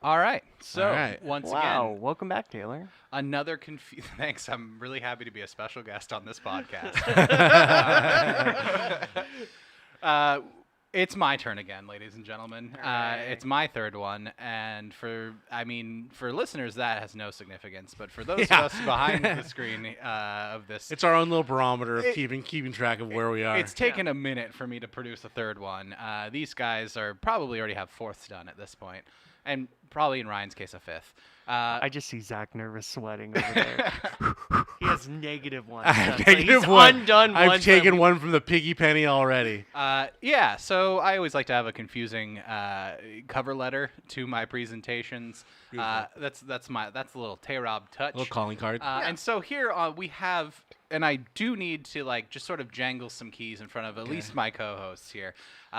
All right. So All right. once Wow, again, welcome back, Taylor. another Thanks. I'm really happy to be a special guest on this podcast. It's my turn again, ladies and gentlemen. It's my third one, and for listeners that has no significance, but for those of us behind the screen of this, It's our own little barometer of keeping track of where we are. it's taken a minute for me to produce a third one. These guys are probably already have fourths done at this point, and probably in Ryan's case a fifth. I just see Zach nervous sweating over there. He has negative one. I have He's negative one. undone I've one taken one from the piggy penny already. Yeah, so I always like to have a confusing cover letter to my presentations. That's a little Tay-Rob touch. Little calling card. And so here we have, and I do need to just sort of jangle some keys in front of at least my co-hosts here,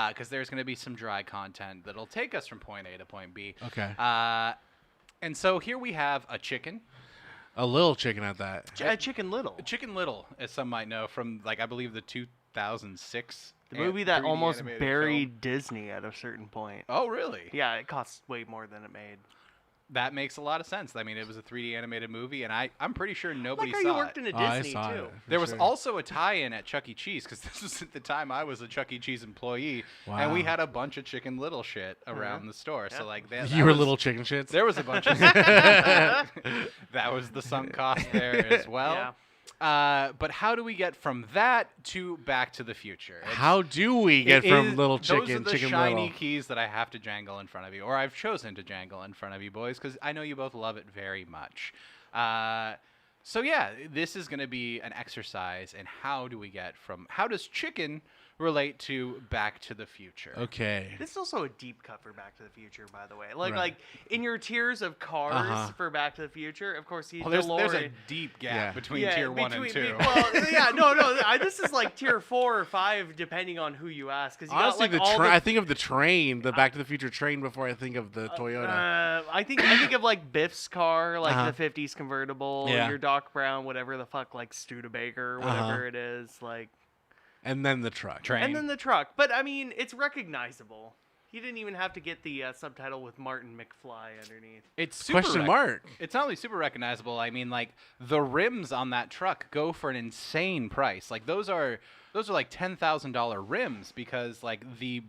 because there's going to be some dry content that'll take us from point A to point B. Okay. And so here we have a chicken. A little chicken at that. Chicken Little. Chicken Little, as some might know, from I believe the 2006 The movie that 3D almost animated buried film. Disney at a certain point. Oh, really? Yeah, it cost way more than it made. That makes a lot of sense. I mean, it was a 3D animated movie, and I'm pretty sure nobody Like how saw you worked it. in a I Disney saw too. it. There was Sure. also a tie-in at Chuck E. Cheese, because this was at the time I was a Chuck E. Cheese employee, and we Wow. had a bunch of Chicken Little shit around the store. So that You were was- little chicken shits. There was a bunch of that was the sunk cost there as well. Yeah. But how do we get from that to Back to the Future? How do we get It from is- little Those are chicken, the chicken shiny little? keys that I have to jangle in front of you, or I've chosen to jangle in front of you, boys, because I know you both love it very much. So yeah, this is going to be an exercise in how does chicken relate to Back to the Future? Okay. This is also a deep cut for Back to the Future, by the way. Like Right. in your tiers of cars for Back to the Future, of course, Well, there's a DeLorean. deep gap Yeah. between tier 1 and 2. Well, yeah, no, this is like tier 4 or 5, depending on who you ask. Because Honestly, got, like, all I think of the train, the Back to the Future train, before I think of the Toyota. I think of like Biff's car, like the '50s convertible. Yeah. Your Doc Brown, whatever the fuck, like Studebaker, whatever it is, like. And then the truck. Train. And then the truck, but I mean, it's recognizable. He didn't even have to get the subtitle with Martin McFly underneath. It's super Question mark. It's not only super recognizable. I mean, like the rims on that truck go for an insane price. Like those are like $10,000 rims, because like the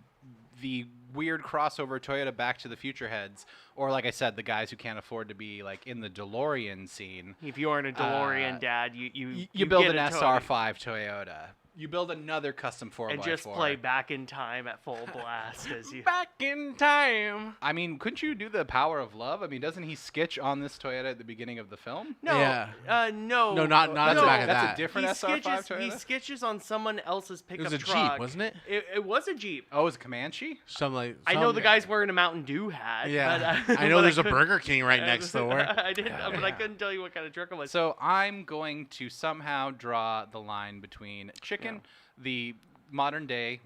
weird crossover Toyota Back to the Future heads, or like I said, the guys who can't afford to be like in the DeLorean scene. If you aren't a DeLorean dad, you build get an a SR5 Toyota. You build another custom 4x4. and just play Back in Time at full blast as you. Back in time. I mean, couldn't you do the Power of Love? I mean, doesn't he sketch on this Toyota at the beginning of the film? No, Yeah. no, No, not at the back of That's that. a different he SR5 sketches, Toyota? He sketches on someone else's It pickup was a truck. Jeep, wasn't it? It was a Jeep. Oh, it was a Comanche? Something like. I know the some- guy's wearing a Mountain Dew hat. Yeah. but, I know but there's a couldn't- Burger King right next door. I did, but I couldn't tell you what kind of truck it was. So I'm going to somehow draw the line between chicken, the modern day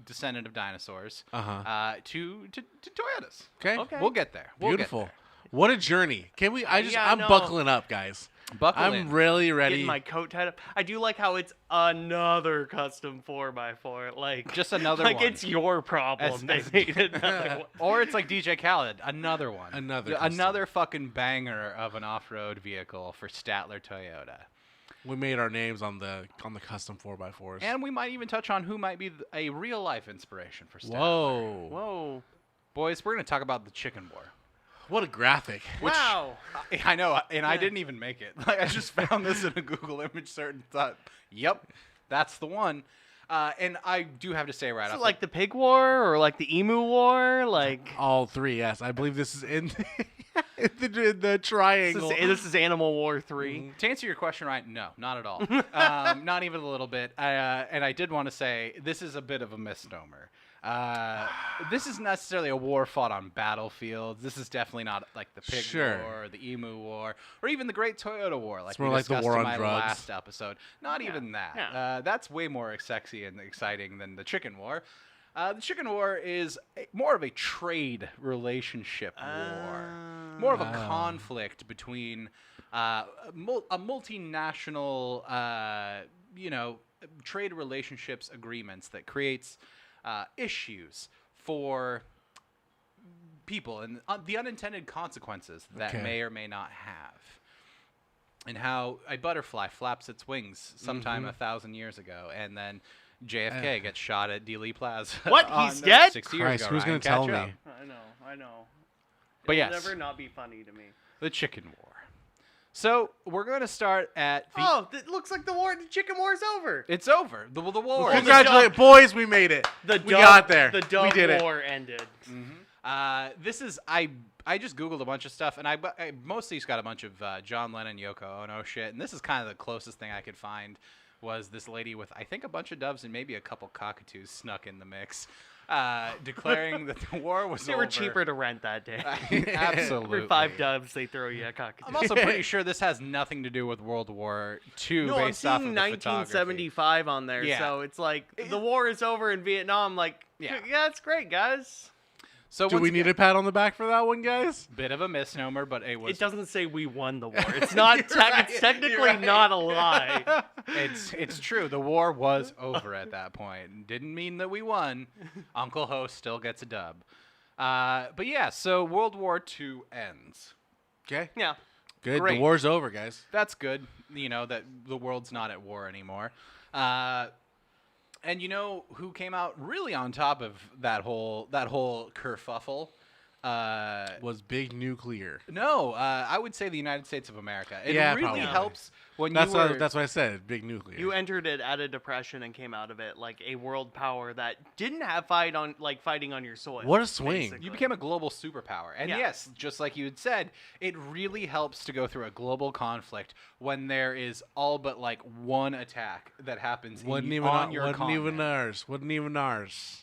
descendant of dinosaurs, to Toyotas. Okay. Okay. We'll get there. We'll Beautiful. Get What a journey. Can we? Yeah, I'm no. buckling up, guys. there. Buckle I'm in. really ready. Getting my coat tied up. I do like how it's another custom 4x4. Like Just another like one. it's your problem. As- They made another one. Or it's like DJ Khaled, another one. Another Another fucking banger of an off-road vehicle for Statler Toyota. We made our names on the custom 4x4s. And we might even touch on who might be a real-life inspiration for Statler. Whoa. Whoa. Boys, we're going to talk about the chicken war. What a graphic. Wow. I know, and I didn't even make it. Like, I just found this in a Google image search and thought, yep, that's the one. And I do have to say right Is off it like the pig war or like the emu war? Like All three, yes. I believe this is in the triangle. this is Animal War 3. to answer your question, right? No, not at all. Not even a little bit. And I did want to say this is a bit of a misnomer. This is necessarily a war fought on battlefields. This is definitely not like the pig Sure. war, or the emu war, or even the Great Toyota War. Like It's more we like the discussed war in on my drugs. last episode. Not even that. Yeah. That's way more sexy and exciting than the chicken war. The chicken war is more of a trade relationship war, more of a conflict between a multinational, trade relationships agreements that creates issues for people and the unintended consequences that Okay. may or may not have. And how a butterfly flaps its wings sometime 1,000 years ago, and then JFK gets shot at Dealey Plaza. What? on, He's dead? 60 years Christ, ago. who's Ryan, gonna tell catch up. me? I know. But It'll yes. never not be funny to me. The chicken war. So we're going to start at the. Oh, it looks like the chicken war's over. It's over. The war. Well, is- Congratulations, boys! We made it. we got there. The we dub did it. war ended. This is I just googled a bunch of stuff, and I mostly just got a bunch of John Lennon, Yoko Ono shit, and this is kind of the closest thing I could find was this lady with I think a bunch of doves and maybe a couple cockatoos snuck in the mix, declaring that the war was They over. were cheaper to rent that day. Absolutely. For 5 doves, they throw you a cockatoo. I'm also pretty sure this has nothing to do with World War II. No, I'm based off seeing of the photography. 1975 on there, Yeah. so it's like the war is over in Vietnam. Like, Yeah. yeah, it's great, guys. So Do we need a pat on the back for that one, guys? bit of a misnomer, but it was. It doesn't say we won the war. It's not. It's technically not a lie. It's true. The war was over at that point. Didn't mean that we won. Uncle Ho still gets a dub. But yeah, so World War II ends. Okay. Yeah. Good. Great. The war's over, guys. That's good. You know that the world's not at war anymore. And you know who came out really on top of that whole kerfuffle? Was big nuclear. No, I would say the United States of America. It Yeah, really probably. helps when That's you were. what I said. Big nuclear. You entered it at a depression and came out of it like a world power that didn't have fighting on your soil. What a swing. basically. You became a global superpower. And Yeah. yes, just like you had said, it really helps to go through a global conflict when there is all but like one attack that happens wasn't on even your wasn't continent. even ours. Wasn't even ours.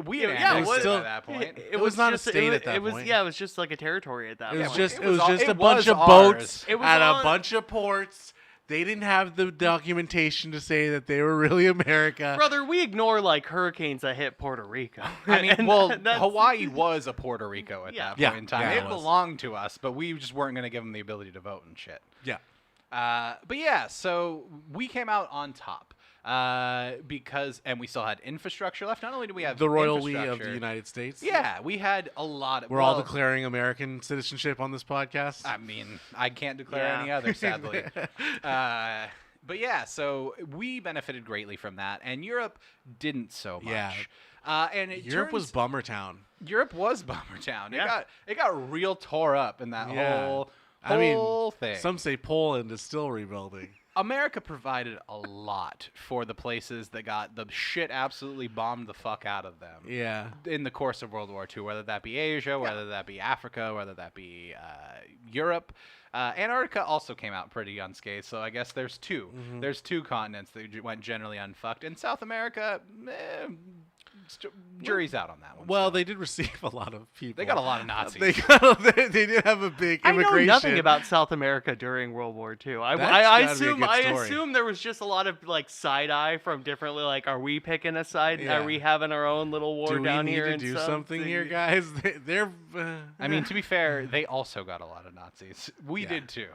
We Yeah, had yeah, annexed it was it still- by that point. It was not a just- state it was, at that it was, point. Yeah, it was just like a territory at that It was point. just it it was was all- just it a bunch was of ours. boats It was at on- a bunch of ports. They didn't have the documentation to say that they were really America. Brother, we ignore like hurricanes that hit Puerto Rico. I mean, And well, that's- Hawaii was a Puerto Rico at Yeah. that Yeah, point in time. yeah, it it was. belonged to us, but we just weren't going to give them the ability to vote and shit. Yeah. But yeah, so we came out on top because, and we still had infrastructure left. Not only do we have The royal we of infrastructure- the United States. Yeah, we had a lot of. We're all well, declaring American citizenship on this podcast. I mean, I can't declare Yeah. any other, sadly. But yeah, so we benefited greatly from that, and Europe didn't so much. Yeah. And it Europe was turns- Bummer Town. Europe was Bummer Town. Yeah. It got real tore up in that Yeah. whole I mean, thing. some say Poland is still rebuilding. America provided a lot for the places that got the shit absolutely bombed the fuck out of them. Yeah. In the course of World War II, whether that be Asia, whether that be Africa, whether that be Europe. Antarctica also came out pretty unscathed, so I guess there's two. Mm-hmm. There's two continents that went generally unfucked. In South America, jury's out on that one. Well, still. they did receive a lot of people. They got a lot of Nazis. They did have a big I know immigration. nothing about South America during World War II. I That's gotta be a assume good I story. assume there was just a lot of like side eye from different like, are we picking a side? Yeah. Are we having our own little war Do we down need here? to and do something here, something? guys? They're. I mean, to be fair, they also got a lot of Nazis. We Yeah. did too.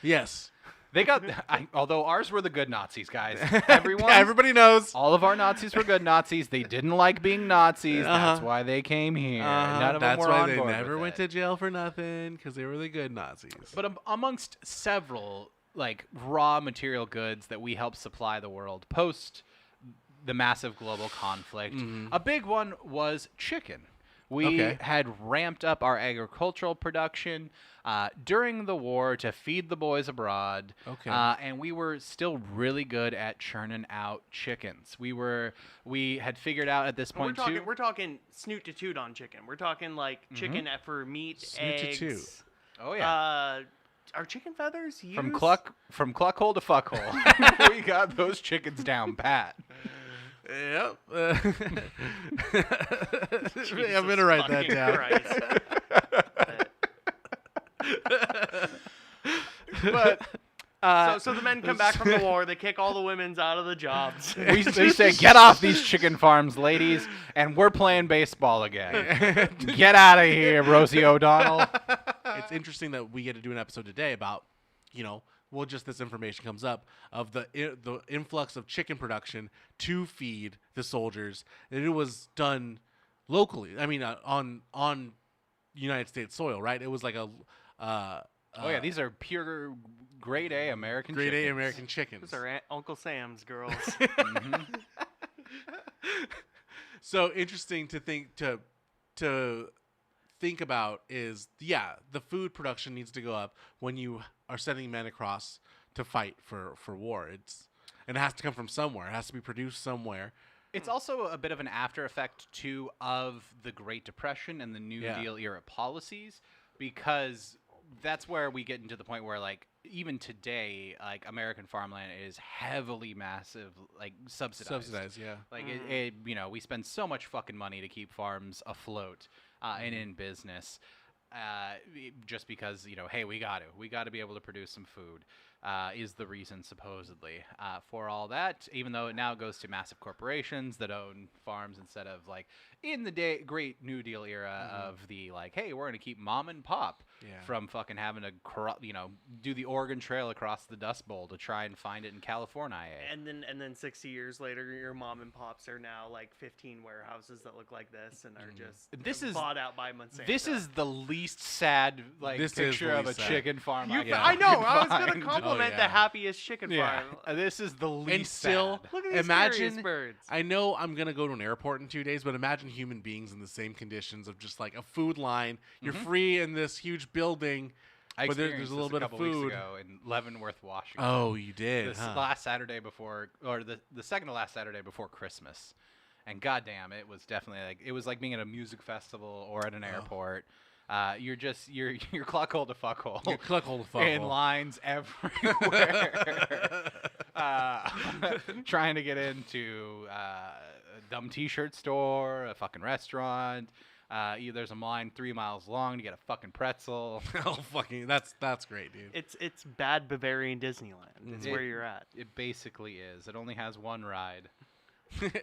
yes. They got, although ours were the good Nazis, guys. Everyone, Everybody knows. all of our Nazis were good Nazis. They didn't like being Nazis. That's Uh-huh. why they came here. None of That's them were why on they board never with went it. to jail for nothing because they were the good Nazis. But amongst several like raw material goods that we helped supply the world post the massive global conflict, a big one was chicken. We Okay. had ramped up our agricultural production during the war to feed the boys abroad. Okay. And we were still really good at churning out chickens. We had figured out at this point too. We're talking snoot to toot on chicken. We're talking like chicken for meat, Snoot to eggs. toot. Oh yeah. Are chicken feathers used? from cluckhole to fuckhole. We got those chickens down pat. Yep. I'm gonna write that fucking down. But So the men come back from the war. They kick all the women's out of the jobs. they say, get off these chicken farms, ladies, and we're playing baseball again. Get out of here, Rosie O'Donnell. It's interesting that we get to do an episode today about, well, just this information comes up of the influx of chicken production to feed the soldiers, and it was done locally. I mean, on United States soil, right? It was like a Oh yeah, these are pure grade A American grade A chickens. American chickens. Those are Uncle Sam's girls. Mhm. So interesting to think about is the food production needs to go up when you are sending men across to fight for war. And it has to come from somewhere. It has to be produced somewhere. It's also a bit of an after effect too of the Great Depression and the New Yeah. Deal era policies, because that's where we get into the point where like even today, like American farmland is heavily massive, like subsidized. Yeah. Like we spend so much fucking money to keep farms afloat and in business, just because hey, we got to be able to produce some food. Is the reason supposedly for all that, even though it now goes to massive corporations that own farms instead of like in the Great New Deal era of the like, hey, we're going to keep mom and pop from fucking having to do the Oregon Trail across the Dust Bowl to try and find it in California. And then 60 years later, your mom and pops are now like 15 warehouses that look like this and are just bought out by Monsanto. This is the least sad picture of a chicken farm. I know. I was going to find. compliment the happiest chicken farm. This is the least And still, sad. Look at these imagine curious birds. I know I'm gonna go to an airport in 2 days, but imagine human beings in the same conditions of just like a food line. You're free in this huge building, I but there's experienced a little this bit of couple weeks food. ago in Leavenworth, Washington. Oh, you did. This huh? last Saturday before, or the second to last Saturday before Christmas, and goddamn, it was definitely like being at a music festival or at an airport. You're cluckhole to fuckhole. You're cluckhole to fuckhole. In lines everywhere. Trying to get into a dumb T-shirt store, a fucking restaurant. There's a line 3 miles long to get a fucking pretzel. Oh, fucking that's great, dude. It's bad Bavarian Disneyland. It's where you're at. It basically is. It only has one ride.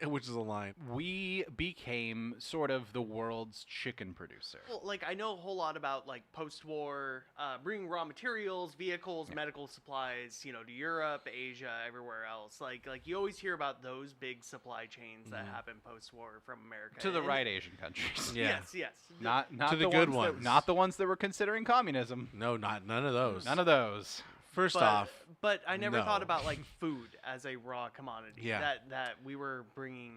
Which is a line. We became sort of the world's chicken producer. Well, like I know a whole lot about like post-war, bringing raw materials, vehicles, medical supplies, to Europe, Asia, everywhere else. Like you always hear about those big supply chains that happen post-war from America To the And- right Asian countries. Yeah. Yes. Not To the the good ones. ones. Not the ones that were considering communism. No, none of those. None of those. First but, off, but I never thought no. about like food as a raw commodity. Yeah. That we were bringing,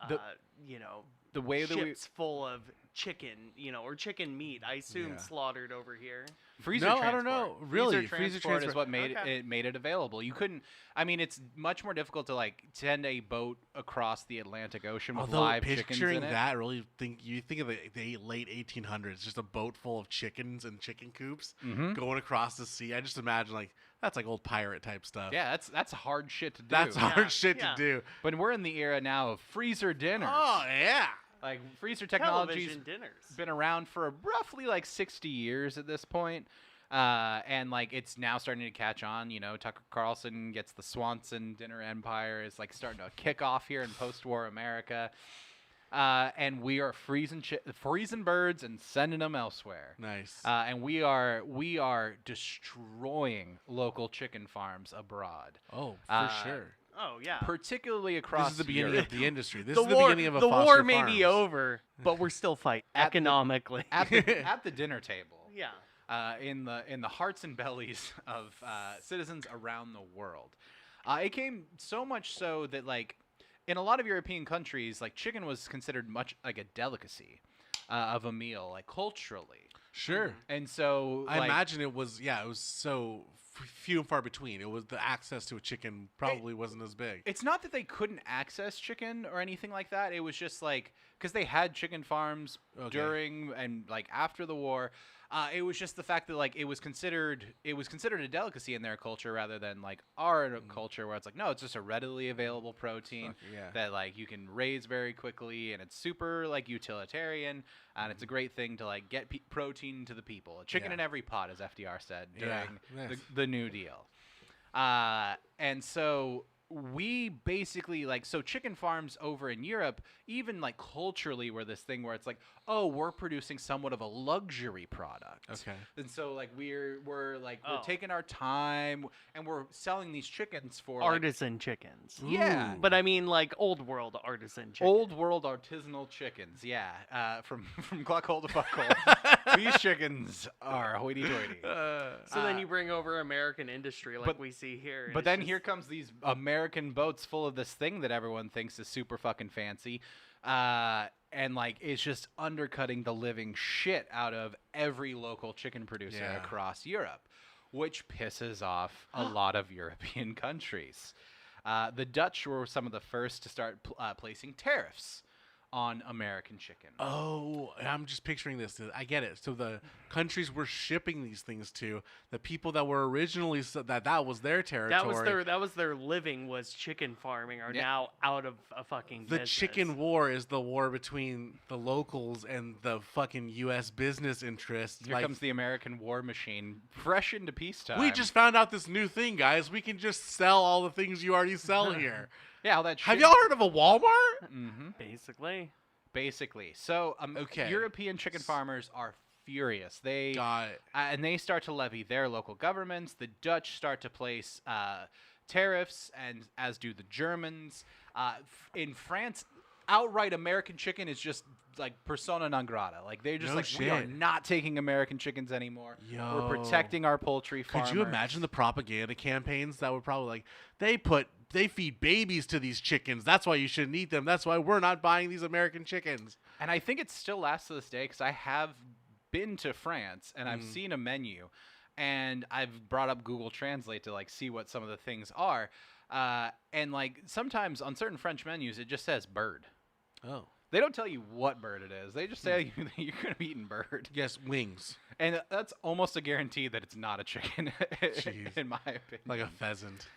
The way that we ships full of chicken, or chicken meat. I assume Yeah. slaughtered over here. freezer No, I transport. don't know. Really, freezer freezer transport is transport. what made Okay. it made it available. You couldn't. I mean, it's much more difficult to like send a boat across the Atlantic Ocean with although live chickens picturing in it. that, really you think of the late 1800s, just a boat full of chickens and chicken coops Mhm. going across the sea. I just imagine like that's like old pirate type stuff. Yeah, that's hard shit to do. That's hard Yeah, shit yeah. to do. But we're in the era now of freezer dinners. Oh yeah. Like freezer technology's Television dinners. been around for roughly like 60 years at this point. And like it's now starting to catch on. Tucker Carlson gets the Swanson dinner empire. It's like starting to kick off here in post-war America. And we are freezing birds and sending them elsewhere. Nice. And we are destroying local chicken farms abroad, Oh, for sure. Oh yeah. particularly across This is the beginning Europe. of the industry. This the is the war, beginning of a the Foster war may be Farms. over, but we're still fighting At the- economically. at the dinner table. Yeah. In the hearts and bellies of citizens around the world. It came so much so that like in a lot of European countries, like chicken was considered much like a delicacy of a meal, like culturally. Sure. And so I like, imagine it was so few and far between. It was the access to a chicken probably wasn't as big. it's not that they couldn't access chicken or anything like that. It was just like because they had chicken farms during and like after the war. It was just the fact that like it was considered a delicacy in their culture rather than like our culture where it's like no, it's just a readily available protein Yeah. that like you can raise very quickly and it's super like utilitarian and it's a great thing to like get protein to the people. A chicken Yeah. in every pot, as FDR said Yeah. during Yes. the New Deal. And so we basically like, so chicken farms over in Europe, even like culturally, were this thing where it's like, oh, we're producing somewhat of a luxury product. Okay. And so like we're Oh. taking our time and we're selling these chickens for like, Artisan chickens. yeah, Ooh. But I mean, like old world artisan chickens. old world artisanal chickens. Yeah, from cluckhole to fuckhole. These chickens are hoity-toity. So then you bring over American industry like but- we see here. and But it's then just- here comes these American boats full of this thing that everyone thinks is super fucking fancy. And like it's just undercutting the living shit out of every local chicken producer Yeah. across Europe, which pisses off a lot of European countries. The Dutch were some of the first to start placing tariffs on American chicken. Oh, I'm just picturing this. I get it. So the countries we're shipping these things to, the people that were originally that was their territory. that was their living was chicken farming are Yeah. now out of a fucking The business. chicken war is the war between the locals and the fucking U.S. business interests. Here comes the American war machine, fresh into peacetime. We just found out this new thing, guys. We can just sell all the things you already sell here. yeah, all that Have shit. y'all heard of a Walmart? Mm-hmm. Basically. Basically, so Okay. European chicken farmers are furious. They Got it. and they start to levy their local governments. The Dutch start to place tariffs, and as do the Germans. In France, outright American chicken is just like persona non grata. Like they're just No like, we are shit. not taking American chickens anymore. Yo. We're protecting our poultry farmers. Could you imagine the propaganda campaigns that were probably like, they feed babies to these chickens. That's why you shouldn't eat them. That's why we're not buying these American chickens. And I think it still lasts to this day because I have been to France and I've seen a menu, and I've brought up Google Translate to like see what some of the things are. And like sometimes on certain French menus, it just says bird. Oh. They don't tell you what bird it is. They just say that you're going to be eating bird. Yes, wings. And that's almost a guarantee that it's not a chicken, Jeez. in my opinion. Like a pheasant.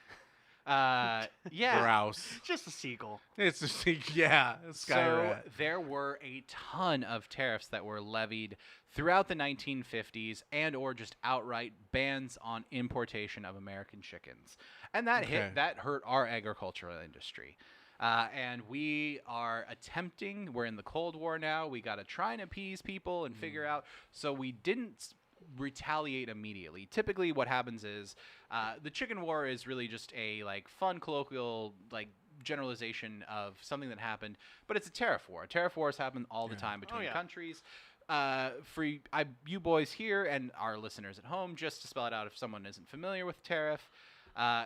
Yeah. Grouse. Just a seagull. It's just, yeah, a sky So rat. there were a ton of tariffs that were levied throughout the 1950s and or just outright bans on importation of American chickens. And that Okay. that hurt our agricultural industry. And we are attempting, we're in the Cold War now, we got to try and appease people and figure out, so we didn't retaliate immediately. Typically what happens is the chicken war is really just a like fun colloquial like generalization of something that happened, but it's a tariff war. Tariff wars happen all the time between yeah. countries. For you boys here and our listeners at home, just to spell it out if someone isn't familiar with tariff,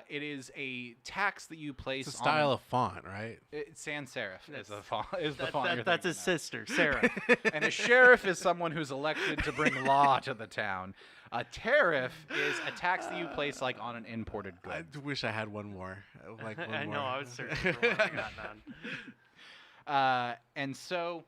it is a tax that you place It's a style on of font, right? sans serif is That's- the font. Is the font you're That's his thinking of. sister, Sarah. And a sheriff is someone who's elected to bring law to the town. A tariff is a tax that you place like on an imported good. I wish I had one more. Like one I more. know, I was searching for one. I got none. And so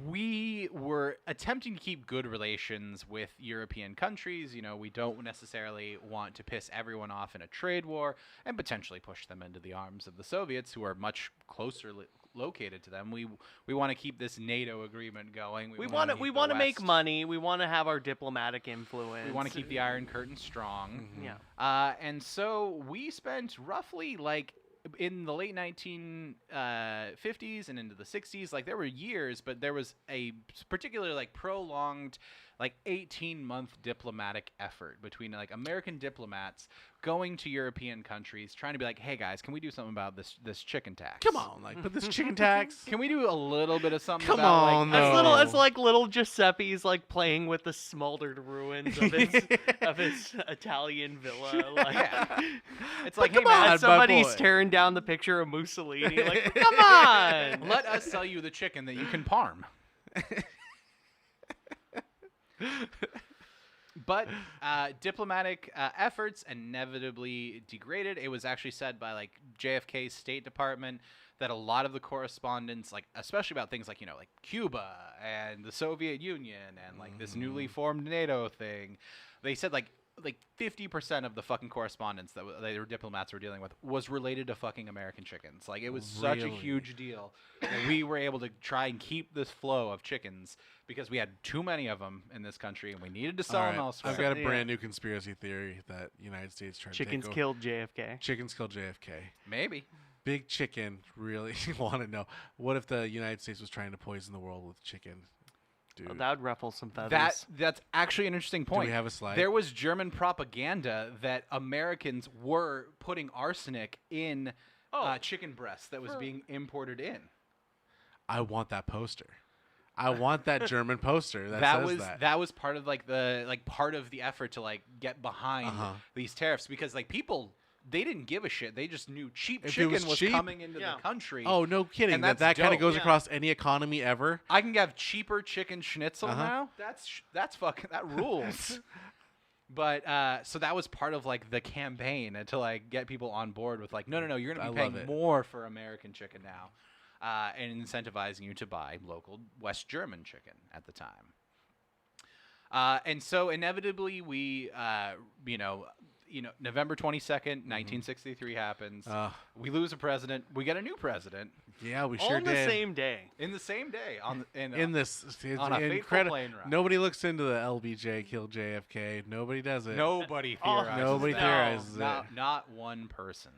we were attempting to keep good relations with European countries. You know, we don't necessarily want to piss everyone off in a trade war and potentially push them into the arms of the Soviets, who are much closer located to them. We want to keep this NATO agreement going. We wanna want keep to the make West- money. We want to have our diplomatic influence. We want to keep the Iron Curtain strong. Yeah. And so we spent roughly like in the late 1950s and into the 60s, like there were years, but there was a particularly like prolonged like 18-month diplomatic effort between like American diplomats going to European countries trying to be like, hey guys, can we do something about this chicken tax? Come on, like, but this chicken tax. Can we do a little bit of something Come about on, like no. It's like little Giuseppe's like playing with the smoldered ruins of his Italian villa. Like, Yeah. It's like, hey come man, on, as my somebody's boy. tearing down the picture of Mussolini. Like, come on. let us sell you the chicken that you can parm. But diplomatic efforts inevitably degraded. It was actually said by like JFK's State Department that a lot of the correspondence, like especially about things like, you know, like Cuba and the Soviet Union and like this newly formed NATO thing, they said like like 50% of the fucking correspondence that their diplomats were dealing with was related to fucking American chickens. Like, it was such a Really? huge deal that we were able to try and keep this flow of chickens because we had too many of them in this country and we needed to sell All them right, elsewhere. I've got a Yeah. brand new conspiracy theory that United States tried Chickens to take killed JFK. Chickens killed JFK. Maybe. Big chicken really want to know. What if the United States was trying to poison the world with chicken? Dude. Oh, that would ruffle some feathers. That's actually an interesting point. we have a slide? There was German propaganda that Americans were putting arsenic in chicken breasts that was being imported in. I want that poster. I want that German poster that says was that. was part of part of the effort to like get behind these tariffs because like people they didn't give a shit. They just knew cheap If it chicken was was cheap- coming into Yeah. the country. Oh, no kidding. And That that's kind of dope. goes Yeah. across any economy ever. I can have cheaper chicken schnitzel Uh-huh. now. That's fucking that rules. But so that was part of like the campaign to like get people on board with like no you're gonna be I love paying it. more for American chicken now, and incentivizing you to buy local West German chicken at the time. And so inevitably we November 22nd, 1963 happens. We lose a president. We get a new president Yeah, we All sure in the did. same day. in the same day In this, it's on a fateful incredible. plane ride. Nobody looks into the LBJ killed JFK. Nobody does it. Nobody Oh, theorizes Nobody that. theorizes it. Not one person.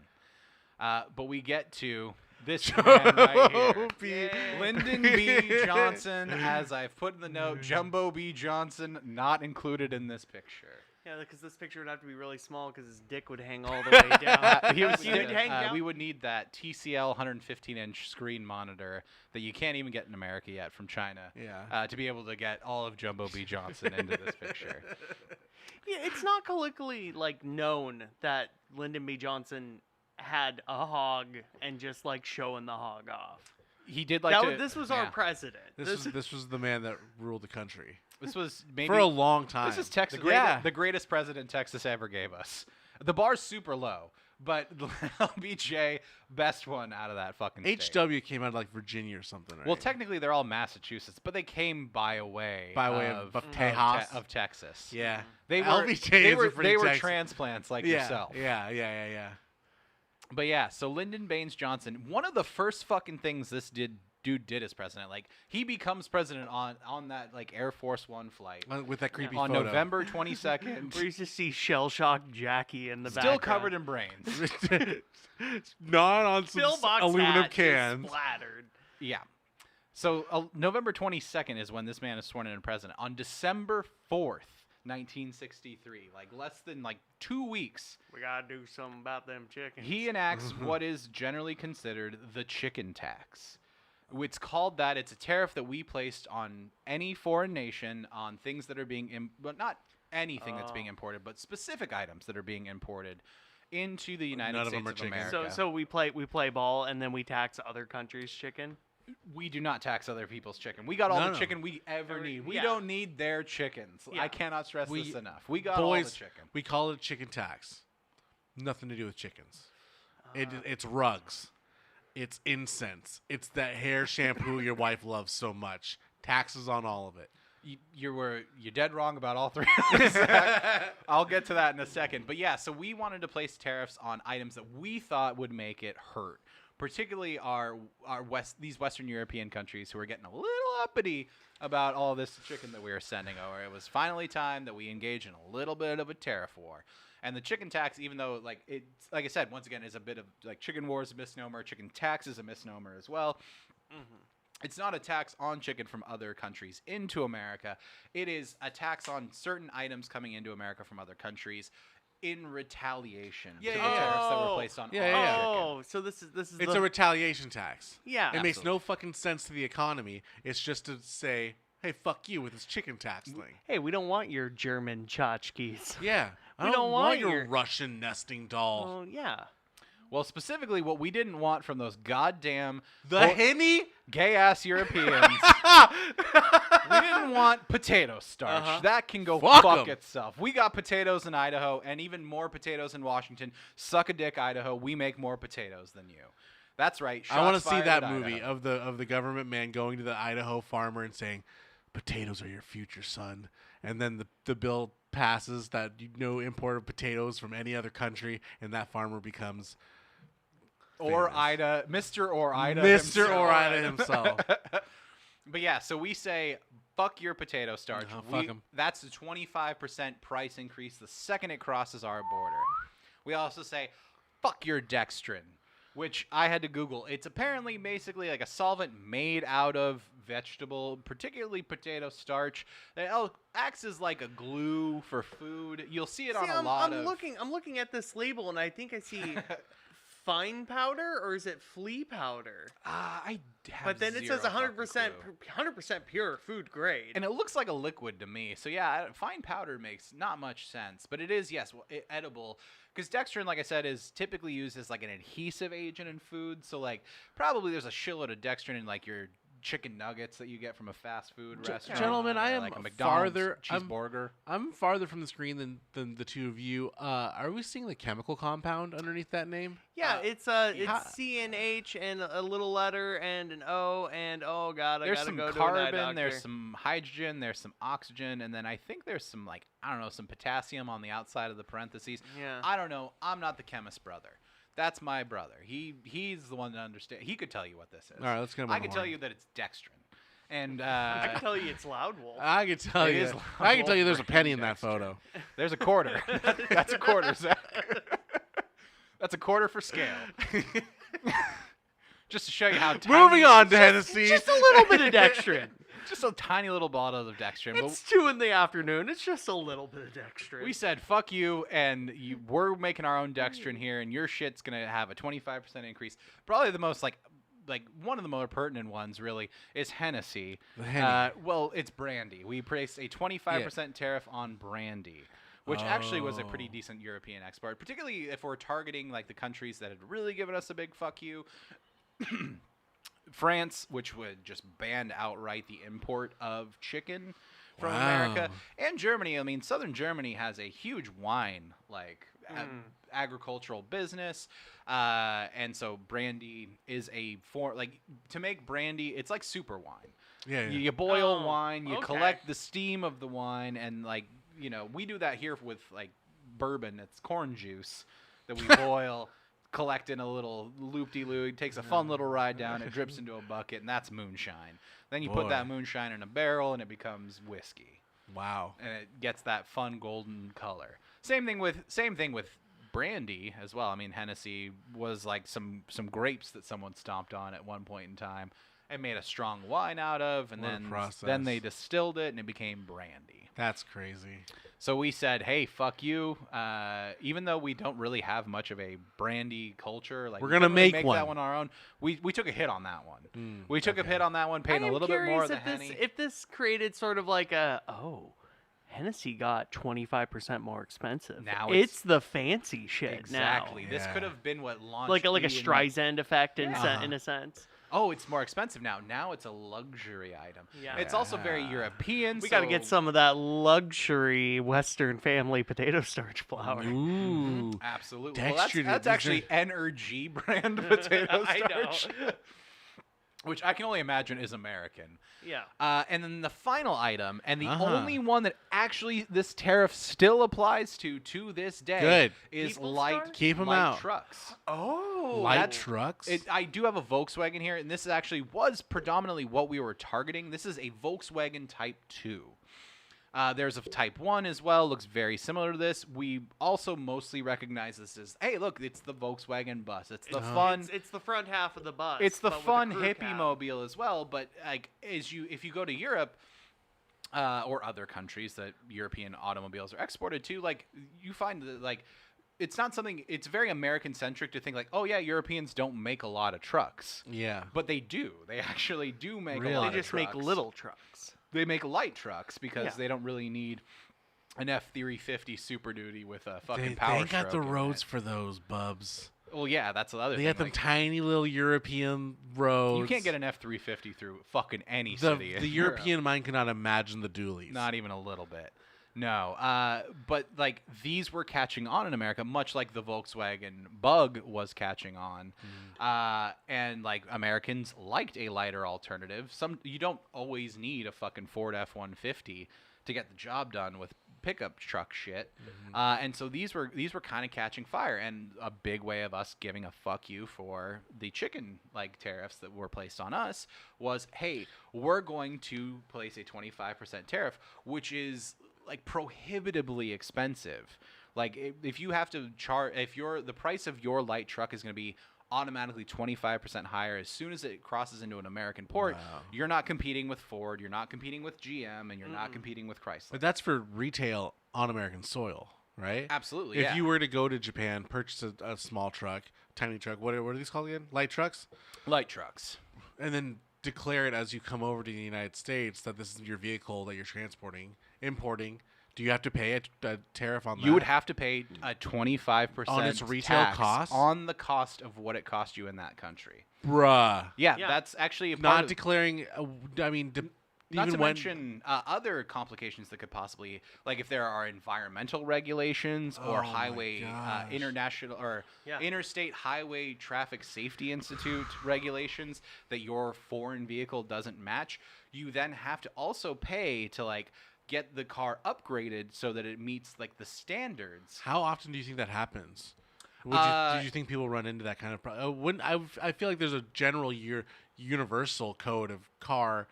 But we get to this man right here. B. Lyndon B. Johnson, as I've put in the note, Jumbo B. Johnson not included in this picture. Yeah, because this picture would have to be really small because his dick would hang all the way down. He was, He would hang down. we would need that TCL 115-inch screen monitor that you can't even get in America yet from China. Yeah. To be able to get all of Jumbo B. Johnson into this picture. Yeah, it's not colloquially like known that Lyndon B. Johnson had a hog and just like showing the hog off. He did like to. This was yeah. our president. This was the man that ruled the country This was maybe for a long time. This is Texas. Yeah. The greatest president Texas ever gave us. The bar's super low, but LBJ, best one out of that fucking state. HW came out of like Virginia or something, right? Well, technically they're all Massachusetts, but they came by way of of Tejas. of Texas. Yeah. They were LBJ they is were a pretty they were Tex- transplants like yeah, yourself. Yeah. But yeah, so Lyndon Baines Johnson, one of the first fucking things this dude did as president, like he becomes president on that like Air Force One flight With that creepy on photo. November 22nd. We used to see shell shocked Jackie in the Still background. covered in brains. Not on some Pillbox aluminum hat just cans. splattered. Yeah. So November 22nd is when this man is sworn in as president. On December 4th, 1963, like less than like 2 weeks, We gotta do something about them chickens. he enacts what is generally considered the chicken tax. It's called that. It's a tariff that we placed on any foreign nation on things that are being, but not anything that's being imported, but specific items that are being imported into the United None of them States are of chickens. America. So we play ball and then we tax other countries' chicken. We do not tax other people's chicken. We got all No, the no. chicken we ever need. We yeah. don't need their chickens. Yeah. I cannot stress We- this enough. We got all the Boys, chicken. we call it chicken tax. Nothing to do with chickens. It's rugs. It's incense. It's that hair shampoo your wife loves so much. Taxes on all of it. You're dead wrong about all three of those. I'll get to that in a second. But yeah, so we wanted to place tariffs on items that we thought would make it hurt, particularly these Western European countries who are getting a little uppity about all this chicken that we were sending over. It was finally time that we engage in a little bit of a tariff war. And the chicken tax, even though like I said, once again, is a bit of like chicken war is a misnomer, chicken tax is a misnomer as well. It's not a tax on chicken from other countries into America. It is a tax on certain items coming into America from other countries in retaliation to the tariffs that were placed on Yeah, our yeah, yeah. chicken. Oh, so this is It's a retaliation tax. yeah. It makes no fucking sense to the economy. It's just to say, hey, fuck you with this chicken tax thing. Hey, we don't want your German tchotchkes. Yeah. I We don't don't want want your your- Russian nesting doll. Oh yeah. Well, specifically, what we didn't want from those goddamn The Henny? gay-ass Europeans, we didn't want potato starch. That can go Fuck fuck 'em. itself. We got potatoes in Idaho and even more potatoes in Washington. Suck a dick, Idaho. We make more potatoes than you. That's right. I want to Shots see fired that at movie Idaho. of the government man going to the Idaho farmer and saying, potatoes are your future, son. And then the bill passes that no import of potatoes from any other country, and that farmer becomes Or famous. Ida, Mr. Or Ida, Mr. himself. Or Ida himself. But yeah, so we say, fuck your potato starch. No, fuck 'em. That's a 25% price increase the second it crosses our border. We also say, fuck your dextrin, which I had to Google. It's apparently basically like a solvent made out of vegetable, particularly potato starch. It acts as like a glue for food. You'll see it on a lot of... I'm looking at this label, and I think I see fine powder, or is it flea powder? I have But then it zero says 100% fucking clue. 100% pure food grade. And it looks like a liquid to me. So yeah, fine powder makes not much sense, but it is, yes, edible. Because dextrin, like I said, is typically used as like an adhesive agent in food. So like probably there's a shitload of dextrin in like your chicken nuggets that you get from a fast food restaurant. Gentlemen, I or, am like a McDonald's farther. cheeseburger. I'm farther from the screen than the two of you. Are we seeing the chemical compound underneath that name? Yeah, it's how- CNH and a little letter and an O, and oh god, I There's gotta some go to an eye carbon, doctor. there's some hydrogen, there's some oxygen, and then I think there's some like, I don't know, some potassium on the outside of the parentheses. Yeah. I don't know. I'm not the chemist brother. That's my brother. He's the one that understands. He could tell you what this is. All right, let's get him I on the could tell horn. you that it's dextrin. And I can tell you it's Loud Wolf. I can tell It you. is I can tell you there's a Wolf penny in brand that photo. there's a quarter. That's a quarter, Zach. That's a quarter for scale. Just to show you how tiny. Moving on to Hennessy. Just a little bit of dextrin. Just a tiny little bottle of dextrin. But It's 2 in the afternoon. It's just a little bit of dextrin. we said, fuck you, and we're making our own dextrin here, and your shit's going to have a 25% increase. Probably the most, like one of the more pertinent ones, really, is Hennessy. The Henny. Well, it's brandy. We placed a 25% tariff on brandy, which actually was a pretty Oh. decent European export, particularly if we're targeting, like, the countries that had really given us a big fuck you. France, which would just ban outright the import of chicken from America, Wow. and Germany. I mean, southern Germany has a huge wine agricultural business, and so brandy is a form. Like, to make brandy, it's like super wine. Yeah. You boil Oh, wine, you okay. collect the steam of the wine, and like, you know, we do that here with like bourbon. It's corn juice that we boil. Collect in a little loop-de-loo. It takes a fun little ride down. It drips into a bucket, and that's moonshine. Then you put Boy. that moonshine in a barrel, and it becomes whiskey, Wow. and it gets that fun golden color. Same thing with brandy as well. I mean, Hennessy was like some grapes that someone stomped on at one point in time and made a strong wine out of, and What a then process. they distilled it, and it became brandy. That's crazy. So we said, hey, fuck you. Even though we don't really have much of a brandy culture, like We're we gonna couldn't really make that one. one our own. We took a hit on that one. Mm, We took a okay. hit on that one, paid I a am little bit more curious of the if Henny. if this created sort of like a Hennessy got 25% more expensive. Now it's the fancy shit Exactly. now. This Yeah. could have been what launched Like a E in, Streisand effect in Yeah. in a sense. Oh, it's more expensive now. Now it's a luxury item. Yeah. It's also very Yeah. European. We got to so- get some of that luxury Western family potato starch flour. Ooh. Absolutely. Well, that's Textured, these actually are- NRG brand potato I know. starch. Which I can only imagine is American. Yeah. And then the final item, and the Uh-huh. only one that actually this tariff still applies to this day, Good. is People light, starch? Keep 'em light out. trucks. Oh. Light trucks. I do have a Volkswagen here, and this actually was predominantly what we were targeting. This is a Volkswagen Type 2. There's a Type 1 as well, looks very similar to this. We also mostly recognize this as, hey, look, it's the Volkswagen bus. It's the fun... It's the front half of the bus. It's the but with a fun crew hippie cab. mobile as well, but like if you go to Europe or other countries that European automobiles are exported to, like you find that like it's not something. It's very American centric to think like, oh yeah, Europeans don't make a lot of trucks, yeah. but they do. They actually do make a Really? lot They of just make trucks. little trucks. They make light trucks because Yeah. they don't really need an F-350 Super Duty with a fucking They power ain't got the stroke in roads it. for those, bubs. Well, yeah, that's the other They thing. got them like, tiny little European roads. you can't get an F-350 through fucking any The city. in the Europe. European mind cannot imagine the dualies. Not even a little bit. No, but like these were catching on in America, much like the Volkswagen Bug was catching on, and like Americans liked a lighter alternative. You don't always need a fucking Ford F-150 to get the job done with pickup truck shit, and so these were kind of catching fire, and a big way of us giving a fuck you for the chicken like tariffs that were placed on us was, hey, we're going to place a 25% tariff, which is like prohibitively expensive. Like if you have to charge, the price of your light truck is going to be automatically 25% higher as soon as it crosses into an American port. Wow. You're not competing with Ford, you're not competing with GM, and you're not competing with Chrysler. But that's for retail on American soil, right? Absolutely. If yeah. you were to go to Japan, purchase a small truck, tiny truck, what are these called again? Light trucks? Light trucks. And then declare it as you come over to the United States that this is your vehicle that you're importing. Do you have to pay a tariff on that? You would have to pay a 25% on its retail tax cost? on the cost of what it cost you in that country. Bruh. Yeah, Yeah. that's actually a part Not of, declaring, I mean, not even to when, mention other complications that could possibly, like if there are environmental regulations or Oh my highway gosh. international or Yeah. interstate highway traffic safety institute regulations that your foreign vehicle doesn't match, you then have to also pay to like get the car upgraded so that it meets like the standards. how often do you think that happens? Do you think people run into that kind of problem? I feel like there's a general universal code of car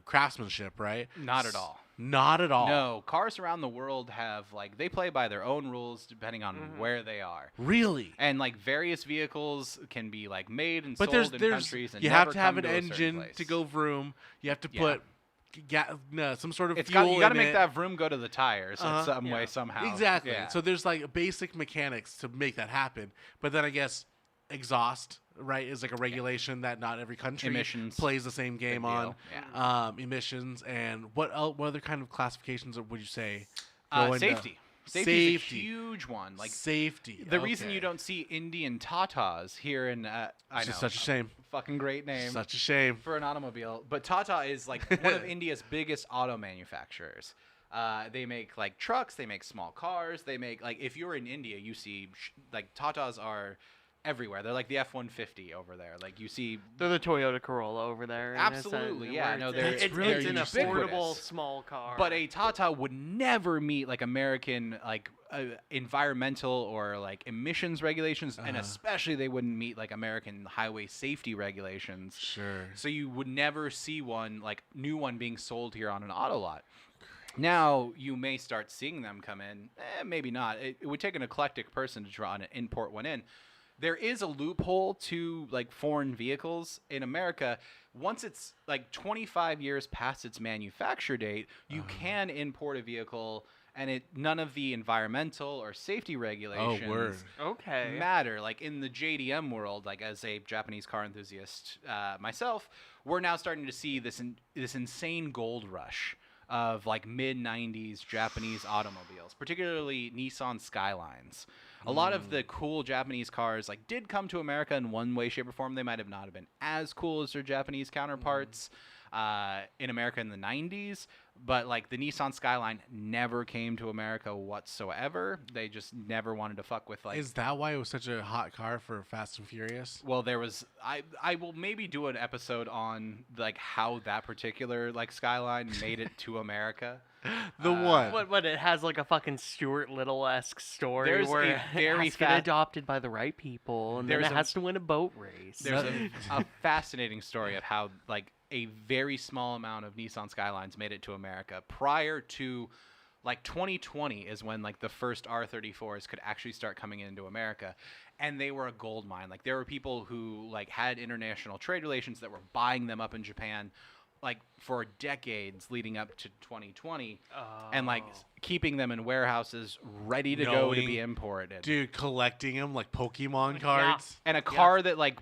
craftsmanship, right? Not at all. Not at all. No, cars around the world have like they play by their own rules depending on where they are. Really? And like various vehicles can be like made and But sold there's in countries and you never have to have come an to a certain engine place. to go vroom. You have to Yeah. put some sort of It's fuel got you got to in make it. that vroom go to the tires in some Yeah. way somehow. Exactly. Yeah. So there's like basic mechanics to make that happen. But then I guess exhaust, right, is like a regulation that not every country Emissions. plays the same game Big on. deal. Yeah. Emissions and what other kind of classifications would you say? go into- Safety. Safety is a Safety. huge one. Like Safety. the reason you okay. don't see Indian Tatas here in I It's know just such a shame. fucking great name. Such a shame. For an automobile, but Tata is like one of India's biggest auto manufacturers. They make like trucks, they make small cars, they make like if you're in India, you see like Tatas are everywhere. They're like the F-150 over there. Like you see, They're the Toyota Corolla over there. in a sense, Absolutely, where yeah, it's- no, they're- it's, really it's an ubiquitous. affordable small car. but a Tata would never meet like American like environmental or like emissions regulations, and especially they wouldn't meet like American highway safety regulations. Sure. So you would never see one like new one being sold here on an auto lot. Now you may start seeing them come in, maybe not. It would take an eclectic person to try and import one in. There is a loophole to like foreign vehicles in America. Once it's like 25 years past its manufacture date, you can import a vehicle, and none of the environmental or safety regulations word. okay. matter. Like in the JDM world, like as a Japanese car enthusiast myself, we're now starting to see this insane gold rush of like mid 90s Japanese automobiles, particularly Nissan Skylines. A lot of the cool Japanese cars like did come to America in one way, shape, or form. They might have not have been as cool as their Japanese counterparts in America in the 90s, but like the Nissan Skyline never came to America whatsoever. They just never wanted to fuck with like. Is that why it was such a hot car for Fast and Furious? Well, there was I will maybe do an episode on like how that particular like Skyline made it to America. The one. What it has like a fucking Stuart Little-esque story There's where a it very has to get adopted by the right people, and then There's it a- has to win a boat race. There's a fascinating story of how like a very small amount of Nissan Skylines made it to America prior to like 2020 is when like the first R34s could actually start coming into America, and they were a gold mine. Like there were people who like had international trade relations that were buying them up in Japan like for decades leading up to 2020 and like keeping them in warehouses ready to go to be Knowing- imported. Dude, collecting them like Pokemon cards. And a car that like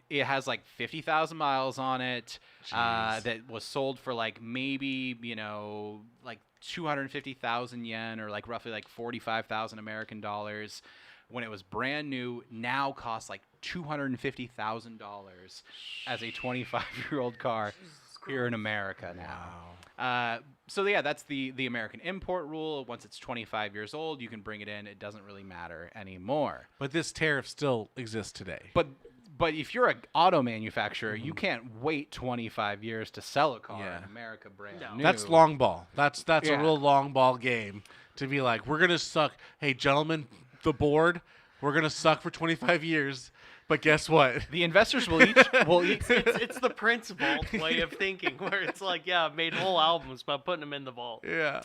it has like 50,000 miles on it Jeez. that was sold for like maybe, you know, like 250,000 yen or like roughly like 45,000 American dollars when it was brand new, now costs like $250,000 as a 25-year-old car. here in America now. So yeah, that's the American import rule. Once it's 25 years old, you can bring it in. It doesn't really matter anymore. But this tariff still exists today. But if you're an auto manufacturer, you can't wait 25 years to sell a car in America brand new. That's long ball. That's a Yeah. real long ball game to be like, we're gonna suck. Hey, gentlemen, the board, we're gonna suck for 25 years. But guess what? The investors will each It's the Prince vault way of thinking, where it's like, yeah, I've made whole albums about putting them in the vault. Yeah.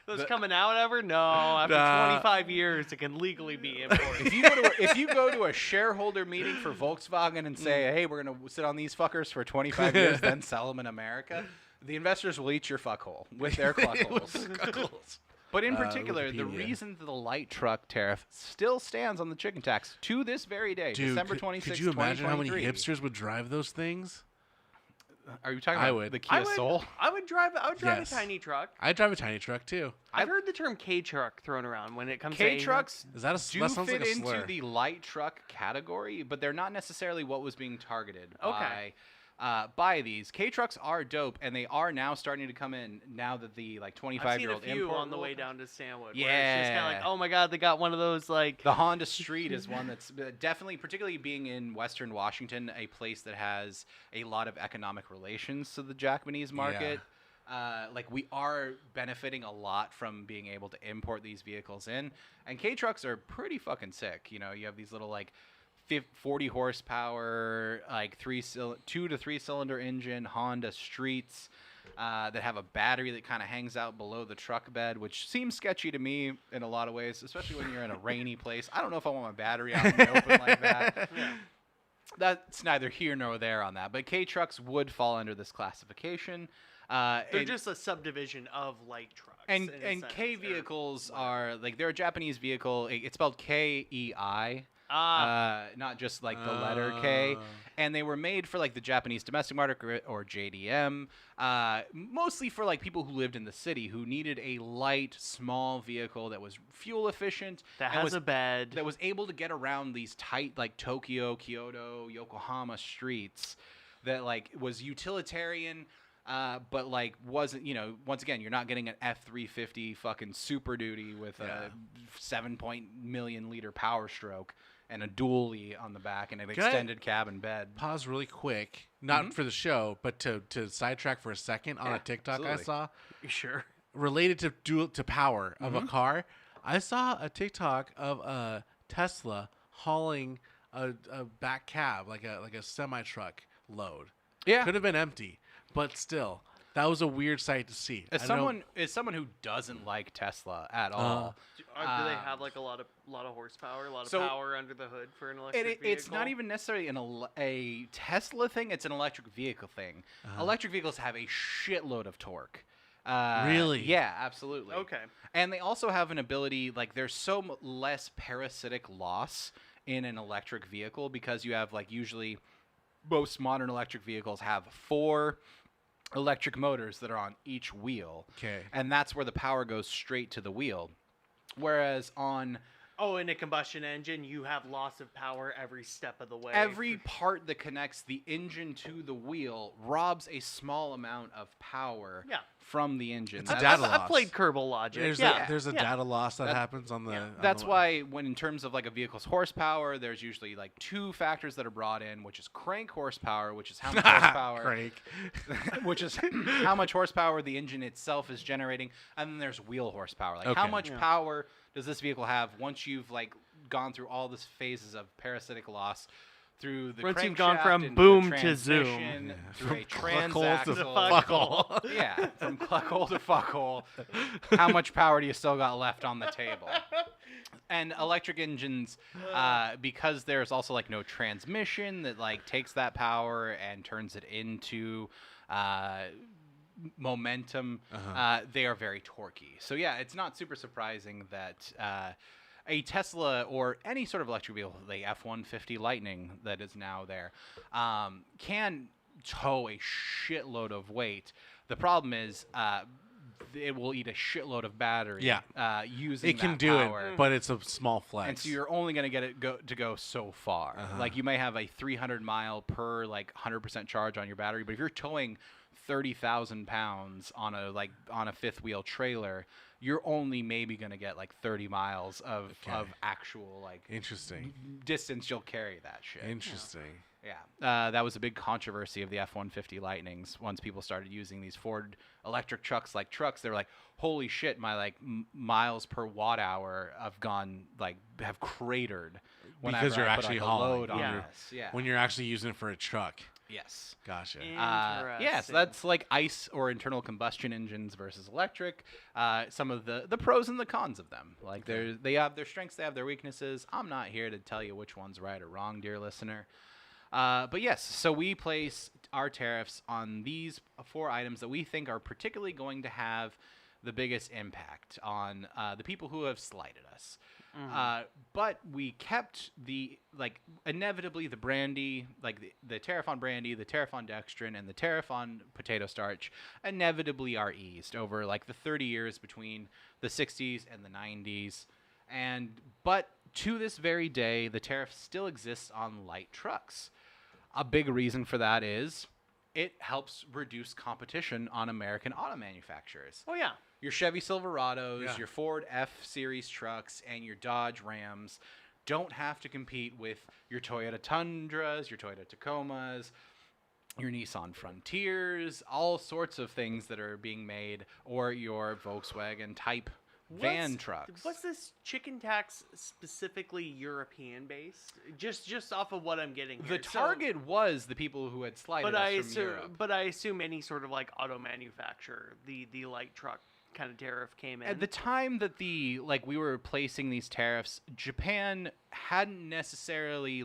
Those coming out ever? No, after Nah. 25 years, it can legally be imported. if you go to a shareholder meeting for Volkswagen and say, hey, we're gonna sit on these fuckers for 25 years, then sell them in America, the investors will eat your fuckhole with their cluckholes. But in particular, the Wikipedia. reason that the light truck tariff still stands on the chicken tax to this very day, Dude, December 26th, could you imagine how many 2023. hipsters would drive those things? Are you talking I about would. the Kia Soul? I would drive Yes. a tiny truck. I drive a tiny truck too. I've heard the term K truck thrown around when it comes to K Asian. trucks Is that a do that sounds fit like a slur. into the light truck category, but they're not necessarily what was being targeted Okay. by these. K trucks are dope, and they are now starting to come in now that the I've 25-year-old seen a few import on the rule- way down to Stanwood. Where it's just kind of Yeah. like, oh my god, they got one of those like. The Honda Street is one that's definitely, particularly being in Western Washington, a place that has a lot of economic relations to the Japanese market. Like we are benefiting a lot from being able to import these vehicles in, and K trucks are pretty fucking sick. You know, you have these little like 40 horsepower, like 2 to 3 cylinder engine Honda Streets that have a battery that kind of hangs out below the truck bed, which seems sketchy to me in a lot of ways, especially when you're in a rainy place. I don't know if I want my battery out in the open like that. Yeah. That's neither here nor there on that. But K trucks would fall under this classification. They're And- just a subdivision of light trucks. and in a and sense, K or vehicles whatever. are like they're a Japanese vehicle. It's spelled KEI. Not just like the letter K. And they were made for like the Japanese domestic market or JDM, mostly for like people who lived in the city who needed a light, small vehicle that was fuel efficient, That and has was, a bed. that was able to get around these tight like Tokyo, Kyoto, Yokohama streets, that like was utilitarian. But like wasn't, you know, once again, you're not getting an F-350 fucking Super Duty with a 7 million liter Power Stroke and a dually on the back and an Can I- extended cabin bed. Pause really quick, not for the show, but to sidetrack for a second on Yeah, a TikTok absolutely. I saw Sure. related to power of a car. I saw a TikTok of a Tesla hauling a back cab like a semi truck load. Yeah. Could have been empty, but still, that was a weird sight to see. As someone who doesn't like Tesla at all, Do they have like a lot of horsepower, a lot of so power under the hood for an electric vehicle? it's not even necessarily a Tesla thing. It's an electric vehicle thing. Electric vehicles have a shitload of torque. Really? Yeah, absolutely. Okay. And they also have an ability, like there's so less parasitic loss in an electric vehicle because you have like usually most modern electric vehicles have 4 electric motors that are on each wheel. Okay. And that's where the power goes straight to the wheel. Whereas on Oh, in a combustion engine, you have loss of power every step of the way. every part that connects the engine to the wheel robs a small amount of power Yeah. from the engine. It's a That's- data I've loss. played Kerbal Logic. There's yeah. a yeah. data loss that That- happens on the. yeah. on That's the- why when in terms of like a vehicle's horsepower, there's usually like 2 factors that are brought in, which is crank horsepower, which is how much horsepower Crank. which is how much horsepower the engine itself is generating, and then there's wheel horsepower. Like how Okay. much Yeah. power does this vehicle have once you've like gone through all this phases of parasitic loss through the Once you've gone crankshaft from into boom the to zoom. transmission, Yeah. through a Cluckhole to transaxle. fuckhole. Yeah, from cluckhole to fuckhole. How much power do you still got left on the table? And electric engines, because there's also like no transmission that like takes that power and turns it into momentum, they are very torquey. So yeah, it's not super surprising that a Tesla or any sort of electric vehicle, the F-150 Lightning that is now there, can tow a shitload of weight. The problem is it will eat a shitload of battery. Yeah. Using It can that do power. it, but it's a small flex. And so you're only going to get it to go so far. Like you may have a 300 mile per like 100% charge on your battery, but if you're towing 30,000 pounds on a fifth wheel trailer, you're only maybe going to get like 30 miles of actual like Interesting. distance you'll carry that shit. Interesting. Yeah, that was a big controversy of the F-150 Lightnings. Once people started using these Ford electric trucks like trucks, they were like, "Holy shit! My like miles per watt hour have cratered whenever Because you're I put, actually like, a hauling. load on Yeah. this." Yeah. When you're actually using it for a truck. Yes. Gotcha. Yes, that's like ICE or internal combustion engines versus electric. Some of the pros and the cons of them. Like they have their strengths, they have their weaknesses. I'm not here to tell you which one's right or wrong, dear listener. But yes, so we place our tariffs on these 4 items that we think are particularly going to have the biggest impact on the people who have slighted us. But we kept inevitably the brandy, like the tariff on brandy, the tariff on dextrin, and the tariff on potato starch inevitably are eased over like the 30 years between the 60s and the 90s. But to this very day, the tariff still exists on light trucks. A big reason for that is it helps reduce competition on American auto manufacturers. Oh, yeah. Your Chevy Silverados, Yeah. your Ford F-Series trucks, and your Dodge Rams don't have to compete with your Toyota Tundras, your Toyota Tacomas, your Nissan Frontiers, all sorts of things that are being made, or your Volkswagen type van trucks. Was this chicken tax specifically European based? Just off of what I'm getting here. The target was the people who had slighted us from Europe. But I assume any sort of like auto manufacturer, the light truck kind of tariff came in. At the time that we were placing these tariffs, Japan hadn't necessarily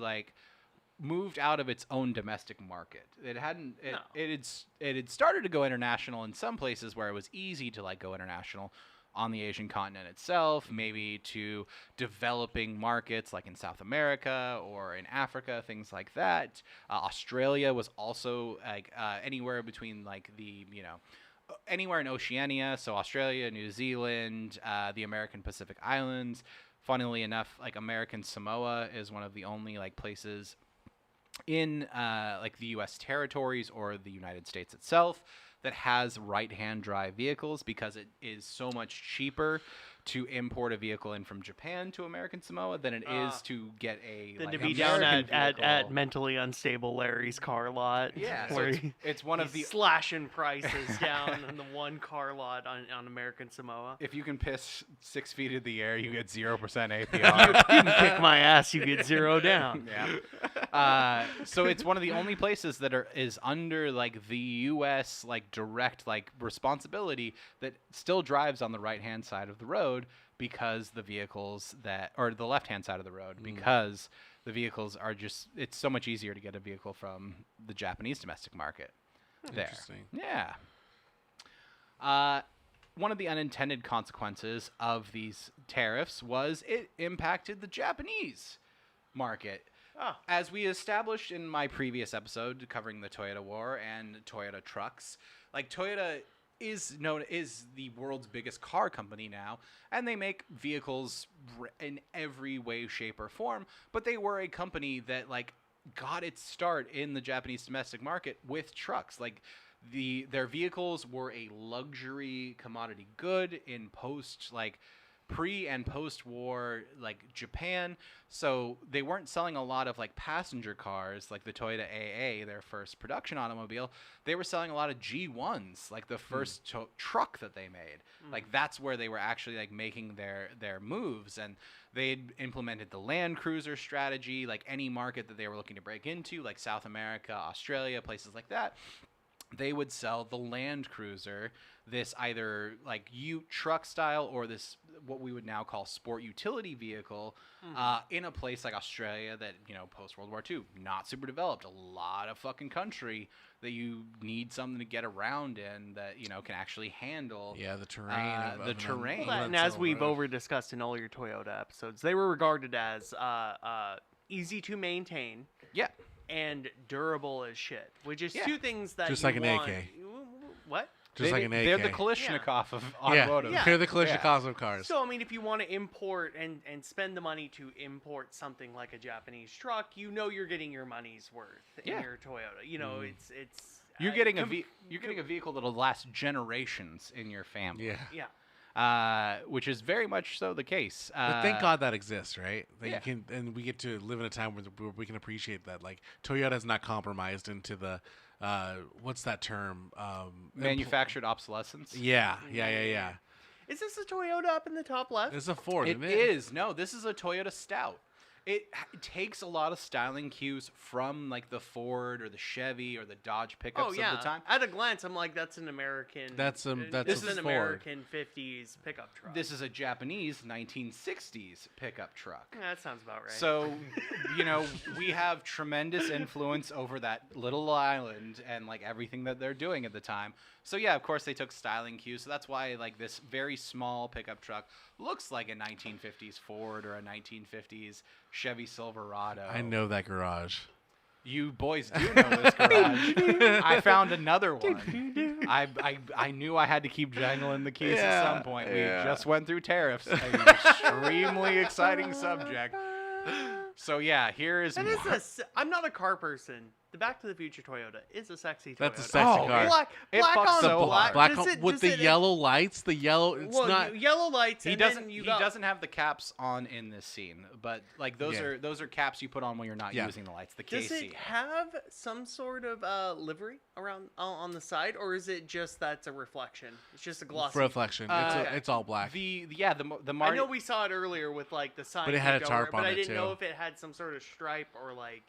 moved out of its own domestic market. It hadn't. It had started to go international in some places where it was easy to go international. On the Asian continent itself, maybe to developing markets like in South America or in Africa, things like that. Australia was also anywhere between anywhere in Oceania, so Australia, New Zealand, the American Pacific Islands. Funnily enough, American Samoa is one of the only places in the U.S. territories or the United States itself that has right-hand drive vehicles, because it is so much cheaper to import a vehicle in from Japan to American Samoa than it is to get than to be be down at mentally unstable Larry's car lot. Yeah, where so it's one of the slashing prices down on the one car lot on American Samoa. If you can piss 6 feet in the air, you get 0% APR. You can kick my ass, you get 0 down. Yeah. So it's one of the only places that is under the U.S. direct responsibility that still drives on the right-hand side of the road, because the vehicles or the left-hand side of the road, because the vehicles are it's so much easier to get a vehicle from the Japanese domestic market. Interesting. Yeah. One of the unintended consequences of these tariffs was it impacted the Japanese market. Oh. As we established in my previous episode covering the Toyota War and Toyota trucks, Toyota is the world's biggest car company now, and they make vehicles in every way, shape, or form. But they were a company that got its start in the Japanese domestic market with trucks. Their vehicles were a luxury commodity good in pre and post-war Japan, so they weren't selling a lot of passenger cars like the Toyota AA, their first production automobile. They were selling a lot of G1s, the first truck that they made. That's where they were actually making their moves, and they had implemented the Land Cruiser strategy. Any market that they were looking to break into, like South America, Australia, places like that, they would sell the Land Cruiser, this either ute truck style or this what we would now call sport utility vehicle, in a place like Australia that, post World War II, not super developed, a lot of fucking country that you need something to get around in that can actually handle the terrain. terrain. Well, and as we've over discussed in all your Toyota episodes, they were regarded as easy to maintain. Yeah. And durable as shit, which is two things that Just you like an want. AK. What? just like an AK. They're the Kalashnikov of automotive. Yeah, they're the Kalashnikovs of cars. So, I mean, if you want to import and spend the money to import something like a Japanese truck, you know you're getting your money's worth in your Toyota. You know, it's you're getting you're getting a vehicle that'll last generations in your family. Which is very much so the case. But thank God that exists, right? That you can, and we get to live in a time where we can appreciate that. Like Toyota's not compromised into the what's that term? Manufactured obsolescence. Yeah. Is this a Toyota up in the top left? It's a Ford, It isn't it? is. No, this is a Toyota Stout. It takes a lot of styling cues from like the Ford or the Chevy or the Dodge pickups of the time. At a glance, I'm like, that's an American. That's this a is an Ford. American 50s pickup truck. This is a Japanese 1960s pickup truck. Yeah, that sounds about right. So, we have tremendous influence over that little island and like everything that they're doing at the time. So yeah, of course they took styling cues. So that's why like this very small pickup truck looks like a 1950s Ford or a 1950s Chevy Silverado. I know that garage. You boys do know this garage. I found another one. I knew I had to keep jangling the keys at some point. We just went through tariffs. An extremely exciting subject. So yeah, here is. I'm not a car person. The Back to the Future Toyota is a sexy Toyota. That's a sexy car. Black fucks on so black. hard. With the yellow lights. The yellow. It's not. Yellow lights. He and doesn't. Then He doesn't have the caps on in this scene, but like those are caps you put on when you're not using the lights. The KC. Does it have some sort of livery around on the side, or is it just that's a reflection? It's just a glossy reflection. It's all black. The I know we saw it earlier with like the sign, but it had a tarp on but it I didn't know too. if it had some sort of stripe or like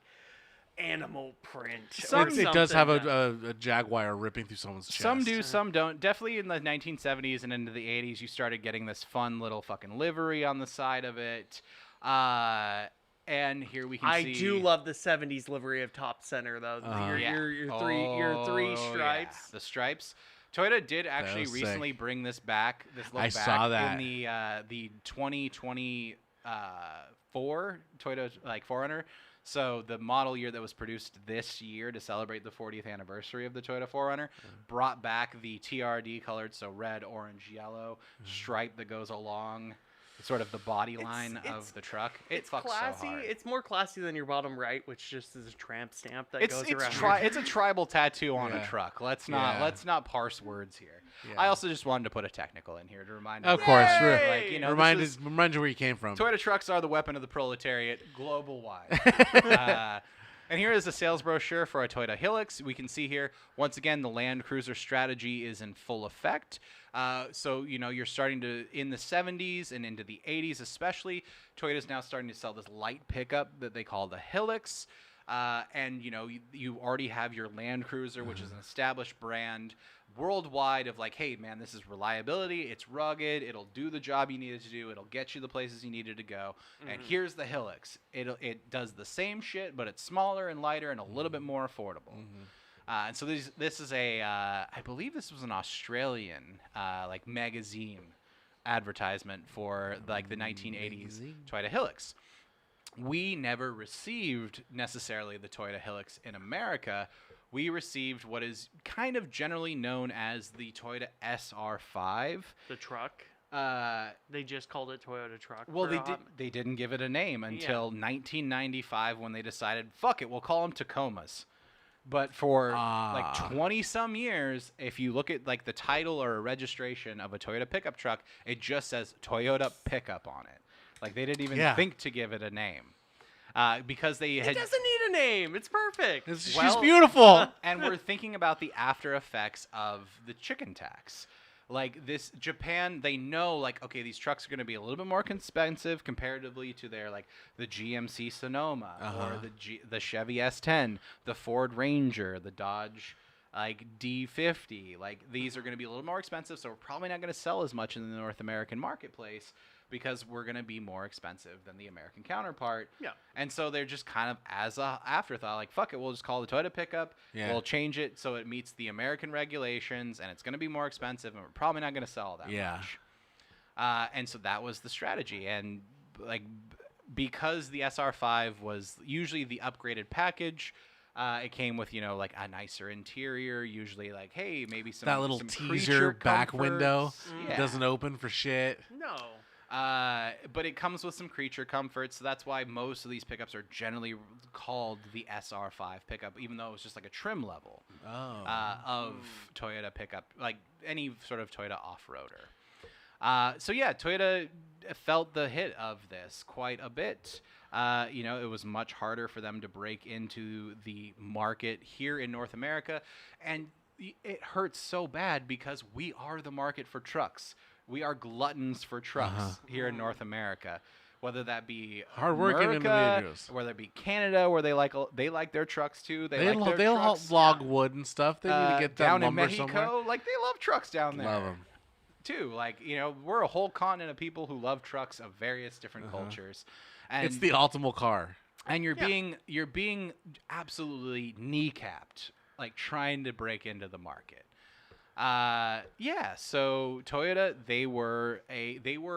animal print. It does have a jaguar ripping through someone's chest. Some do, some don't. Definitely in the 1970s and into the 80s, you started getting this fun little fucking livery on the side of it. And here we can see. I do love the 70s livery of Top Center though. Your three stripes. Yeah. The stripes. Toyota did actually recently bring this back. I saw that in the 2024 Toyota 4Runner. So the model year that was produced this year to celebrate the 40th anniversary of the Toyota 4Runner brought back the TRD colored, so red, orange, yellow stripe that goes along sort of the body line of the truck. It's fucks classy. so hard. It's more classy than your bottom right, which just is a tramp stamp that goes around. It's a tribal tattoo on a truck. Let's not parse words here. Yeah. I also just wanted to put a technical in here to remind Of course, remind you where you came from. Toyota trucks are the weapon of the proletariat global wide. And here is a sales brochure for a Toyota Hilux. We can see here, once again, the Land Cruiser strategy is in full effect. So, you're starting to, in the 70s and into the 80s especially, Toyota's now starting to sell this light pickup that they call the Hilux. And, you already have your Land Cruiser, which is an established brand worldwide of like, hey, man, this is reliability. It's rugged. It'll do the job you need it to do. It'll get you the places you needed to go. And here's the Hilux. It does the same shit, but it's smaller and lighter and a little bit more affordable. And so this is I believe this was an Australian magazine advertisement for the 1980s Toyota Hilux. We never received necessarily the Toyota Hilux in America. We received what is kind of generally known as the Toyota SR5. The truck. They just called it Toyota truck. Well, they didn't give it a name until 1995 when they decided, fuck it, we'll call them Tacomas. But for 20 some years, if you look at the title or a registration of a Toyota pickup truck, it just says Toyota pickup on it. They didn't even think to give it a name. Because it doesn't need a name. It's perfect. She's beautiful. And we're thinking about the after effects of the chicken tax. Japan, they know, okay, these trucks are going to be a little bit more expensive comparatively to their, the GMC Sonoma or the Chevy S10, the Ford Ranger, the Dodge, D50. These are going to be a little more expensive, so we're probably not going to sell as much in the North American marketplace because we're going to be more expensive than the American counterpart. Yeah. And so they're just kind of as a afterthought, fuck it, we'll just call the Toyota pickup. Yeah. We'll change it so it meets the American regulations, and it's going to be more expensive, and we're probably not going to sell that much. And so that was the strategy. And, because the SR5 was usually the upgraded package, It came with, like a nicer interior, usually like, hey, maybe some That little some teaser creature back window comforts. doesn't open for shit. No. But it comes with some creature comforts, so that's why most of these pickups are generally called the SR5 pickup, even though it's just like a trim level of Toyota pickup, like any sort of Toyota off-roader. So yeah, Toyota felt the hit of this quite a bit. It was much harder for them to break into the market here in North America, and it hurts so bad because we are the market for trucks. We are gluttons for trucks here in North America, whether that be Hardworking America, individuals. whether it be Canada, where they like their trucks too. They'll trucks. log wood and stuff. They need to get that down in lumber Mexico. somewhere. Like they love trucks down there. Love them. Too. Like we're a whole continent of people who love trucks of various different cultures, and It's the optimal car. and you're being absolutely kneecapped, like trying to break into the market. So Toyota, they were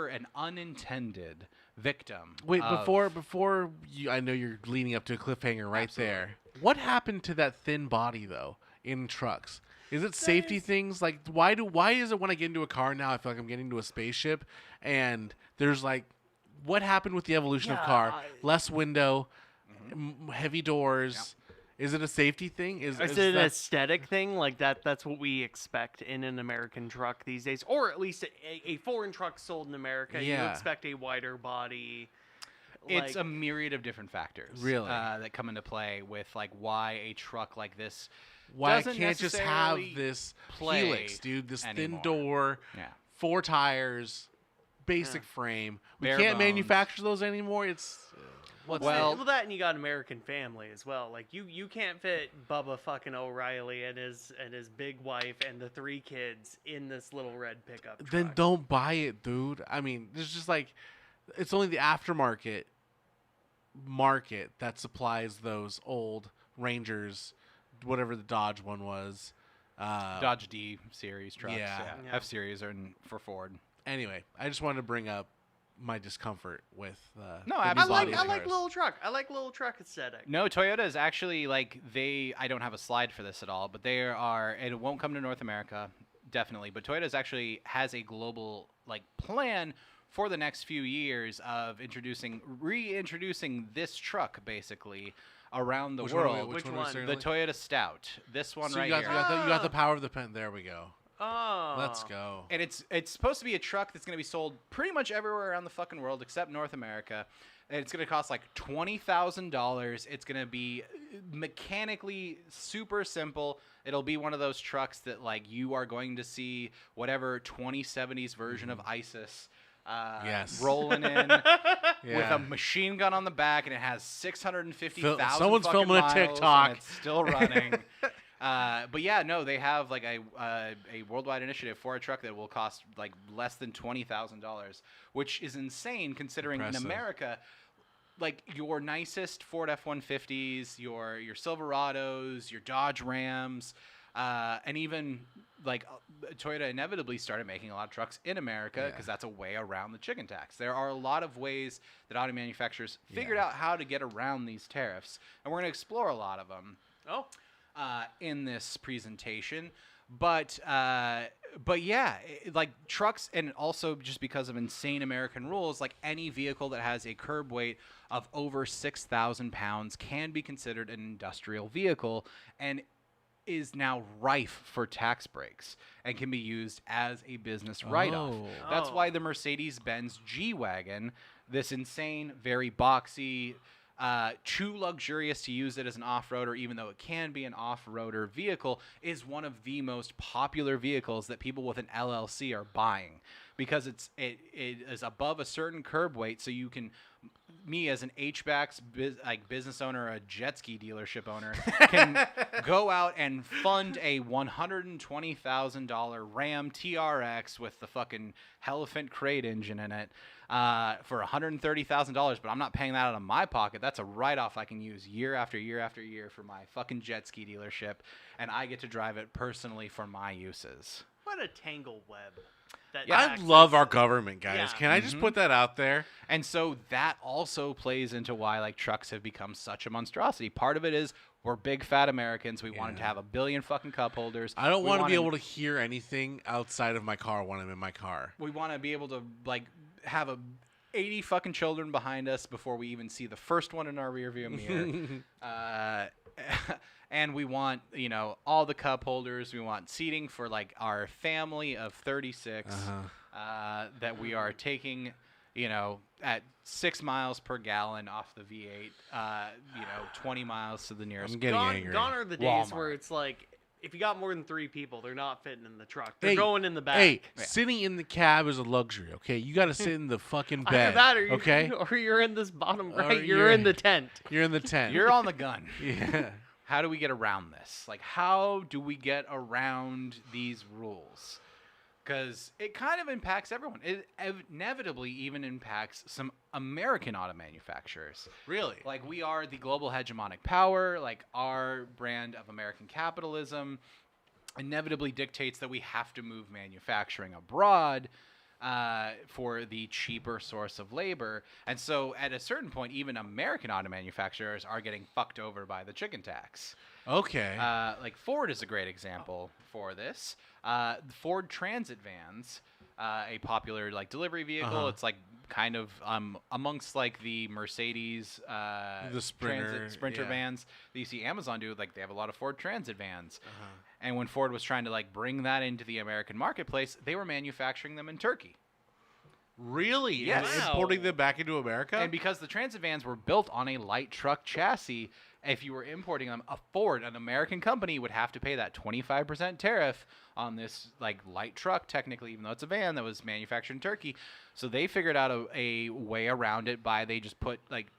an unintended victim. Wait, of- before you, I know you're leading up to a cliffhanger right Absolutely. there. What happened to that thin body though in trucks? Is it safety things? Like why is it when I get into a car now I feel like I'm getting into a spaceship and there's like what happened with the evolution of car? Less window, heavy doors. Is it a safety thing? Is it an aesthetic thing? Like that's what we expect in an American truck these days, or at least a foreign truck sold in America. You Yeah. expect a wider body. It's like- a myriad of different factors, Really? that come into play with like why a truck like this Why I doesn't can't just have necessarily this play helix, dude? This anymore. thin door, Yeah. 4 tires, basic frame. We Bare can't bones. manufacture those anymore. It's Well- that and you got American Family as well. Like you can't fit Bubba fucking O'Reilly and his big wife and the 3 kids in this little red pickup truck. then don't buy it, dude. I mean, there's just like it's only the aftermarket market that supplies those old Rangers, whatever the Dodge one was. Dodge D series trucks. Yeah. Yeah. F series are for Ford. Anyway, I just wanted to bring up my discomfort with No, the I new I body like of I like cars. little truck. I like little truck aesthetic. No, Toyota is actually like I don't have a slide for this at all, but they are, and it won't come to North America, definitely. But Toyota actually has a global like plan for the next few years of reintroducing this truck basically around the Which world. one? Which are we one? starting The with? Toyota Stout. This one So right you got, here. you got the power of the pen. There we go. Oh, Let's go. And it's supposed to be a truck that's going to be sold pretty much everywhere around the fucking world except North America. And it's going to cost like $20,000. It's going to be mechanically super simple. It'll be one of those trucks that like you are going to see whatever 2070s version of ISIS Yes. rolling in with Yeah. a machine gun on the back, and it has 650,000 Someone's fucking filming a miles, and TikTok. it's still running. But yeah, no, they have like a worldwide initiative for a truck that will cost like less than $20,000, which is insane considering Impressive. in America, like your nicest Ford F-150s, your Silverados, your Dodge Rams, and even like Toyota inevitably started making a lot of trucks in America because that's a way around the chicken tax. There are a lot of ways that auto manufacturers figured out how to get around these tariffs, and we're going to explore a lot of them. Oh, In this presentation, but yeah, like trucks, and also just because of insane American rules, like any vehicle that has a curb weight of over 6,000 pounds can be considered an industrial vehicle and is now rife for tax breaks and can be used as a business write-off. Oh. That's Oh. why the Mercedes-Benz G-Wagon, this insane, very boxy, too luxurious to use it as an off-roader, even though it can be an off-roader vehicle, is one of the most popular vehicles that people with an LLC are buying because it is above a certain curb weight, so you can, me as an HVAC's business owner, a jet ski dealership owner, can go out and fund a $120,000 Ram TRX with the fucking Elephant crate engine in it for $130,000, but I'm not paying that out of my pocket. That's a write-off I can use year after year after year for my fucking jet ski dealership, and I get to drive it personally for my uses. what a tangle web. That Yeah. I taxes- love our government, guys. Yeah. Can I just put that out there? And so that also plays into why like trucks have become such a monstrosity. Part of it is We're big fat Americans. We wanted to have a billion fucking cup holders. I don't want to be able to hear anything outside of my car when I'm in my car. We want to be able to like have 80 fucking children behind us before we even see the first one in our rearview mirror. And we want, all the cup holders. We want seating for like our family of 36 that we are taking, at 6 miles per gallon off the V8, 20 miles to the nearest. I'm getting angry. Gone are the days Walmart. where it's like, if you got more than 3 people, they're not fitting in the truck. They're going in the back. Hey, sitting in the cab is a luxury, okay? You got to sit in the fucking bed, Either that or okay? Or you're in this bottom right. Or You're in the tent. You're in the tent. You're on the gun. Yeah. How do we get around this? Like, how do we get around these rules? Because it kind of impacts everyone. It inevitably even impacts some American auto manufacturers. Really? Like, we are the global hegemonic power. Like, our brand of American capitalism inevitably dictates that we have to move manufacturing abroad for the cheaper source of labor. And so at a certain point, even American auto manufacturers are getting fucked over by the chicken tax. Okay. Like Ford is a great example for this. Ford Transit vans, a popular like delivery vehicle. It's like kind of amongst like the Mercedes the Sprinter vans that you see Amazon do. Like they have a lot of Ford Transit vans. And when Ford was trying to like bring that into the American marketplace, they were manufacturing them in Turkey. Really? Yes. And importing them back into America? And because the transit vans were built on a light truck chassis, if you were importing them, Ford, an American company, would have to pay that 25% tariff on this like light truck, technically, even though it's a van that was manufactured in Turkey. So they figured out a way around it by they just put like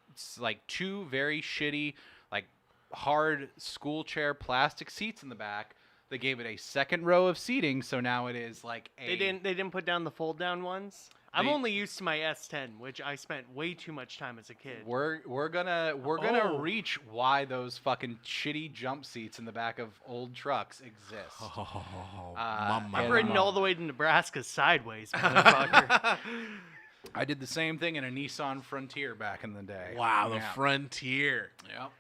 2 very shitty, like hard school chair plastic seats in the back. They gave it a second row of seating, so now it is like They didn't put down the fold down ones. I'm only used to my S10, which I spent way too much time as a kid. We're gonna reach why those fucking shitty jump seats in the back of old trucks exist. I've ridden all the way to Nebraska sideways, motherfucker. I did the same thing in a Nissan Frontier back in the day. Wow, the Frontier. Yep.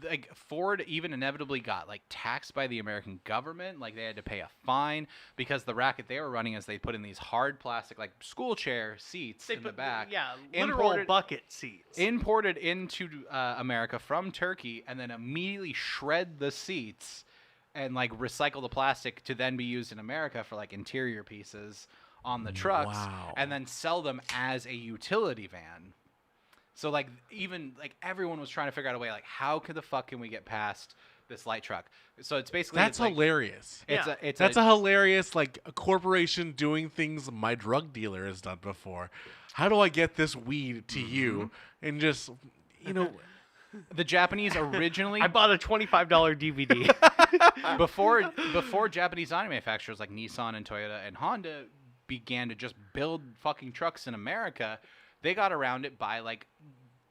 Like Ford even inevitably got like taxed by the American government. Like they had to pay a fine because the racket they were running is they put in these hard plastic like school chair seats in the back. Yeah, literal bucket seats. Imported into America from Turkey and then immediately shred the seats and like recycle the plastic to then be used in America for like interior pieces on the trucks and then sell them as a utility van. So like even like everyone was trying to figure out a way like how the fuck can we get past this light truck? So it's basically that's hilarious. It's a hilarious like a corporation doing things my drug dealer has done before. How do I get this weed to you and just the Japanese originally I bought a $25 DVD before Japanese auto manufacturers like Nissan and Toyota and Honda began to just build fucking trucks in America. They got around it by like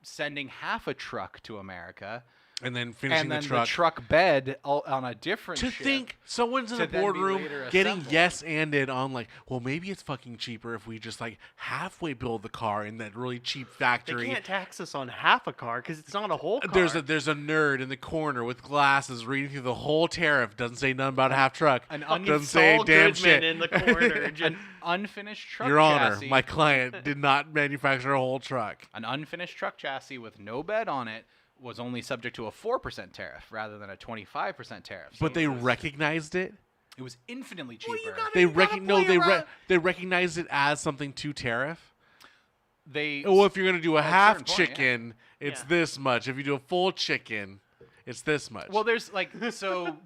sending half a truck to America and then finishing the truck bed on a different to ship. Think someone's in a boardroom getting yes-anded on like, well, maybe it's fucking cheaper if we just like halfway build the car in that really cheap factory. They can't tax us on half a car because it's not a whole car. There's a nerd in the corner with glasses reading through the whole tariff. Doesn't say nothing about a half truck. Doesn't say a damn shit. In the corner. An unfinished truck Your Honor, chassis. my client did not manufacture a whole truck. An unfinished truck chassis with no bed on it was only subject to a 4% tariff rather than a 25% tariff. So but they recognized it? It was infinitely cheaper. They recognized it as something to tariff? If you're going to do a half chicken, yeah. it's this much. If you do a full chicken, it's this much. Well, there's like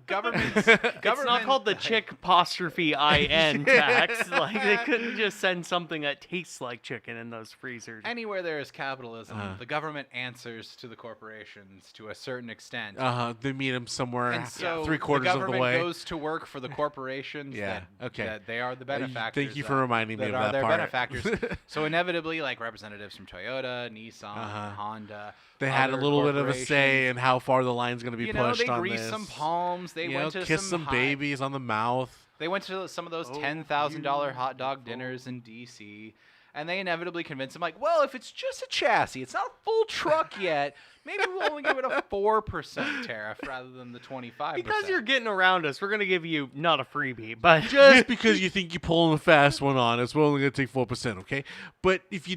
governments. It's not called the chick apostrophe IN tax. Like they couldn't just send something that tastes like chicken in those freezers. Anywhere there is capitalism, the government answers to the corporations to a certain extent. They meet them somewhere and so 3/4 of the way. The government goes to work for the corporations. That they are the benefactors. Thank you for reminding me of that their part. Benefactors. So inevitably, like representatives from Toyota, Nissan, Honda. They had a little bit of a say in how far the line's going to be pushed they on greased this. some palms. They went to kiss some babies on the mouth. They went to some of those $10,000 hot dog dinners in D.C. And they inevitably convince him, like, well, if it's just a chassis, it's not a full truck yet, maybe we'll only give it a 4% tariff rather than the 25%. Because you're getting around us, we're going to give you not a freebie, but Just because you think you're pulling a fast one on us, we're only going to take 4%, okay? But if you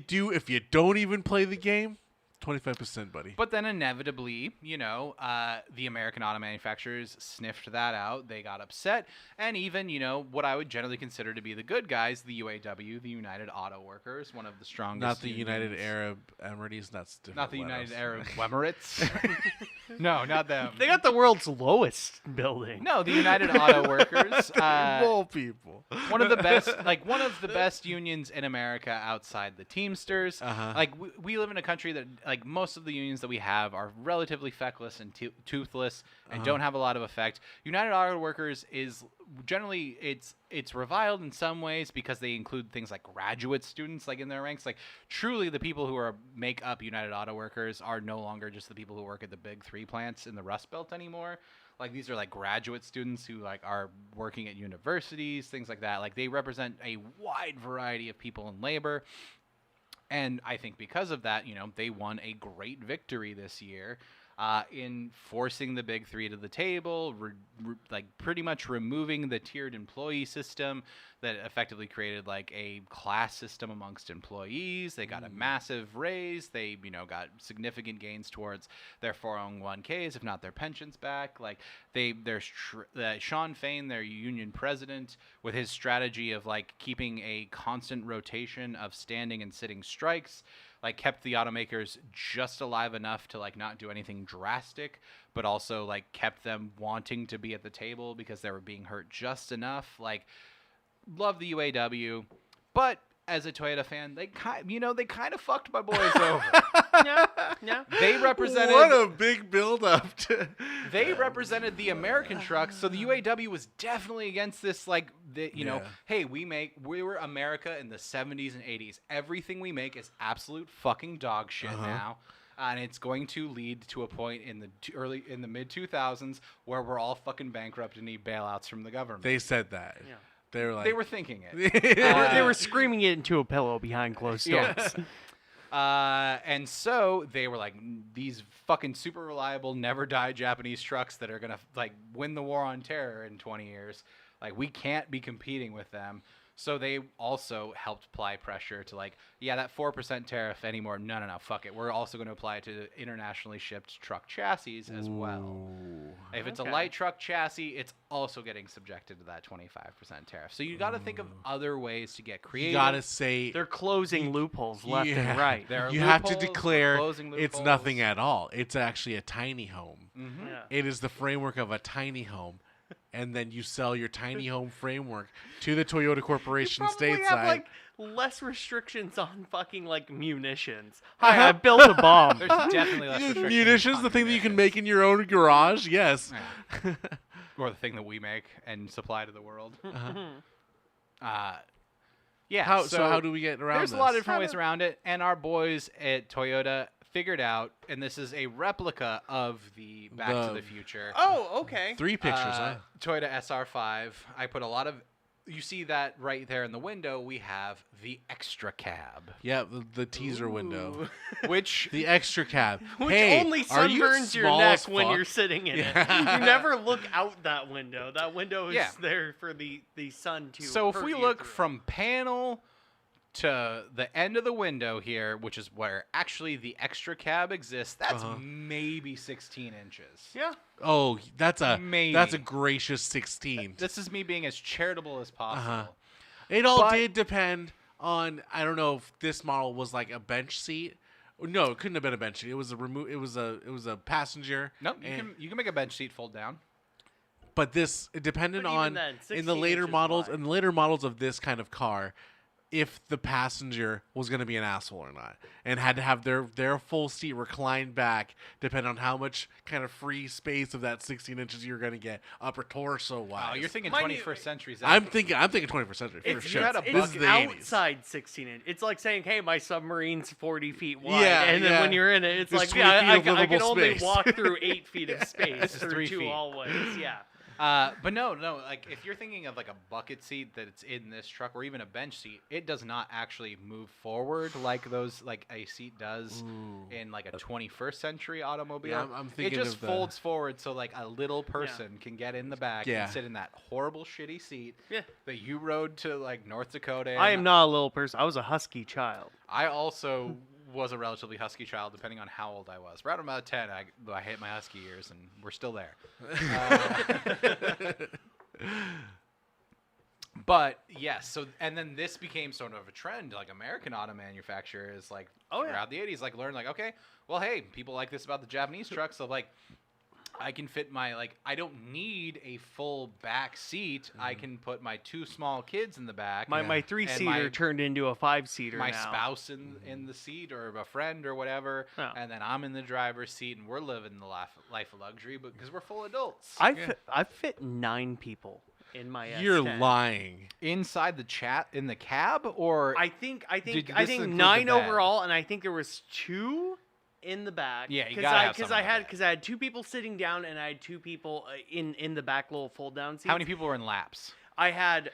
don't even play the game, 25%, buddy. But then inevitably, the American auto manufacturers sniffed that out. They got upset. And even, what I would generally consider to be the good guys, the UAW, the United Auto Workers, one of the strongest Not the United unions. Arab Emirates. That's different. Not the letters. United Arab Emirates. No, not them. they got the world's lowest building. No, the United Auto Workers. Well, people. One of the best unions in America outside the Teamsters. Uh-huh. Like we live in a country that like most of the unions that we have are relatively feckless and toothless and don't have a lot of effect. United Auto Workers is generally it's reviled in some ways because they include things like graduate students like in their ranks. Like truly the people who make up United Auto Workers are no longer just the people who work at the big 3 plants in the Rust Belt anymore. Like these are like graduate students who like are working at universities, things like that. Like they represent a wide variety of people in labor. And I think because of that, they won a great victory this year in forcing the big 3 to the table, like pretty much removing the tiered employee system that effectively created like a class system amongst employees. They got a massive raise. They, got significant gains towards their 401ks, if not their pensions back. Like there's Sean Fain, their union president, with his strategy of like keeping a constant rotation of standing and sitting strikes, like kept the automakers just alive enough to like not do anything drastic, but also like kept them wanting to be at the table because they were being hurt just enough. Like, love the UAW, but as a Toyota fan, they kind of fucked my boys over. Yeah. They represented What a big build-up. They represented the American trucks, so the UAW was definitely against this. Like, hey, we were America in the 70s and 80s. Everything we make is absolute fucking dog shit now, and it's going to lead to a point in the mid 2000s where we're all fucking bankrupt and need bailouts from the government. They said that. Yeah. They were like, They were thinking it. They were screaming it into a pillow behind closed doors. And so they were like, these fucking super reliable, never die Japanese trucks that are going to like win the war on terror in 20 years. Like, we can't be competing with them. So they also helped apply pressure to like, that 4% tariff anymore. No, fuck it. We're also going to apply it to internationally shipped truck chassis as well. If it's a light truck chassis, it's also getting subjected to that 25% tariff. So you got to think of other ways to get creative. you gotta say They're closing loopholes left and right. There are you have to loopholes, declare closing it's loopholes. nothing at all. It's actually a tiny home. Yeah. It is the framework of a tiny home. And then you sell your tiny home framework to the Toyota Corporation Probably stateside. have like less restrictions on fucking like munitions. Hi, I built a bomb. There's definitely less restrictions Munitions, on the thing that you can munitions. make in your own garage. Yes. Yeah. Or the thing that we make and supply to the world. Yeah. So how do we get around There's this? a lot of different ways around it, and our boys at Toyota figured out, and this is a replica of the Back to the Future. Oh, okay. 3 pictures, huh? Toyota SR5. I put a lot of. You see that right there in the window. We have the extra cab, Yeah, the teaser window. which The extra cab. Which hey, only are you sunburns your small neck as when fuck? you're sitting in Yeah. it. You never look out that window. That window is Yeah. there for the sun to. So if hurt we you look through. from panel to the end of the window here, which is where actually the extra cab exists, that's maybe 16 inches. yeah, Oh, that's a Maybe. gracious 16. This is me being as charitable as possible. It all But- did depend on. I don't know if this model was like a bench seat. No, it couldn't have been a bench seat. It was It was a passenger. Nope, and- you can make a bench seat fold down. But it depended But even on then, in the 16 later inches models wide. in the later models of this kind of car, if the passenger was going to be an asshole or not, and had to have their full seat reclined back, depending on how much kind of free space of that 16 inches you're going to get upper torso wise. Oh, you're thinking Mind you, 21st century. I'm thinking 21st century for it's, sure. had a it's This is the 80s. outside 16 inch. It's like saying, "Hey, my submarine's 40 feet wide," Yeah, and then yeah. when you're in it, it's There's like, 20 "Yeah, feet I of can livable only space." walk through 8 feet of space This is through 3 2 feet. hallways." Yeah. But no, like if you're thinking of like a bucket seat that's in this truck or even a bench seat, it does not actually move forward like a seat does in like a 21st century automobile. Yeah, I'm thinking it just of the- folds forward so like a little person can get in the back Yeah. and sit in that horrible shitty seat Yeah. that you rode to like North Dakota. I in. am not a little person. I was a husky child. I also was a relatively husky child, depending on how old I was. Right about 10, I hit my husky years, and we're still there. But yes, so and then this became sort of a trend. Like American auto manufacturers, like throughout the 80s, like learned like, okay, well, hey, people like this about the Japanese trucks, so like I can fit I don't need a full back seat. I can put my 2 small kids in the back. My and 3-seater turned into a 5-seater my now. spouse in the seat or a friend or whatever, and then I'm in the driver's seat, and we're living the life of luxury because we're full adults. I fit 9 people in my S10. You're lying. Inside in the cab, or I think Did this I think include the 9 bed? overall, and I think there was 2 in the back. Yeah, you gotta have someone I in the had back. because I had 2 people sitting down, and I had 2 people in the back little fold down seats. how many people were in laps? I had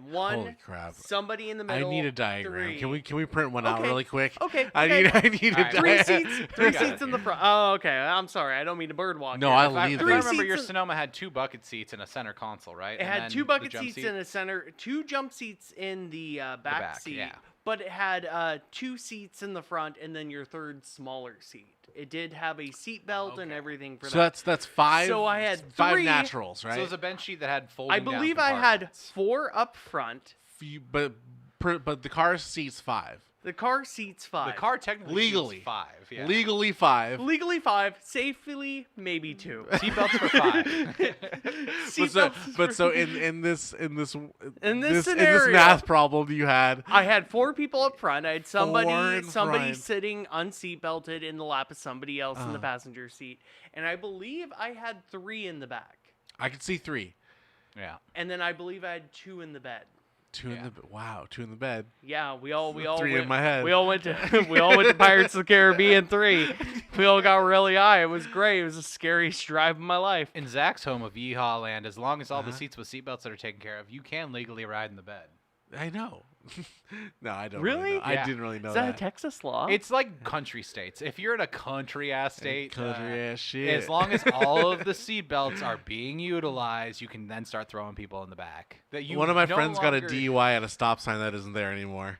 1. Holy crap. Somebody in the I middle. need a diagram. 3. Can we print one out Okay. really quick? Okay. I okay. need a Alright. 3 diagram. seats. 3 got it. seats in the front. Oh, okay. I'm sorry. I don't mean to birdwalk. No, here. I'll If leave I Three this. remember, your seats in- Sonoma had 2 bucket seats and a center console, right? It And had then 2 the bucket jump seats seat? in the center, 2 jump seats in the back back, seat, yeah. but it had 2 seats in the front and then your third smaller seat. It did have a seat belt and Okay. everything for So that. that's 5. So I had 5 3 naturals, right? So it was a bench sheet that had folding I down believe I had compartments. 4 up front. But the car seats 5. The car seats 5. The car technically Legally. seats 5. Yeah. Legally 5. Legally 5, safely maybe 2. Seatbelts for 5. But so in this scenario- math problem you had, I had 4 people up front. I had 4 in somebody front. sitting unseat belted in the lap of somebody else in the Uh. passenger seat, and I believe I had 3 in the back. I could see 3. Yeah. And then I believe I had 2 in the bed. 2 in the wow, 2 in the bed. Yeah, we all 3 went, in my head. We all went to Pirates of the Caribbean 3. We all got really high. It was great. It was the scariest drive of my life. In Zach's home of Yeehaw Land, as long as all the Uh-huh. seats with seatbelts that are taken care of, you can legally ride in the bed. I know. No, I don't Really? know. I Yeah. didn't really know Is that a Texas law? It's like country states. If you're in a country ass state, Country ass shit. as long as all of the seatbelts are being utilized, you can then start throwing people in the back. That you One of my no friends got a longer- DUI at a stop sign that isn't there anymore.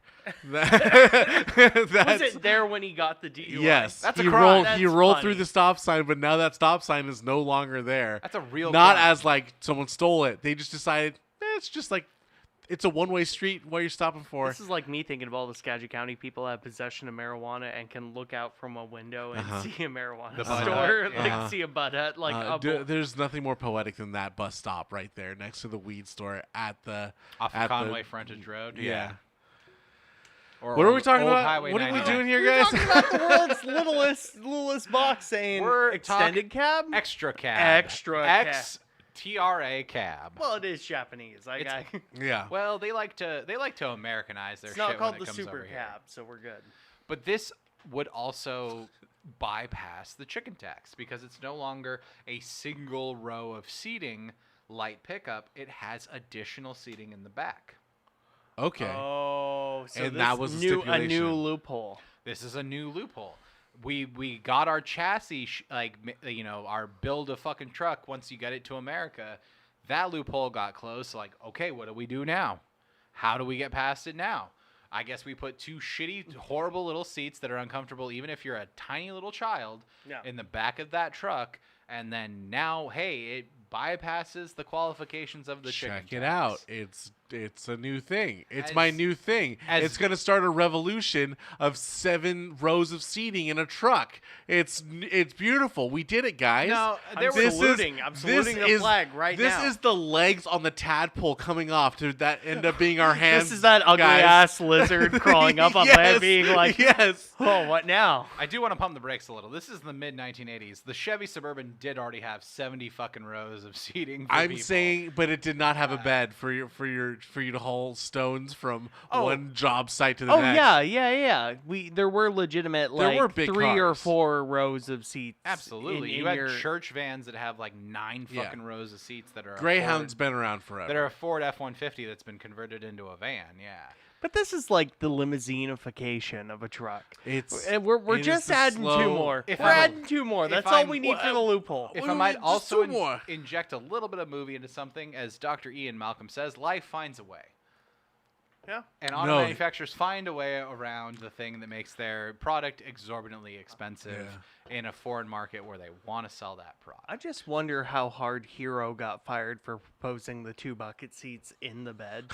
was it there when he got the DUI? Yes, That's a he crime. rolled. That's He rolled funny. through the stop sign, but now that stop sign is no longer there. That's a real Not crime. as like someone stole it. They just decided it's just like it's a one-way street. What you're stopping for? This is like me thinking of all the Skagit County people that have possession of marijuana and can look out from a window and Uh-huh. see a marijuana The Bud store, Hut, like yeah. see a Bud Hut, like there's nothing more poetic than that bus stop right there next to the weed store at the off at of the- Conway Frontage Road. Yeah. Or What are we Old- talking Old about? Highway What are we 99. doing here, We're guys? talking about the world's littlest box saying We're extended cab. Extra cab. Extra cab. XTRA cab. Well, it is Japanese. Yeah. Well, they like to Americanize their It's shit not called when the it comes super over here. cab, so we're good. But this would also bypass the chicken tax because it's no longer a single row of seating light pickup. It has additional seating in the back. Okay. Oh, so And this that was the a new stipulation. loophole. This is a new loophole. We got our chassis, our build a fucking truck once you get it to America. That loophole got closed. So like, okay, what do we do now? How do we get past it now? I guess we put 2 shitty, horrible little seats that are uncomfortable, even if you're a tiny little child, Yeah. in the back of that truck. And then now, hey, it bypasses the qualifications of the chicken Check it tax. out. It's a new thing. It's my As- new thing. as- It's going to start a revolution of 7 rows of seating in a truck. It's beautiful. We did it, guys. No, I'm there was saluting. I'm saluting the flag right this now. This is the legs on the tadpole coming off to that end up being our hands. This is that ugly guys. ass lizard crawling up on land, being like, yes. "Oh, what now?" I do want to pump the brakes a little. This is the mid 1980s. The Chevy Suburban did already have 70 fucking rows of seating. For I'm people. saying, but it did not have a bed for your for you to haul stones from Oh. one job site to the Oh next. yeah. There were legitimate There like were big 3 or cars. 4 rows of seats. Absolutely. in You had your, church vans that have like 9 Yeah. fucking rows of seats that are Greyhound's been around forever. that are a Ford F-150 that's been converted into a van. Yeah. But this is like the limousine-ification of a truck. It's And we're it is just the adding 2 slow- more. If We're I'm- adding 2 more. if That's all I'm- we need for the loophole. If Well, I might just also 2 more. inject a little bit of movie into something, as Dr. Ian Malcolm says, life finds a way. Yeah. And auto No. manufacturers find a way around the thing that makes their product exorbitantly expensive in a foreign market where they want to sell that product. I just wonder how hard Hero got fired for proposing the 2 bucket seats in the bed.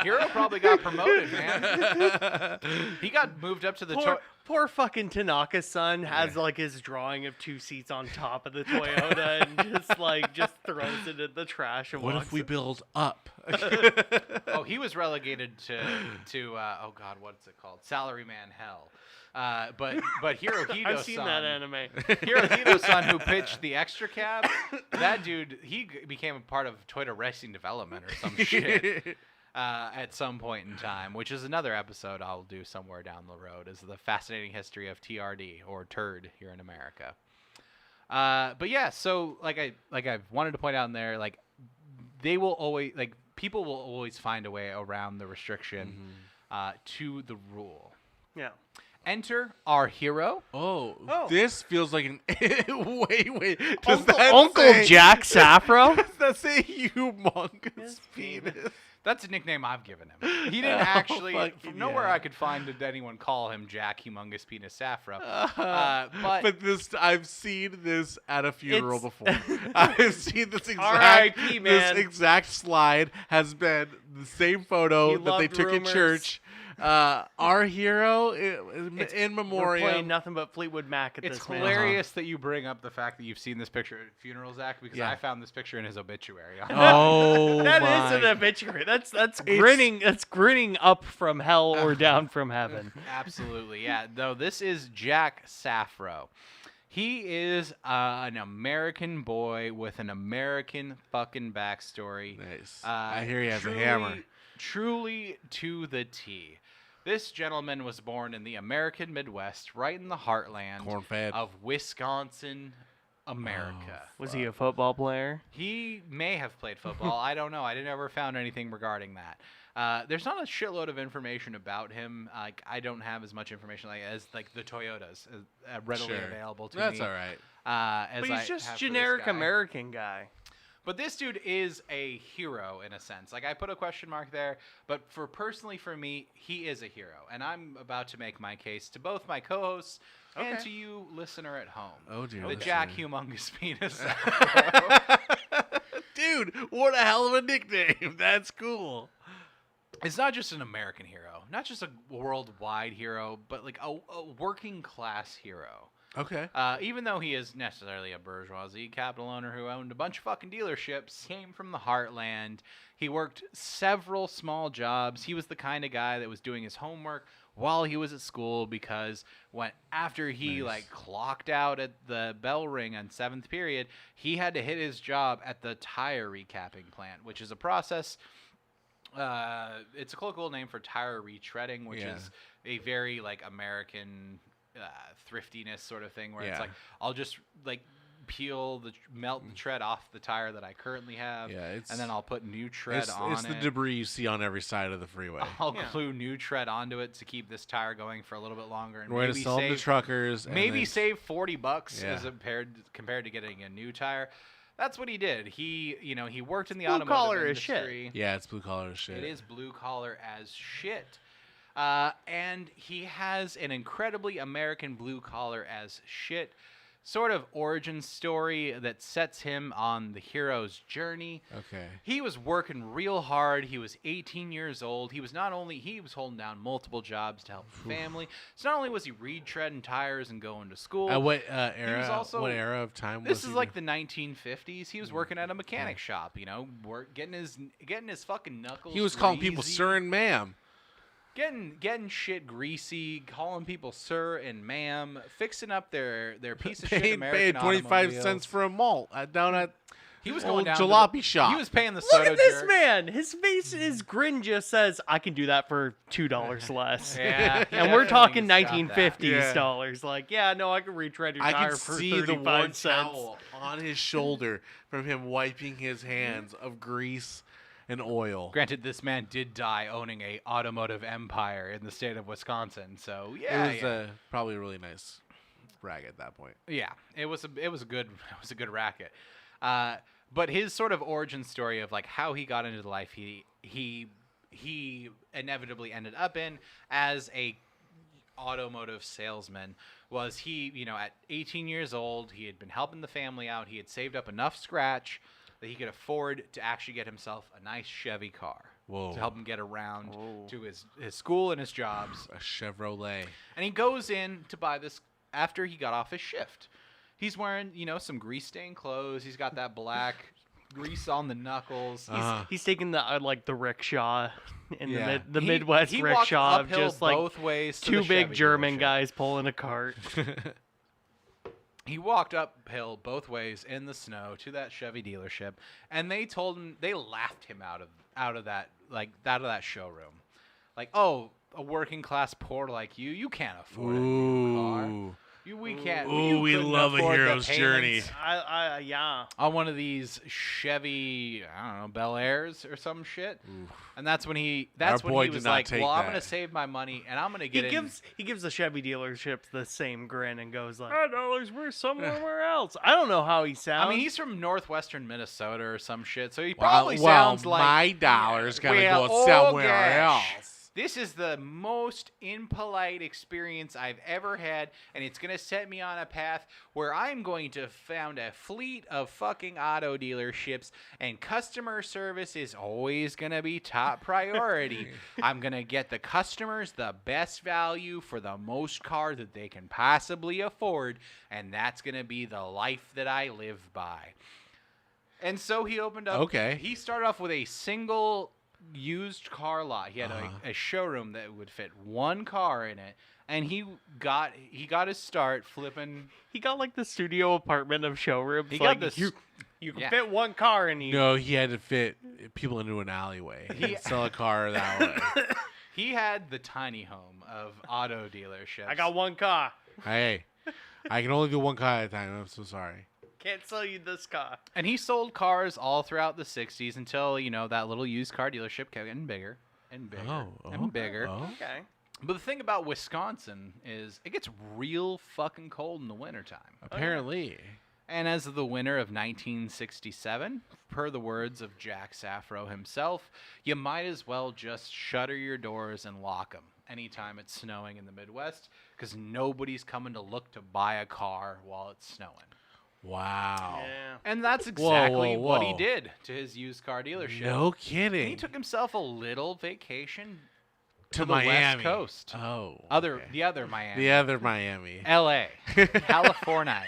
Hero probably got promoted, man. He got moved up to the Poor fucking Tanaka's son has like his drawing of 2 seats on top of the Toyota and just throws it in the trash and What walks if we it. build up? Oh, he was relegated to oh god, what's it called? Salaryman hell. But Hirohito's I've seen son, that anime. Hirohito's son who pitched the extra cab, that dude, he became a part of Toyota Racing Development or some shit at some point in time, which is another episode I'll do somewhere down the road, is the fascinating history of TRD, or turd, here in America. But yeah, so like I've wanted to point out in there, like they will always, like people will always find a way around the restriction to the rule. Yeah. Enter our hero. Oh, Oh. this feels like an wait. Does Uncle, that Uncle say, Jack Safro? Does that say humongous penis? That's a nickname I've given him. He didn't actually. fucking From nowhere yeah. I could find did anyone call him Jack Humongous Penis Safra. But this, I've seen this at a funeral It's- before. I've seen this exact R.I.P., man. This exact slide has been the same photo He that they loved took rumors. in church. Our hero in We're memoriam. playing nothing but Fleetwood Mac at It's this, man. hilarious that you bring up the fact that you've seen this picture at funeral, Zach, because Yeah. I found this picture in his obituary. Oh, That my. is an obituary. That's grinning. That's grinning up from hell or down from heaven. Absolutely, yeah. No, this is Jack Safro. He is an American boy with an American fucking backstory. Nice. I hear he has truly, a hammer. Truly to the T. This gentleman was born in the American Midwest, right in the heartland Corn-fed. of Wisconsin, America. Was he a football player? He may have played football. I don't know. I never found anything regarding that. There's not a shitload of information about him. I don't have as much information as the Toyotas readily Sure. available to That's me. all right. As But I he's just have for this generic guy. American guy. But this dude is a hero in a sense. Like, I put a question mark there, but personally for me, he is a hero. And I'm about to make my case to both my co-hosts and Okay. to you, listener at home. Oh, dear. The Jack Humongous Penis. Dude, what a hell of a nickname. That's cool. It's not just an American hero, not just a worldwide hero, but like a working class hero. Okay. Even though he is necessarily a bourgeoisie capital owner who owned a bunch of fucking dealerships, came from the heartland. He worked several small jobs. He was the kind of guy that was doing his homework while he was at school, because after he Nice. clocked out at the bell ring on 7th period, he had to hit his job at the tire recapping plant, which is a process. It's a colloquial name for tire retreading, which Yeah. is a very American thriftiness sort of thing, where it's Yeah. like I'll just melt the tread off the tire that I currently have, Yeah, it's- and then I'll put new tread It's on the it. debris you see on every side of the freeway. I'll Yeah. glue new tread onto it to keep this tire going for a little bit longer, and We're going to maybe sell them to save truckers. and maybe then- save $40 Yeah. as compared to getting a new tire. That's what he did. He worked in the Blue automotive collar as shit. industry. Yeah, it's blue collar as shit. It is blue collar as shit. And he has an incredibly American blue collar as shit sort of origin story that sets him on the hero's journey. Okay. He was working real hard. He was 18 years old. He was holding down multiple jobs to help the family. So not only was he retreading tires and going to school. What era? also- what era of time was This is he like doing? the 1950s. He was working at a mechanic shop, getting his fucking knuckles. He was calling people greasy. sir and ma'am. Getting shit greasy, calling people sir and ma'am, fixing up their piece of shit Paid American 25 cents automobiles. for a malt down at He was going Old down jalopy shop. He was paying the Look soda at this jerk. man. His face, his grin just says, "I can do that for $2 less." Yeah, he And we're definitely talking stopped that. 1950s Yeah. dollars. Like, yeah, no, I can retread your I tire can for see the 35 worn cents. towel on his shoulder from him wiping his hands of grease and oil. Granted, this man did die owning a automotive empire in the state of Wisconsin. So It yeah, was probably a really nice rag at that point. yeah, it was a good racket. But his sort of origin story of like how he got into the life he inevitably ended up in as a automotive salesman was at 18 years old, he had been helping the family out. He had saved up enough scratch that he could afford to actually get himself a nice Chevy car Whoa. to help him get around to his school and his jobs. A Chevrolet. And he goes in to buy this after he got off his shift. He's wearing, some grease-stained clothes. He's got that black grease on the knuckles. He's taking the rickshaw in Yeah. the Midwest he walked rickshaw, of uphill just like both ways to two the big Chevy German dealership. guys pulling a cart. He walked uphill both ways in the snow to that Chevy dealership, and they laughed him out of that showroom. Like, oh, a working class poor like you can't afford a new car. Ooh. We can't. Ooh, you we couldn't love a afford the hero's journey. payments Yeah. on one of these Chevy, I don't know, Bel Airs or some shit. And that's when he boy did was not like, take well, I'm that. gonna save my money and I'm gonna He get gives the Chevy dealership the same grin and goes like, $5 worth somewhere else. I don't know how he sounds. I mean, he's from northwestern Minnesota or some shit, so he Well, probably sounds like my dollar's gonna Well, go somewhere gosh. else. This is the most impolite experience I've ever had, and it's going to set me on a path where I'm going to found a fleet of fucking auto dealerships, and customer service is always going to be top priority. I'm going to get the customers the best value for the most car that they can possibly afford, and that's going to be the life that I live by. And so he opened up. Okay. He started off with a single used car lot. He had a showroom that would fit one car in it, and he got his start flipping. He got like the studio apartment of showrooms. He like, got this. You can yeah. fit one car in you. No, he had to fit people into an alleyway. He sell a car that way. He had the tiny home of auto dealerships. I got one car. Hey, I can only do one car at a time. I'm so sorry. Can't sell you this car. And he sold cars all throughout the 60s until, that little used car dealership kept getting bigger and bigger and bigger. Oh. Okay. But the thing about Wisconsin is it gets real fucking cold in the wintertime. Apparently. And as of the winter of 1967, per the words of Jack Safro himself, you might as well just shutter your doors and lock them anytime it's snowing in the Midwest, because nobody's coming to look to buy a car while it's snowing. Wow. Yeah. And that's exactly what he whoa. did to his used car dealership. No And kidding. he took himself a little vacation to the Miami. West Coast. Oh. okay. The other Miami. The other Miami. L.A. California.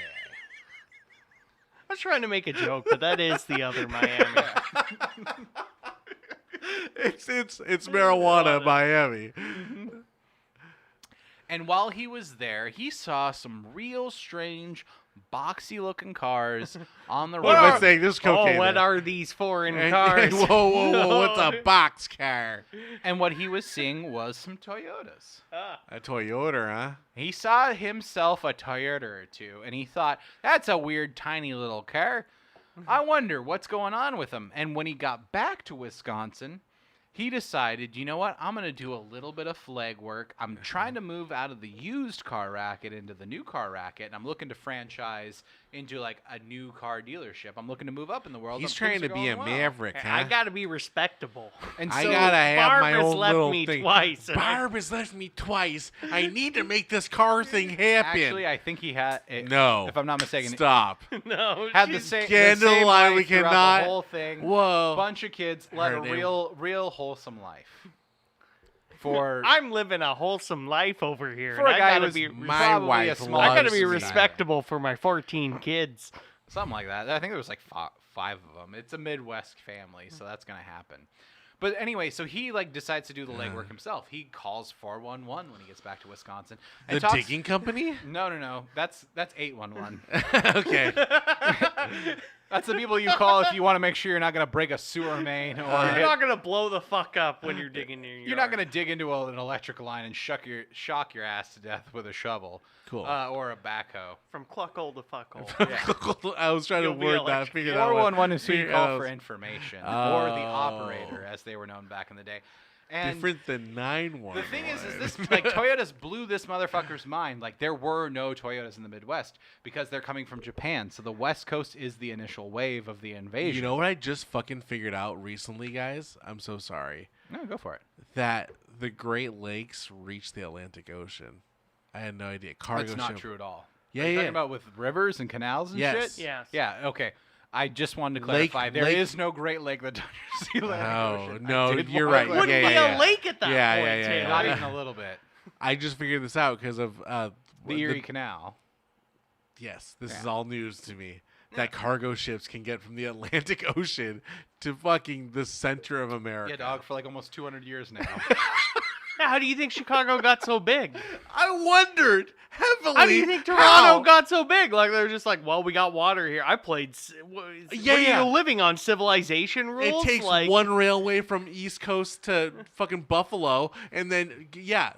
I was trying to make a joke, but that is the other Miami. It's marijuana, Miami. And while he was there, he saw some real strange, boxy-looking cars on the What am I road. saying? This is cocaine. Oh, what then. are these foreign And- cars? whoa. What's a box car? And what he was seeing was some Toyotas. A Toyota, huh? He saw himself a Toyota or two, and he thought, that's a weird, tiny little car. I wonder what's going on with him. And when he got back to Wisconsin, he decided, you know what? I'm going to do a little bit of flag work. I'm trying to move out of the used car racket into the new car racket, and I'm looking to franchise into like a new car dealership. I'm looking to move up in the world. He's and trying things to are be a going well. maverick, huh? I gotta be respectable. And I so gotta have Barb my has own left little me thing. twice. and I- Barb has left me twice. I need to make this car thing happen. actually, I think he had it, No. if I'm not mistaken, Stop. no, had the she's- same Candlelight, life we throughout cannot- the whole thing. Whoa. Bunch of kids led a Heard him. real wholesome life. For I'm living a wholesome life over here. for and a guy I gotta who's be, My probably wife a small I gotta loves be that. respectable for my 14 kids. something like that. I think there was like five of them. It's a Midwest family, so that's gonna happen. But anyway, so he like decides to do the legwork himself. He calls 411 when he gets back to Wisconsin. And The talks, digging company? No. That's 811. Okay. That's the people you call if you want to make sure you're not going to break a sewer main or You're not gonna blow the fuck up when you're digging in your you're not going to dig into an electrical line and shock your ass to death with a shovel. Cool. Or a backhoe. from cluckhole to fuckhole. I was trying You'll to be word that. electrocuted. Figure that out. 411 is who you Figure call out. for information, or the Oh. operator, as they were known back in the day. And Different than 911. the thing is this like Toyota's blew this motherfucker's mind. Like there were no Toyotas in the Midwest because they're coming from Japan. So the West Coast is the initial wave of the invasion. You know what I just fucking figured out recently, guys? I'm so sorry. No, go for it. That the Great Lakes reach the Atlantic Ocean. I had no idea. Cargo That's not ship. true at all. Yeah, Are you yeah. talking about with rivers and canals and Yes. shit? Yes. Yeah, okay. I just wanted to Lake- clarify. There is lake- no Great Lake that touches the Atlantic Ocean. I no, did you're want right. to Wouldn't Yeah, be yeah, a lake at that Yeah, point, yeah, yeah, Taylor. yeah. Not even a little bit. I just figured this out because of The Erie Canal. Yes, this Yeah. is all news to me. That cargo ships can get from the Atlantic Ocean to fucking the center of America. Yeah, dog, for like almost 200 years now. Now, how do you think Chicago got so big? I wondered heavily. How do you think Toronto got so big? Like they're just like, well, we got water here. I played. What Yeah, are yeah. you living on civilization It rules? takes like, one railway from East Coast to fucking Buffalo, and then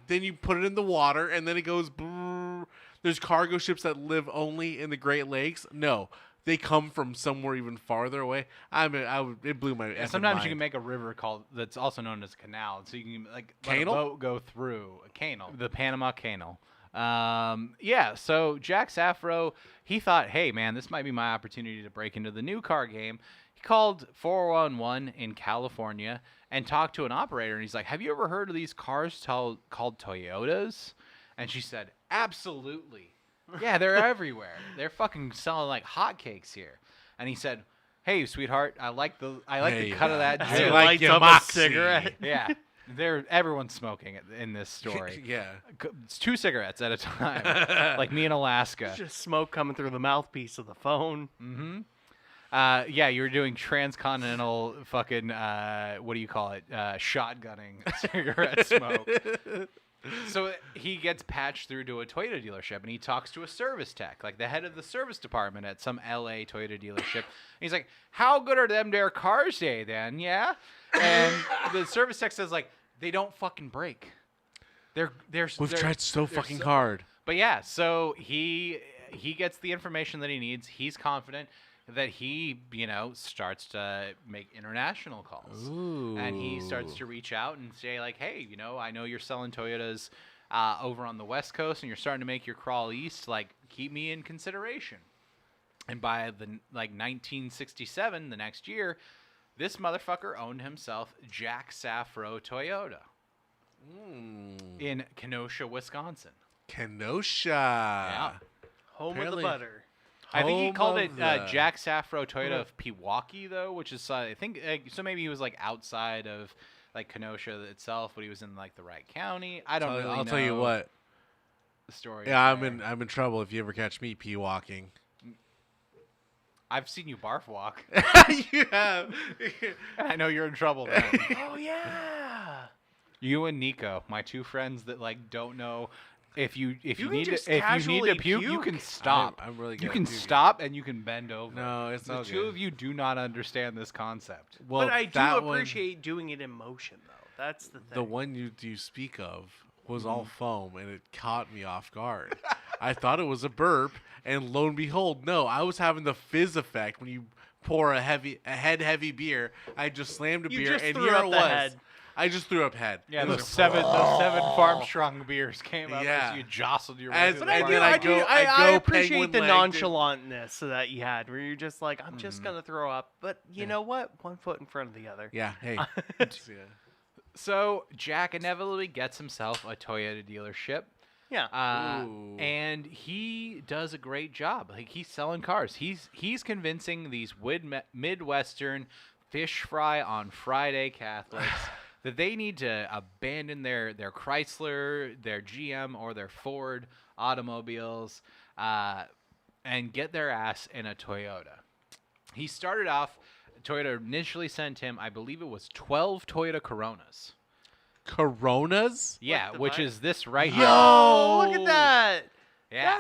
then you put it in the water, and then it goes. Brrr. There's cargo ships that live only in the Great Lakes. No, they come from somewhere even farther away. It blew my. effing Sometimes mind. you can make a river called that's also known as a canal, so you can like let a Canal? boat go through a canal, the Panama Canal. Yeah. So Jack Safro, he thought, hey man, this might be my opportunity to break into the new car game. He called 411 in California and talked to an operator, and he's like, have you ever heard of these cars called Toyotas? And she said, absolutely. Yeah, they're everywhere. They're fucking selling like hotcakes here. And he said, hey, sweetheart, I like the Hey, cut of that As I he joke. like lights your up moxie. a cigarette. Yeah, everyone's smoking in this story. Yeah. It's 2 cigarettes at a time, like me in Alaska. Just smoke coming through the mouthpiece of the phone. Mm-hmm. Yeah, you were doing transcontinental fucking what do you call it? Shotgunning cigarette smoke. So he gets patched through to a Toyota dealership, and he talks to a service tech, like the head of the service department at some LA Toyota dealership. And he's like, how good are them their cars, then? Yeah. And the service tech says like, they don't fucking break. We've tried so they're fucking hard. But yeah, so he gets the information that he needs. He's confident that he, starts to make international calls. Ooh. And he starts to reach out and say like, hey, I know you're selling Toyotas over on the West Coast and you're starting to make your crawl east. Like, keep me in consideration. And by 1967, the next year, this motherfucker owned himself Jack Safro Toyota in Kenosha, Wisconsin. Kenosha. Yeah. Home Apparently- of the butter. I think he Home called of it the- Jack Safro Toyota of Pewaukee, though, which is I think so. Maybe he was like outside of like Kenosha itself, but he was in like the right county. I don't really know. I'll tell you what. The story. Yeah, is there. I'm in trouble if you ever catch me pee walking. I've seen you barf walk. You have. I know you're in trouble. Then. Oh yeah. You and Nico, my two friends that like don't know. If you can need just to, if you need casually to puke, you puke. can stop. I'm really good You at can puking. stop and you can bend over. No, it's the all two good. of you do not understand this concept. Well, But I do that one- appreciate doing it in motion, though. That's the thing. the one you speak of was all Mm-hmm. foam, and it caught me off guard. I thought it was a burp, and lo and behold, no, I was having the fizz effect when you pour a heavy beer. I just slammed a You beer, just and threw here up it the was. head. I just threw up head. Yeah, It those was- seven farm strong beers came out Yeah. as you jostled your way As- through But the I and do, then farm. I I, go- do, I I go appreciate the penguin-legged. nonchalantness that you had, where you're just like, I'm just gonna throw up, but you know what? One foot in front of the other. Yeah, hey. Yeah. So Jack inevitably gets himself a Toyota dealership. Yeah. Ooh. And he does a great job. Like he's selling cars. He's convincing these Midwestern fish fry on Friday Catholics that they need to abandon their Chrysler, their GM, or their Ford automobiles and get their ass in a Toyota. He started off. Toyota initially sent him, I believe it was 12 Toyota Coronas. Coronas? Yeah, the which fuck? is this right Yo! here. Oh, look at that. Yeah.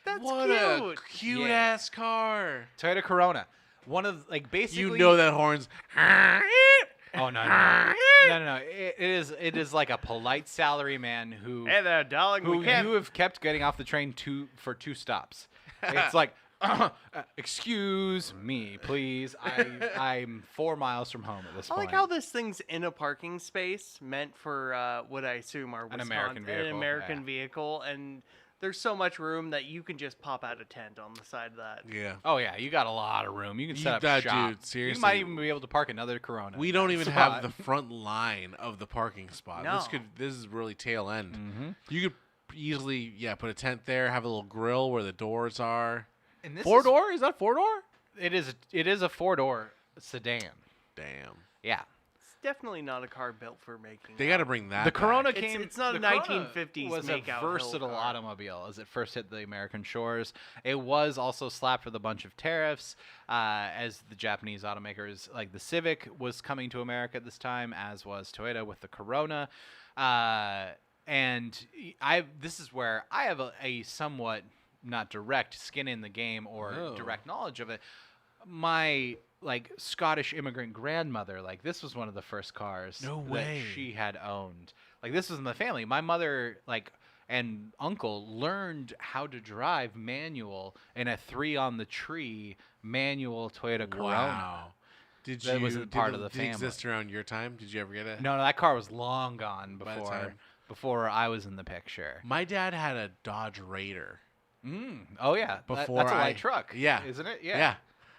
That's What cute. a cute Yeah. ass car. Toyota Corona. one of like basically. You know that horn's. Oh no! No! It is like a polite salaryman who. Hey there, darling. Who We can't. you have kept getting off the train for 2 stops. It's like, excuse me, please. I'm 4 miles from home at this I point. like how this thing's in a parking space meant for what I assume are An American vehicle, an American yeah. vehicle, and there's so much room that you can just pop out a tent on the side of that. Yeah. Oh yeah, you got a lot of room. You can set up that, shop. dude, seriously. You might even be able to park another Corona. We in don't that even spot. have the front line of the parking spot. No. This is really tail end. Mhm. You could easily put a tent there, have a little grill where the doors are. And this 4-door? Is that 4-door? It is a 4-door sedan. Damn. Yeah. It's definitely not a car built for making. They got to bring that The back. Corona It's- came. it's not the a Corona 1950s was make a out hill versatile car. automobile as it first hit the American shores. It was also slapped with a bunch of tariffs as the Japanese automakers, like the Civic, was coming to America at this time, as was Toyota with the Corona. And this is where I have a somewhat not direct skin in the game or Oh. direct knowledge of it. My like Scottish immigrant grandmother, like this was one of the first cars No that way. she had owned. Like this was in the family. My mother and uncle learned how to drive manual in a 3 on the tree manual Toyota Corona. Wow. Did That you wasn't part of the did it exist family. around your time? Did you ever get it? No, that car was long gone By the before time. before I was in the picture. My dad had a Dodge Raider. Oh yeah, Before that's a I- light truck. yeah. isn't it? Yeah.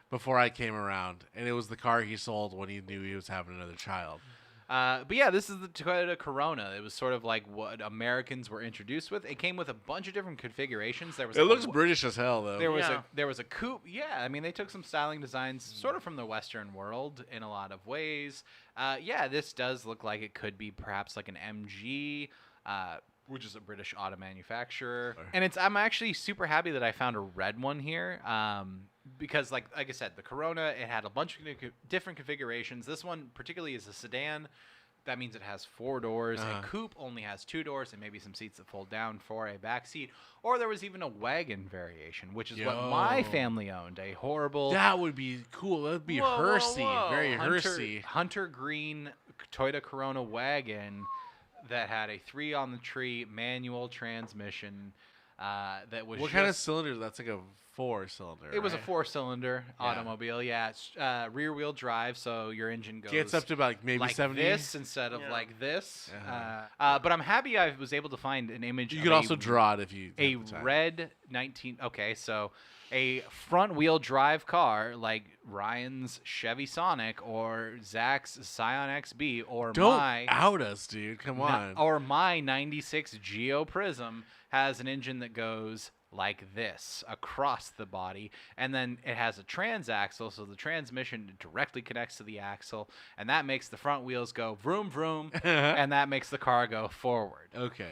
Before I came around, and it was the car he sold when he knew he was having another child. But yeah, this is the Toyota Corona. It was sort of like what Americans were introduced with. It came with a bunch of different configurations. There was It like looks British as hell, though. there was a coupe. Yeah, I mean they took some styling designs sort of from the Western world in a lot of ways. Yeah, this does look like it could be perhaps like an MG. Which is a British auto manufacturer, Sure. and I'm actually super happy that I found a red one here, because like I said, the Corona, it had a bunch of different configurations. This one particularly is a sedan. That means it has 4 doors. A coupe only has 2 doors and maybe some seats that fold down for a back seat. Or there was even a wagon variation, which is what my Yo. family owned. A horrible That would be cool. That would be Whoa, whoa, Hersey. whoa. Very Hersey. Hunter green Toyota Corona wagon that had a 3 on the tree manual transmission. That was What kind of cylinder? That's like a 4-cylinder. It was a right? 4-cylinder Yeah. automobile. Yeah, it's rear-wheel drive, so your engine goes Gets up to about maybe like 70. this instead of Yeah. like this. Uh-huh. But I'm happy I was able to find an image. You of could also a, draw it if you. a have the time. red 19. Okay, so a front-wheel drive car like Ryan's Chevy Sonic or Zach's Scion XB or Don't my out us, dude. Come on. or my 96 Geo Prism has an engine that goes like this across the body, and then it has a transaxle, so the transmission directly connects to the axle, and that makes the front wheels go vroom vroom, and that makes the car go forward. Okay.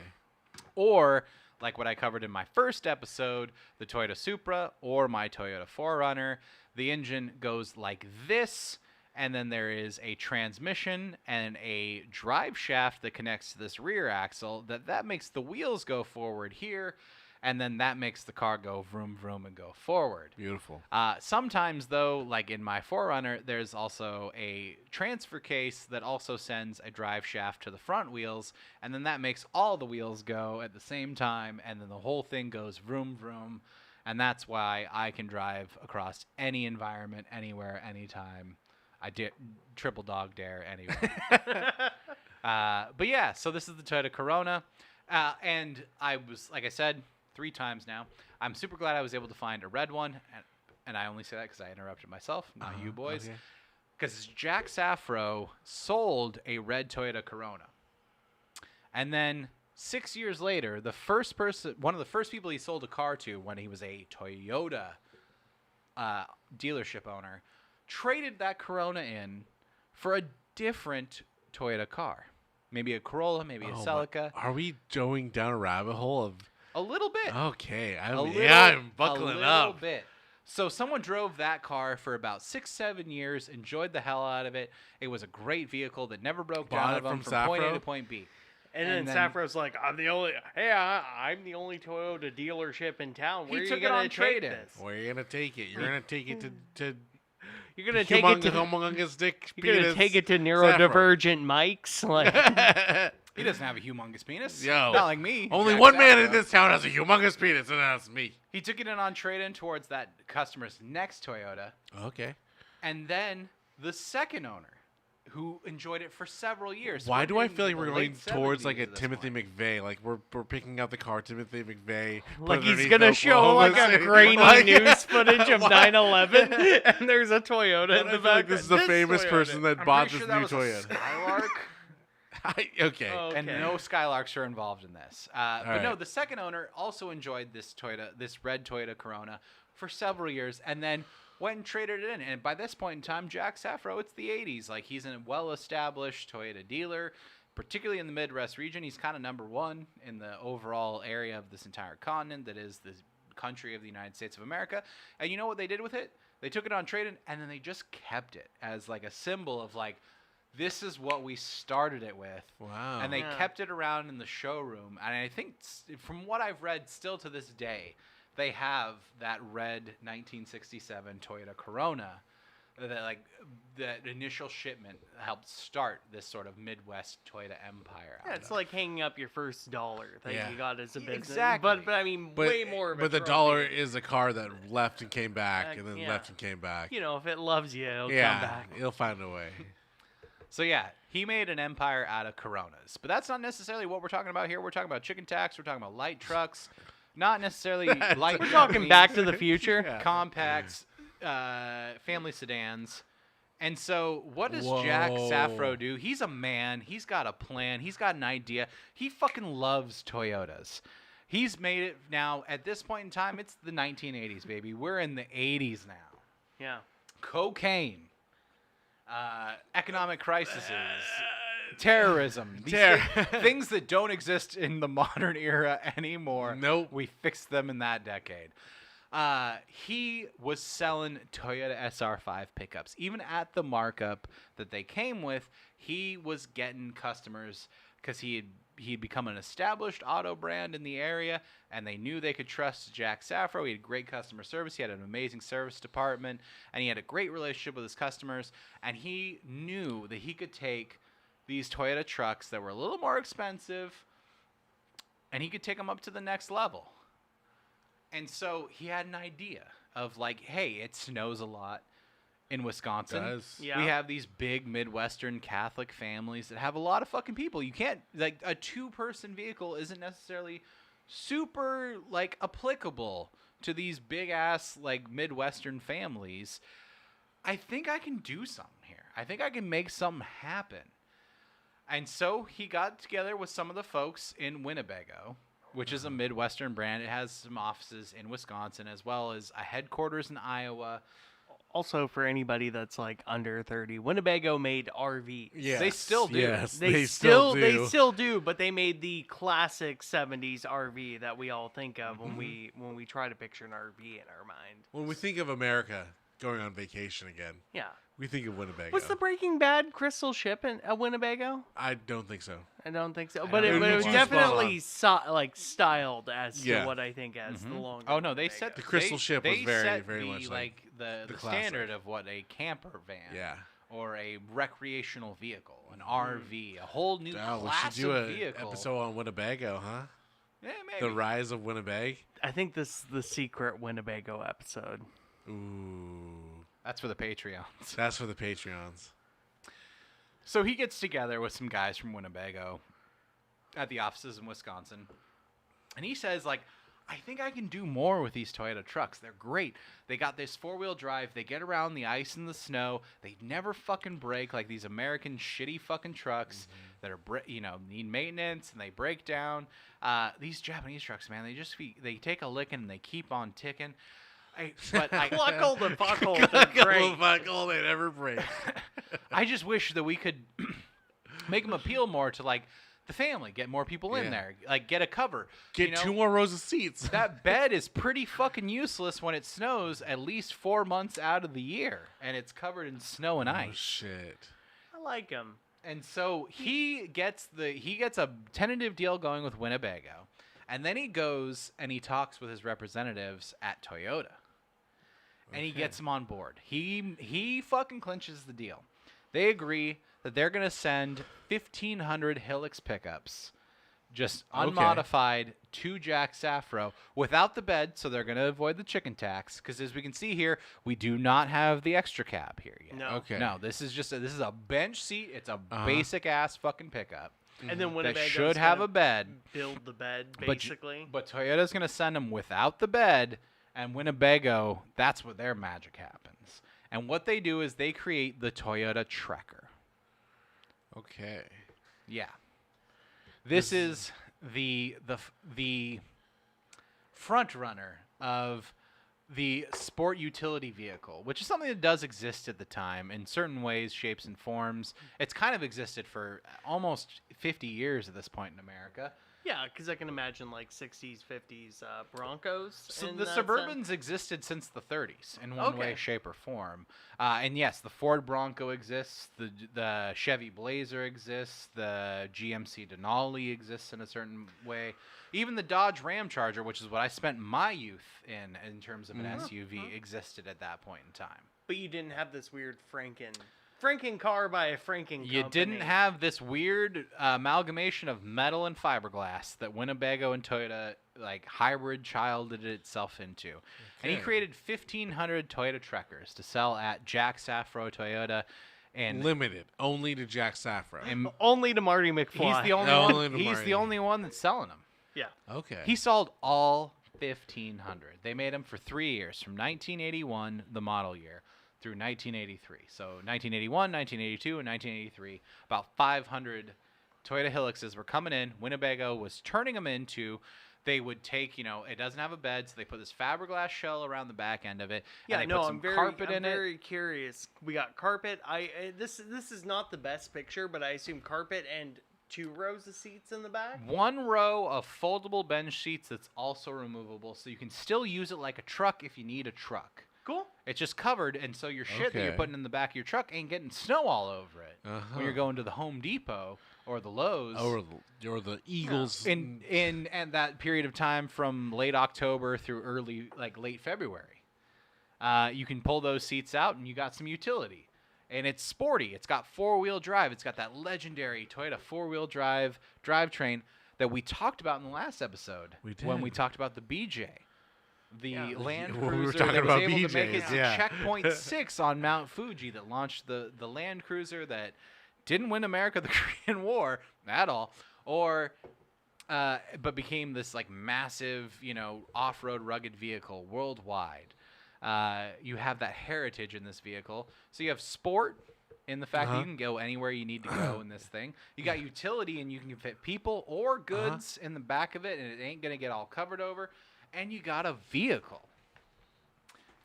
Or like what I covered in my first episode, the Toyota Supra or my Toyota 4Runner, the engine goes like this, and then there is a transmission and a drive shaft that connects to this rear axle that makes the wheels go forward here, and then that makes the car go vroom vroom and go forward. Beautiful. Sometimes, though, like in my 4Runner, there's also a transfer case that also sends a drive shaft to the front wheels, and then that makes all the wheels go at the same time, and then the whole thing goes vroom vroom, and that's why I can drive across any environment, anywhere, anytime. I did triple dog dare anyway. But yeah, so this is the Toyota Corona, and I was, like I said, 3 times now. I'm super glad I was able to find a red one, and I only say that because I interrupted myself, not you boys. Okay. Because Jack Safro sold a red Toyota Corona, and then 6 years later, one of the first people he sold a car to when he was a Toyota dealership owner, traded that Corona in for a different Toyota car. Maybe a Corolla, maybe a Oh, Celica. Are we going down a rabbit hole of? A little bit. Okay. A little, I'm buckling a little up. bit. So someone drove that car for about 6-7 years, enjoyed the hell out of it. It was a great vehicle that never broke Bought down it of them from from point A Safro? to point B. And then then- Safro's like, I'm the only Toyota dealership in town. Where He are took you it gonna on take trade-in. this? Where are you gonna take it? You're gonna take it to You're gonna take it to humongous dick. you're gonna penis take it to Saffron. neurodivergent Mike's. Like, He doesn't have a humongous penis. Yo. Not like me. Only Jack one man in Saffro. this town has a humongous penis, and that's me. He took it in on trade-in towards that customer's next Toyota. Okay. And then the second owner, who enjoyed it for several years. Why We're do I getting feel like to we're the going late towards like 70s a at this Timothy point. McVeigh? Like we're picking out the car Timothy McVeigh. like put it he's underneath gonna show Oklahoma like a City. grainy Like- news footage of Why? 9/11, and there's a Toyota in I the feel like back. this is a famous person that I'm bought pretty this sure new that was a Toyota. Skylark. Okay. Oh. And Okay. no Skylarks are involved in this. But no, right. the second owner also enjoyed this red Toyota Corona for several years, and then went and traded it in. And by this point in time, Jack Saffro, it's the 80s. Like, he's a well-established Toyota dealer, particularly in the Midwest region. He's kind of number one in the overall area of this entire continent that is the country of the United States of America. And you know what they did with it? They took it on trade-in, and then they just kept it as like a symbol of like, this is what we started it with. Wow. And they Yeah. kept it around in the showroom. And I think, from what I've read, still to this day, they have that red 1967 Toyota Corona. That like that initial shipment helped start this sort of Midwest Toyota empire. Yeah, out it's of. like hanging up your first dollar that Yeah. you got as a business. Exactly. But I mean, but, way more of a but the trophy. dollar is a car that left and came back, and then yeah. left and came back. You know, if it loves you, it'll yeah, come back. it'll find a way. So yeah, he made an empire out of Coronas. But that's not necessarily what we're talking about here. We're talking about chicken tax. We're talking about light trucks. Not necessarily light. We're truck talking means Back to the Future. Yeah. compacts, family sedans. And so what does Jack Whoa. Saffro do? He's a man. He's got a plan. He's got an idea. He fucking loves Toyotas. He's made it now. At this point in time, it's the 1980s, baby. We're in the 80s now. Yeah. Cocaine, economic crises, terrorism, these things that don't exist in the modern era anymore. Nope. We fixed them in that decade. He was selling Toyota SR5 pickups. Even at the markup that they came with, he was getting customers because he'd become an established auto brand in the area, and they knew they could trust Jack Saffro. He had great customer service. He had an amazing service department, and he had a great relationship with his customers, and he knew that he could take these Toyota trucks that were a little more expensive, and he could take them up to the next level. And so he had an idea of like, hey, it snows a lot in Wisconsin. Does. Yeah. We have these big Midwestern Catholic families that have a lot of fucking people. You can't, like, a two-person vehicle isn't necessarily super, like, applicable to these big-ass, like, Midwestern families. I think I can do something here. I think I can make something happen. And so he got together with some of the folks in Winnebago, which is a Midwestern brand. It has some offices in Wisconsin as well as a headquarters in Iowa. Also, for anybody that's like under 30, Winnebago made RVs. Yes, They still do. Yes, They still do. They still do, but they made the classic 70s RV that we all think of when we try to picture an RV in our mind. When we think of America going on vacation again, Yeah. we think of Winnebago. Was the Breaking Bad crystal ship in a Winnebago? I don't think so. I don't think so, I but don't it know was why. definitely like styled as Yeah. to what I think as the longer. Oh no, they Winnebago. set The crystal ship was they very, set very the, much like the the classic. standard of what a camper van, Yeah. or a recreational vehicle, an RV, a whole new Oh, we class should do of an vehicle. episode on Winnebago, huh? Yeah, maybe. The rise of Winnebag. I think this is the secret Winnebago episode. Ooh, That's for the Patreons. that's for the Patreons. So he gets together with some guys from Winnebago at the offices in Wisconsin, and he says, like, I think I can do more with these Toyota trucks. They're great. They got this four-wheel drive. They get around the ice and the snow. They never fucking break like these American shitty fucking trucks that are, need maintenance and they break down. These Japanese trucks, man, they take a licking and they keep on ticking. Cluckhole the fuckhole. They're great. Fuck, they never break. I just wish that we could make them appeal more to, like, the family, get more people Yeah. in there, like, get a cover. Get you know? 2 more rows of seats. That bed is pretty fucking useless when it snows at least 4 months out of the year, and it's covered in snow and Oh ice. shit. I like them. And so he gets a tentative deal going with Winnebago, and then he goes and he talks with his representatives at Toyota. and he Okay. gets them on board. He fucking clinches the deal. They agree that they're going to send 1,500 Hilux pickups, just Okay. unmodified, to Jack Safro without the bed, so they're going to avoid the chicken tax. Because as we can see here, we do not have the extra cab here yet. No. Okay. No, this is a bench seat. It's a basic ass fucking pickup And then that Winnebago's should have gonna a bed. build the bed, But basically. But Toyota's going to send them without the bed, and Winnebago, that's where their magic happens. And what they do is they create the Toyota Trekker. Okay. Yeah. This is the front runner of the sport utility vehicle, which is something that does exist at the time in certain ways, shapes, and forms. It's kind of existed for almost 50 years at this point in America. Yeah, because I can imagine like 60s, 50s Broncos. So in the that Suburbans sense. existed since the 30s in one way, Okay. shape, or form. And yes, the Ford Bronco exists, the Chevy Blazer exists, the GMC Denali exists in a certain way. Even the Dodge Ram Charger, which is what I spent my youth in terms of an SUV, existed at that point in time. But you didn't have this weird Franken car by a Franken You company. didn't have this weird amalgamation of metal and fiberglass that Winnebago and Toyota hybrid childed itself into. And he Okay. created 1,500 Toyota Trekkers to sell at Jack Safro Toyota. And Limited, only to Jack Safro. Only to Marty McFly. he's the only No, one. only to He's Marty. the only one that's selling them. Yeah. Okay. He sold all 1,500. They made them for 3 years, from 1981, the model year, through 1983. So 1981, 1982, and 1983, about 500 Toyota Hiluxes were coming in. Winnebago was turning them into. They would take, it doesn't have a bed, so they put this fiberglass shell around the back end of it. Yeah, and they no, put some I'm carpet in it. very curious. We got carpet. This is not the best picture, but I assume carpet and 2 rows of seats in the back. 1 row of foldable bench seats that's also removable, so you can still use it like a truck if you need a truck. Cool. It's just covered, and so your shit that you're Okay. putting in the back of your truck ain't getting snow all over it Uh-huh. when you're going to the Home Depot or the Lowe's. or the Eagles. in that period of time from late October through late February, you can pull those seats out, and you got some utility. And it's sporty. It's got 4-wheel drive. It's got that legendary Toyota 4-wheel drive drivetrain that we talked about in the last episode when we did. talked about the BJ. The Yeah. Land When we were Cruiser talking that was about able to make it BJs, to yeah. checkpoint 6 on Mount Fuji that launched the Land Cruiser that didn't win America the Korean War at all, but became this massive, off-road rugged vehicle worldwide. You have that heritage in this vehicle. So you have sport in the fact that you can go anywhere you need to go in this thing. You got utility, and you can fit people or goods in the back of it, and it ain't going to get all covered over. And you got a vehicle.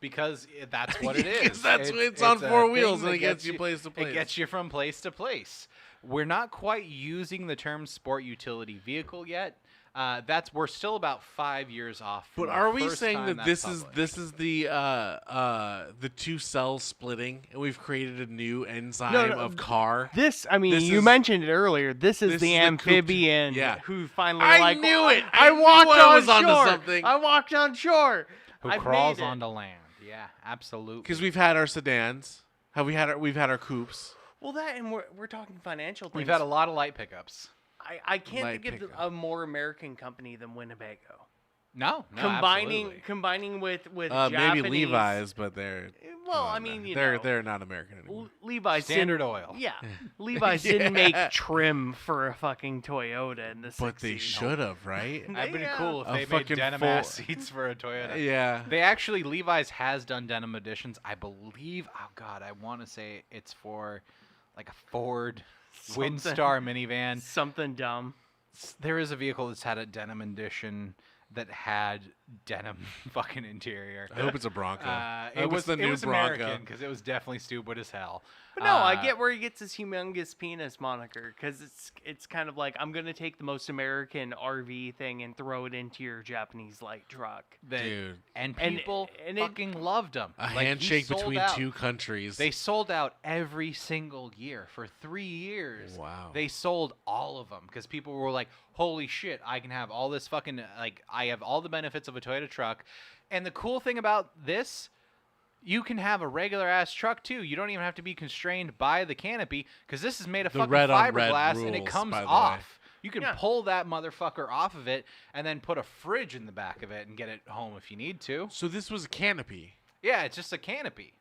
Because that's what it Yes, is. that's It's on a 4 thing wheels, and that it gets you place to It place. gets you from place to place. We're not quite using the term sport utility vehicle yet. We're still about 5 years off. From But the are we first saying time that that's this published. is the 2 cells splitting, and we've created a new enzyme No, of car? This, This you is- mentioned it earlier. This is this the is the cooped- amphibian yeah. who finally I knew it! I I knew walked I on was onto shore. something. I walked on shore. Who I've crawls made it. onto land? Yeah, absolutely. Because we've had our sedans. We've had our coupes. Well, that and we're talking financial things. We've had a lot of light pickups. I can't Light think of pickup. a more American company than Winnebago. No, combining with Maybe Japanese, Levi's, but they're Well, come I on mean, now. you they're not American anymore. Levi's Standard didn't, oil. Yeah, Levi's didn't make trim for a fucking Toyota in the 60s. But they should have, right? That'd been Yeah. cool if A they made fucking denim ass seats for a Toyota. Yeah. They actually, Levi's has done denim editions. I believe, oh God, I want to say it's for like a Ford Something. Windstar minivan. Something dumb. There is a vehicle that's had a denim edition that had denim fucking interior. I hope it's a Bronco. I It hope was it's the it new was Bronco. American because it was definitely stupid as hell. But no, I get where he gets his humongous penis moniker because it's kind of like I'm gonna take the most American RV thing and throw it into your Japanese light truck. Dude. And And- people and it- fucking loved them. A handshake between out. 2 countries. They sold out every single year for 3 years. Wow. They sold all of them because people were like, "Holy shit! I can have all this fucking I have all the benefits of a Toyota truck." And the cool thing about this, You can have a regular ass truck too. You don't even have to be constrained by the canopy because this is made of The fucking red on red fiberglass and it rules, comes by the way. off. You can Yeah. pull that motherfucker off of it and then put a fridge in the back of it and get it home if you need to. So this was a canopy. Yeah, it's just a canopy.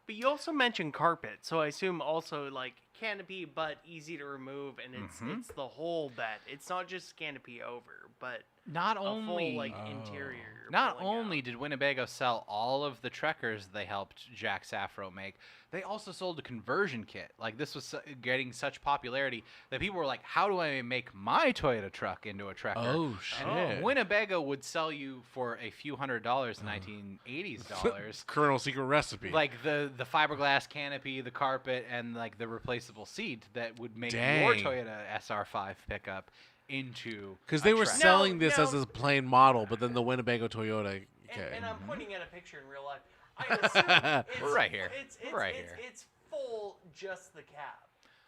But you also mentioned carpet, so I assume also like canopy, but easy to remove, and it's the whole bed. It's not just canopy over, but Not a only full like interior. Not pulling only out. did Winnebago sell all of the Trekkers they helped Jack Safro make, they also sold a conversion kit. Like this was getting such popularity that people were like, "How do I make my Toyota truck into a Trekker?" Oh shit! And Winnebago would sell you for a few $100s, 1980s dollars. Colonel Secret Recipe. Like the fiberglass canopy, the carpet, and like the replaceable seat that would make your Dang. Toyota SR5 pickup into Because a they were Trekker. selling this No. as a plain model, but then the Winnebago Toyota. Okay. And I'm pointing at a picture in real life. I assume it's, We're right here. It's, We're right here. It's full, just the cab.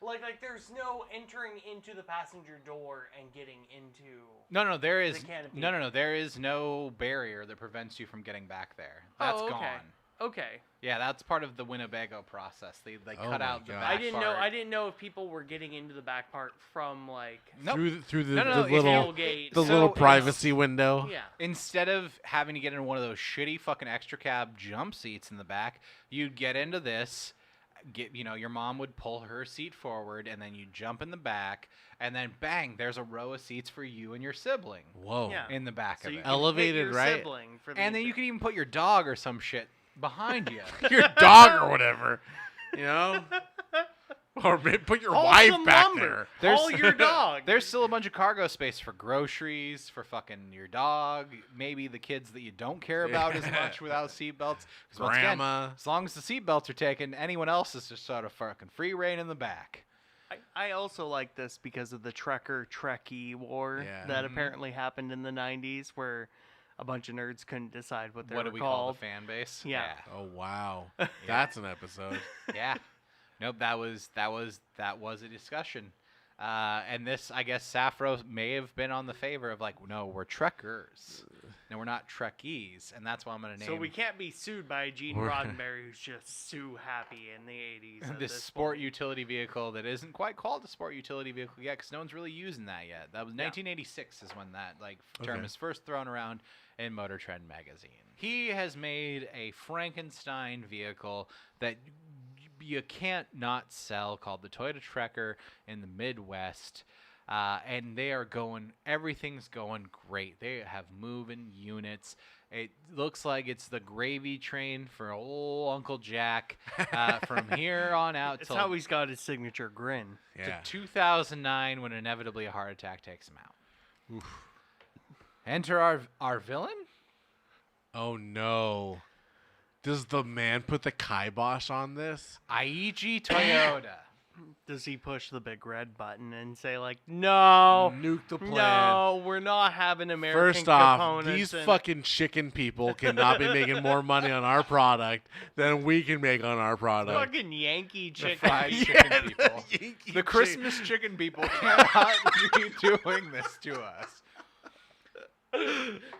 Like there's no entering into the passenger door and getting into. No, there is canopy. no. There is no barrier that prevents you from getting back there. That's Oh, okay. gone. Okay. Yeah, that's part of the Winnebago process. They Oh cut my out the God. back I didn't know. part. I didn't know if people were getting into the back part from like Nope. Through the, No, the if little tailgate. the So little it's- privacy window. Yeah. Instead of having to get in one of those shitty fucking extra cab jump seats in the back, you'd get into this. Your mom would pull her seat forward, and then you jump in the back, and then bang, there's a row of seats for you and your sibling Whoa. Yeah. in the back So of you it. can Elevated, hit your right? sibling for the And then you can even put your dog or some shit behind you. Your dog or whatever. You know? Or put your Haul wife some back lumber. there. Haul your dog. There's still a bunch of cargo space for groceries, for fucking your dog, maybe the kids that you don't care about as much without seatbelts. 'Cause once again, Grandma. as long as the seatbelts are taken, anyone else is just sort of fucking free reign in the back. I also like this because of the Trekkie war Yeah. that Mhm. apparently happened in the 90s where a bunch of nerds couldn't decide what they What were do we call the called. fan base? Yeah. Oh wow. That's an episode. Yeah. Nope, that was a discussion. And this, I guess, Safro may have been on the favor of like, no, we're Trekkers. No, we're not Trekkies, and that's why I'm gonna name So we can't be sued by Gene We're- Roddenberry, who's just so happy in the 80s. at this this sport point. utility vehicle that isn't quite called a sport utility vehicle yet, because no one's really using that yet. That was 1986 is when that term Okay. is first thrown around in Motor Trend magazine. He has made a Frankenstein vehicle that you can't not sell, called the Toyota Trekker in the Midwest. And everything's going great. They have moving units. It looks like it's the gravy train for old Uncle Jack from here on out It's till how he's got his signature grin. Yeah. 2009 when inevitably a heart attack takes him out. Oof. Enter our villain? Oh no. Does the man put the kibosh on this? Aichi Toyota. Does he push the big red button and say like, no, Nuke the plan. no, we're not having American First off, components these and- fucking chicken people cannot be making more money on our product than we can make on our product. fucking Yankee The chicken. fried chicken people. The Christmas chicken people cannot be doing this to us.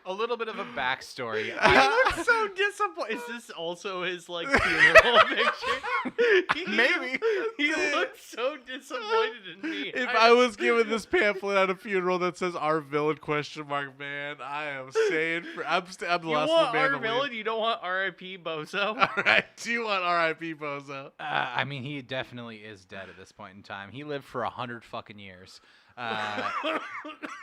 A little bit of a backstory. He looks so disappointed. Is this also his like funeral picture? Maybe. He looks so disappointed in me. If I was given this pamphlet at a funeral that says "Our Villain?" man, I am saying I'm the you last want man our to leave. villain, you don't want R.I.P. Bozo. All right, do you want R.I.P. Bozo? I mean, he definitely is dead at this point in time. He lived for 100 fucking years.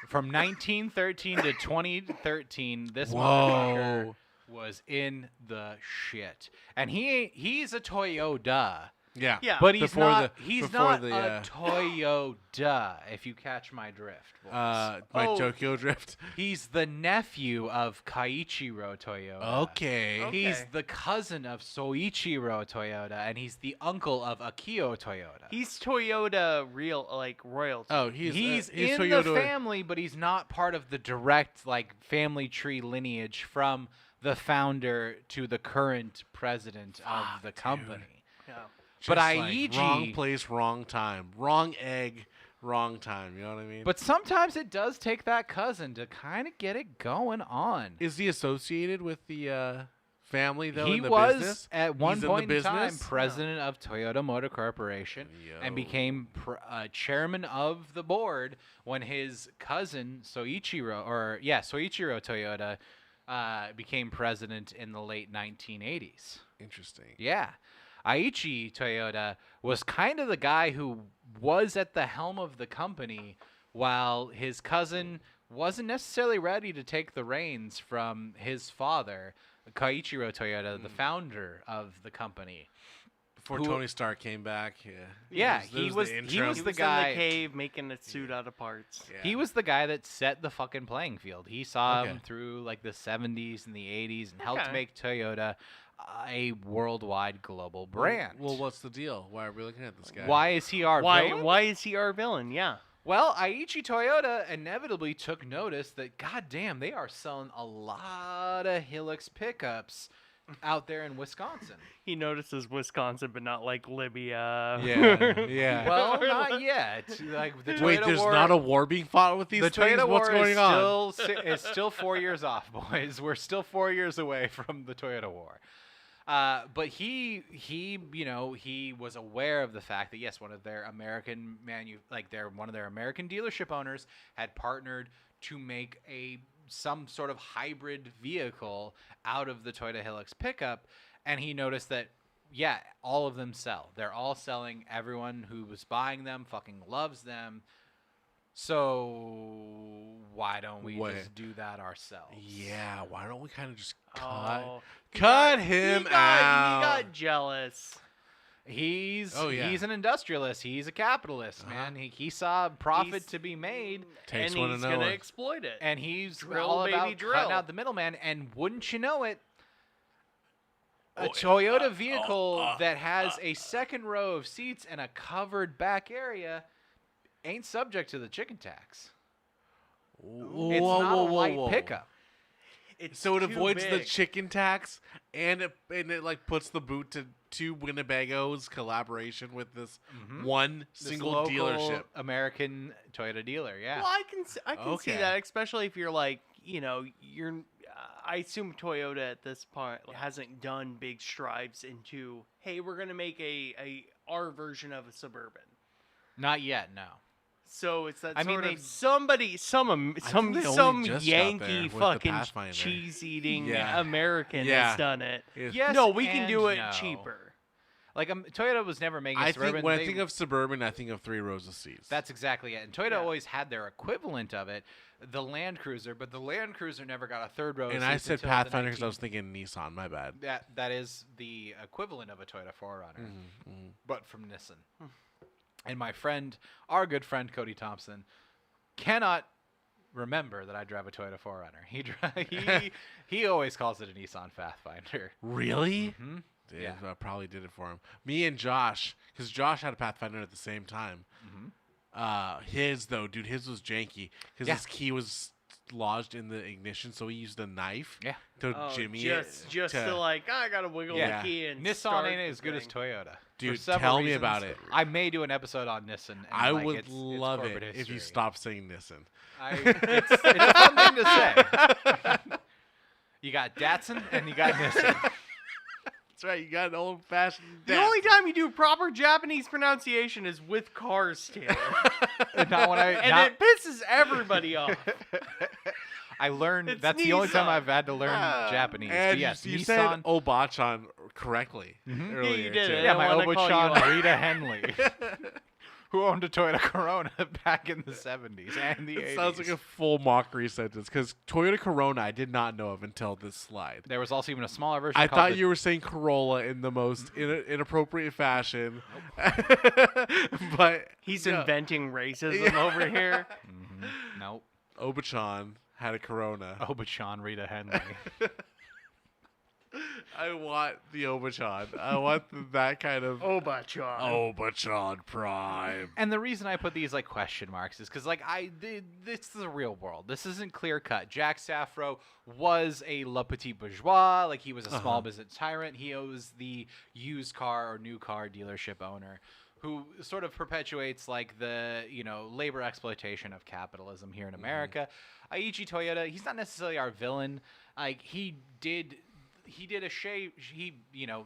From 1913 to 2013, this motherfucker Whoa. was in the shit. And he's a Toyota. Yeah. Yeah. But he's Before not. the- He's before not the, a Toyota. If you catch my drift, boys. My Oh. Tokyo Drift. He's the nephew of Kaiichiro Toyota. Okay. Okay. He's the cousin of Soichiro Toyota, and he's the uncle of Akio Toyota. He's Toyota real like royalty. Oh, He's he's in Toyota. the family, but he's not part of the direct family tree lineage from the founder to the current president of the company. Yeah. But Just like Aichi- wrong place, wrong time, wrong egg, wrong time. You know what I mean? But sometimes it does take that cousin to kind of get it going on. is he associated with the family though? He in the was business? at one He's point in in the time business? president of Toyota Motor Corporation and Yo. became chairman of the board when his cousin Soichiro Toyota became president in the late 1980s. Interesting. Yeah. Aichi Toyota was kind of the guy who was at the helm of the company while his cousin wasn't necessarily ready to take the reins from his father, Koichiro Toyota, the founder of the company. Before Who- Tony Stark came back, Yeah, There's he the was intro. He the was guy. in the cave making a suit out of parts. Yeah. He was the guy that set the fucking playing field. He saw Okay. him through like the 70s and the 80s and helped Okay. make Toyota a worldwide global brand. Well, what's the deal? Why are we looking at this guy? Why is he our villain? Why is he our villain? Yeah. Well, Aichi Toyota inevitably took notice that, goddamn, they are selling a lot of Hilux pickups out there in Wisconsin. He notices Wisconsin, but not like Libya. Yeah, yeah. Well, not yet. Like the Toyota Wait, there's war, not a war being fought with these the things? Toyota What's war going is on? it's still 4 years off, boys. We're still 4 years away from the Toyota war. But he was aware of the fact that yes, one of their American one of their American dealership owners had partnered to make some sort of hybrid vehicle out of the Toyota Hilux pickup, and he noticed that yeah, all of them sell. They're all selling. Everyone who was buying them fucking loves them. So why don't we just do that ourselves? Yeah, why don't we kind of just cut, Oh, cut him out? He got jealous. He's yeah. he's an industrialist. He's a capitalist, man. He saw profit He's- to be made, Takes and one to he's know gonna one. exploit it. and he's Drill, all baby, about drill. cutting out the middleman. And wouldn't you know it, a Oh, Toyota vehicle that has a second row of seats and a covered back area ain't subject to the chicken tax. Whoa, It's whoa, not whoa, a light whoa. pickup. It's So it too avoids the big. chicken tax, and it like puts the boot to Winnebago's collaboration with this one This single local dealership. American Toyota dealer, yeah. Well, I can see Okay. that, especially if you're like, you're. I assume Toyota at this point hasn't done big strides into, hey, we're gonna make our version of a Suburban. Not yet, no. So it's that I mean, sort they- of somebody, some they only some just got there Yankee with the fucking Pathfinder. cheese eating Yeah. American Yeah. has done it. Yes. Yes, No, we can and do it no. cheaper. Like Toyota was never making a I Suburban. think when I They- think of Suburban, I think of 3 rows of seats. That's exactly it. And Toyota Yeah. always had their equivalent of it, the Land Cruiser, but the Land Cruiser never got a third row. and seats I said until the Pathfinder because I 19 was thinking Nissan. My bad. that is the equivalent of a Toyota 4Runner, but from Nissan. And my friend, our good friend Cody Thompson, cannot remember that I drive a Toyota 4Runner. He always calls it a Nissan Pathfinder. Really? Hmm? Yeah, Yeah. I probably did it for him. Me and Josh, because Josh had a Pathfinder at the same time. His was janky because Yeah. his key was lodged in the ignition, so he used a knife Yeah. to Oh, jimmy just it. to like, I gotta wiggle Yeah. the key and Nissan start ain't the as good as thing. Toyota. For Dude, several tell me reasons. about it. I may do an episode on Nissan. And I like, would it's love it corporate if you history. stopped saying Nissan. It's a fun thing to say. You got Datsun and you got Nissan. That's right. You got an old-fashioned. The only time you do proper Japanese pronunciation is with cars, Taylor. Not when I. And not- it pisses everybody off. I learned. It's That's the only time Nissan. I've had to learn Japanese. And But yes, you Nissan. said Obachan correctly earlier. you did too. it. yeah, I my wanna call you Obachan out. Rita Henley, who owned a Toyota Corona back in the 70s and the 80s. It sounds like a full mockery sentence because Toyota Corona I did not know of until this slide. There was also even a smaller version. I called thought the- you were saying Corolla in the most inappropriate fashion. But He's no. inventing racism over here. Nope. Obachan had a Corona. Obachan Rita Henley. I want the Obachan. I want that kind of Obachan. Obachan Prime. And the reason I put these like question marks is because like this is the real world. This isn't clear cut. Jack Safro was a le petit bourgeois, like he was a small business tyrant. He was the used car or new car dealership owner who sort of perpetuates like the labor exploitation of capitalism here in America. Aichi Toyota, he's not necessarily our villain. Like he he did a shave. He,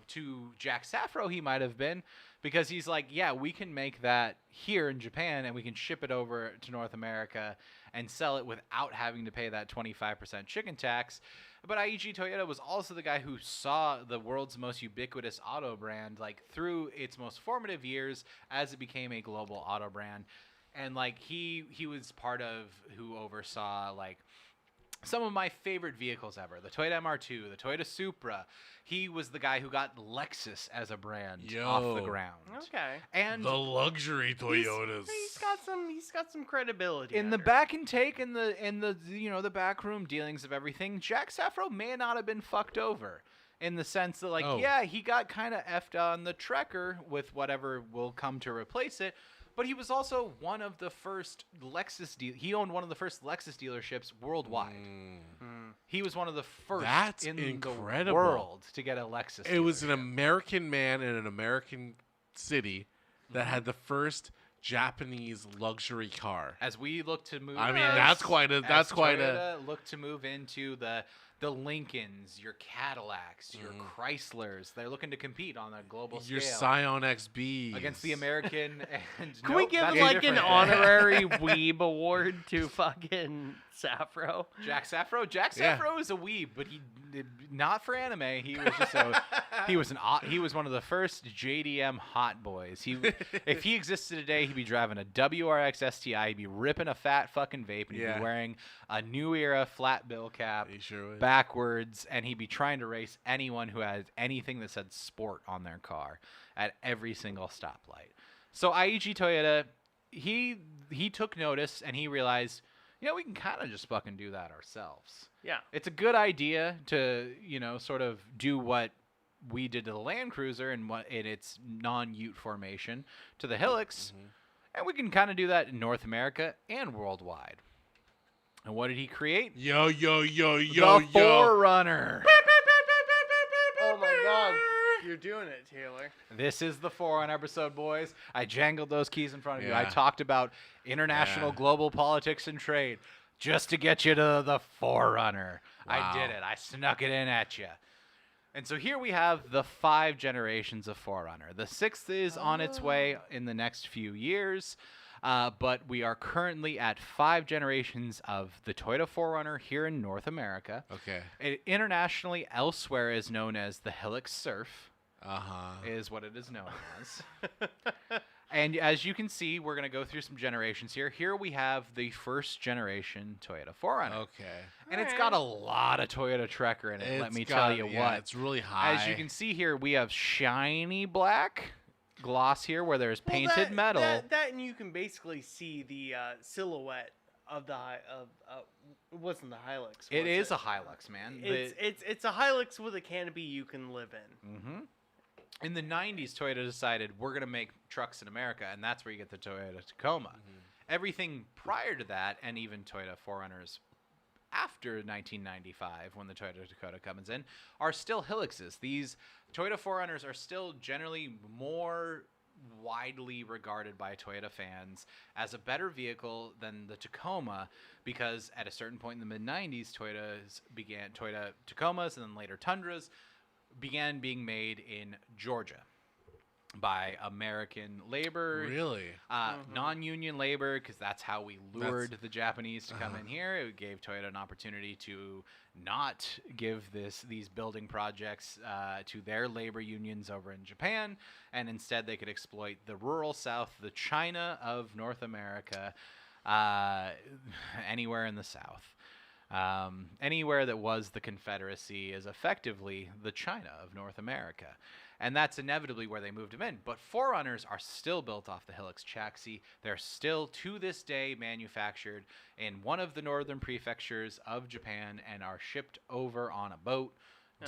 to Jack Safro, he might have been, because he's like, yeah, we can make that here in Japan and we can ship it over to North America and sell it without having to pay that 25% chicken tax. But IEG Toyota was also the guy who saw the world's most ubiquitous auto brand, like, through its most formative years as it became a global auto brand. And like he was part of who oversaw like some of my favorite vehicles ever, the Toyota MR2, the Toyota Supra. He was the guy who got Lexus as a brand off the ground. Okay. And The luxury Toyotas. He's got some credibility. in the back and take in the the backroom dealings of everything, Jack Safro may not have been fucked over. In the sense that, like, yeah, he got kind of effed on the Trekker with whatever will come to replace it. But he was also one of the first he owned one of the first Lexus dealerships worldwide. He was one of the first in the world to get a Lexus. It was an American man in an American city that had the first Japanese luxury car. As we look to move, I mean, that's quite a look to move into the Lincolns, your Cadillacs, your Chryslers. They're looking to compete on a global your scale. Scion XB Against the American. And Can we give like an honorary weeb award to fucking Safro? Jack Safro? Jack Safro is a weeb, but he not for anime. He was just he was one of the first JDM hot boys. If he existed today, he'd be driving a WRX STI. He'd be ripping a fat fucking vape, and he'd be wearing a new era flat bill cap. He sure would. Backwards, and he'd be trying to race anyone who had anything that said sport on their car at every single stoplight. So IEG Toyota, he took notice and he realized, we can kind of just fucking do that ourselves. Yeah. It's a good idea to, sort of do what we did to the Land Cruiser in its non-ute formation to the Hilux, and we can kind of do that in North America and worldwide. And what did he create? Yo. The 4Runner. Oh my God. You're doing it, Taylor. This is the 4Runner episode, boys. I jangled those keys in front of you. I Yeah. talked about international global politics and trade just to get you to the 4Runner. Wow. I did it. I snuck it in at you. And so here we have the 5 generations of 4Runner. The 6th is on its way in the next few years. But we are currently at 5 generations of the Toyota 4Runner here in North America. Okay. Internationally, elsewhere is known as the Hilux Surf. Uh-huh. Is what it is known as. And as you can see, we're going to go through some generations here. Here we have the first generation Toyota 4Runner. Okay. And it's got a lot of Toyota Trekker in it, let me tell you what. It's really high. As you can see here, we have shiny black gloss here where there's painted metal. That and you can basically see the silhouette of the it wasn't the Hilux. It is a Hilux, man. It's a Hilux with a canopy you can live in. Mm-hmm. In the 90s, Toyota decided we're going to make trucks in America, and that's where you get the Toyota Tacoma. Everything prior to that, and even Toyota 4Runners after 1995, when the Toyota Dakota comes in, are still Hiluxes. These Toyota 4Runners are still generally more widely regarded by Toyota fans as a better vehicle than the Tacoma, because at a certain point in the mid-90s, Toyota Tacomas and then later Tundras began being made in Georgia by American labor. Really? Non-union labor, because that's how we lured the Japanese to come in here. It gave Toyota an opportunity to not give these building projects to their labor unions over in Japan, and instead they could exploit the rural South, the China of North America, anywhere in the South. Anywhere that was the Confederacy is effectively the China of North America. And that's inevitably where they moved them in. But 4Runners are still built off the Hilux chassis. They're still, to this day, manufactured in one of the northern prefectures of Japan and are shipped over on a boat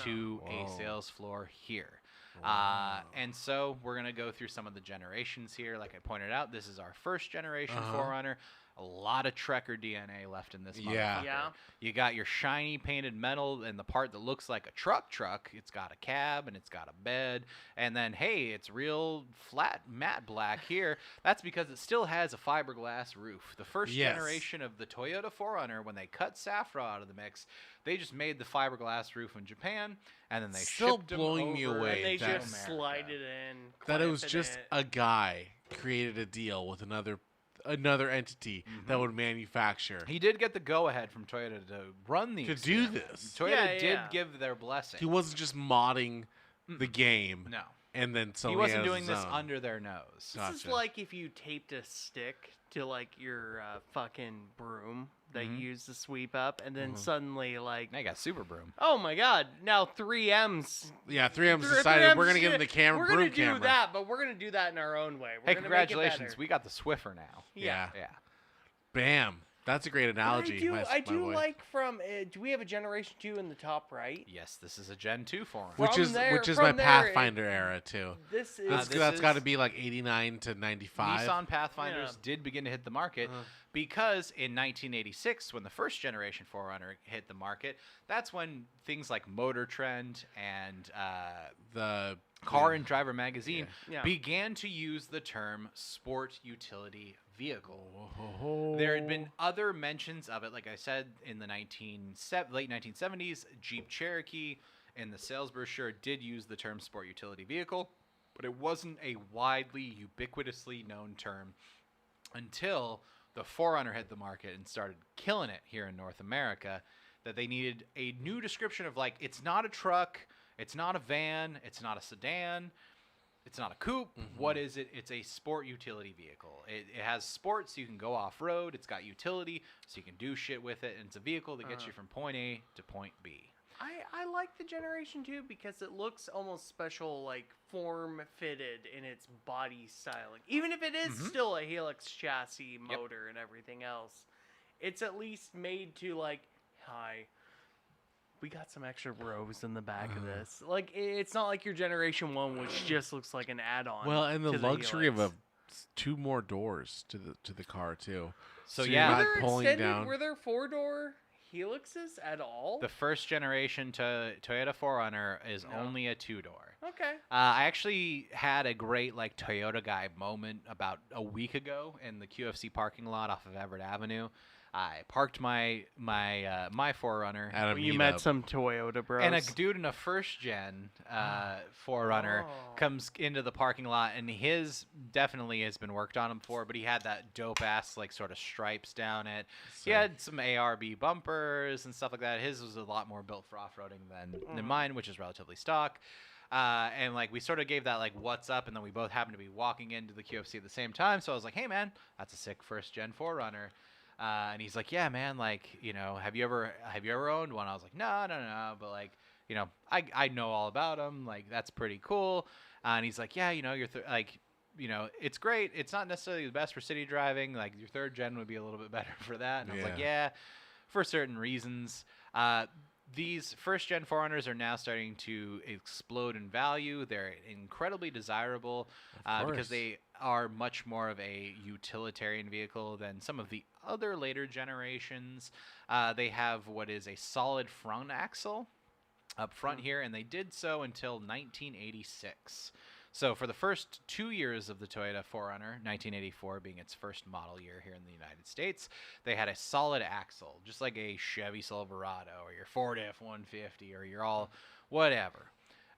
to a sales floor here. And so we're going to go through some of the generations here. Like I pointed out, this is our first generation 4Runner. A lot of Trekker DNA left in this Yeah. motherfucker. Yeah. You got your shiny painted metal and the part that looks like a truck. It's got a cab and it's got a bed. And then, hey, it's real flat matte black here. That's because it still has a fiberglass roof. The first Yes. generation of the Toyota 4Runner, when they cut Safra out of the mix, they just made the fiberglass roof in Japan, and then they Still shipped them blowing me over away And they to that- just America. slide it in. That it was clamp just in it. a guy created a deal with another entity that would manufacture He did get the go-ahead from Toyota to run the to do experiment. this. Toyota Yeah, did yeah. give their blessing. He wasn't just modding the game, No. and then so He wasn't has doing his this own. under their nose. This is Gotcha. like if you taped a stick to like your fucking broom that you use to sweep up, and then suddenly like, Now you got Super Broom. oh my god, now 3M's. Yeah, 3M's 3M's decided we're gonna get him the camera, We're broom gonna do camera. that, but we're gonna do that in our own way. We're Hey, gonna congratulations. Make it We got the Swiffer now. Yeah. Yeah. Bam. That's a great analogy. I do boy. like from. Do we have a Generation 2 in the top right? Yes, this is a Gen 2 Foreigner. which From is there- which is from my there, Pathfinder era too. This is. That's, this that's got to is- be like 89 to 95. Nissan Pathfinders Yeah. did begin to hit the market because in 1986, when the first generation 4Runner hit the market, that's when things like Motor Trend and The Car and Driver magazine Yeah. began to use the term sport utility vehicle. Oh. There had been other mentions of it, like I said, in the late 1970s. Jeep Cherokee and the sales brochure did use the term sport utility vehicle, but it wasn't a widely, ubiquitously known term until the 4Runner hit the market and started killing it here in North America, that they needed a new description of, like, it's not a truck, it's not a van, it's not a sedan, it's not a coupe. What is it? It's a sport utility vehicle. It has sport, so you can go off-road. It's got utility, so you can do shit with it. And it's a vehicle that gets you from point A to point B. I like the Generation 2 because it looks almost special, like form fitted in its body styling. Even if it is still a Helix chassis motor and everything else, it's at least made to like, hi, we got some extra rows in the back of this. Like, it's not like your Generation 1, which just looks like an add-on. Well, and the to luxury of Helix. two more doors to the car too. So, you're yeah. not Were there pulling extended? down. Were there 4-door Helixes at all? The first generation Toyota 4Runner is No. only a 2-door. Okay. I actually had a great like Toyota guy moment about a week ago in the QFC parking lot off of Everett Avenue. I parked my 4Runner. At a You meetup. met some Toyota bros. And a dude in a first gen 4Runner Oh. comes into the parking lot, and his definitely has been worked on him for, but he had that dope ass like sort of stripes down it. He Sick. had some ARB bumpers and stuff like that. His was a lot more built for off roading than mine, which is relatively stock. And like we sort of gave that like what's up, and then we both happened to be walking into the QFC at the same time. So I was like, hey man, that's a sick first gen 4Runner. And he's like, yeah, man, like, you know, have you ever owned one? I was like, no, but like, you know, I know all about them. Like, that's pretty cool. And he's like, yeah, you know, like, you know, it's great. It's not necessarily the best for city driving. Like, your third gen would be a little bit better for that. And I was like, yeah, for certain reasons. These first gen 4Runners are now starting to explode in value. They're incredibly desirable because course. they are much more of a utilitarian vehicle than some of the other later generations. They have what is a solid front axle up front here, and they did so until 1986. So for the first 2 years of the Toyota 4Runner, 1984 being its first model year here in the United States, they had a solid axle, just like a Chevy Silverado or your Ford F-150 or your all whatever.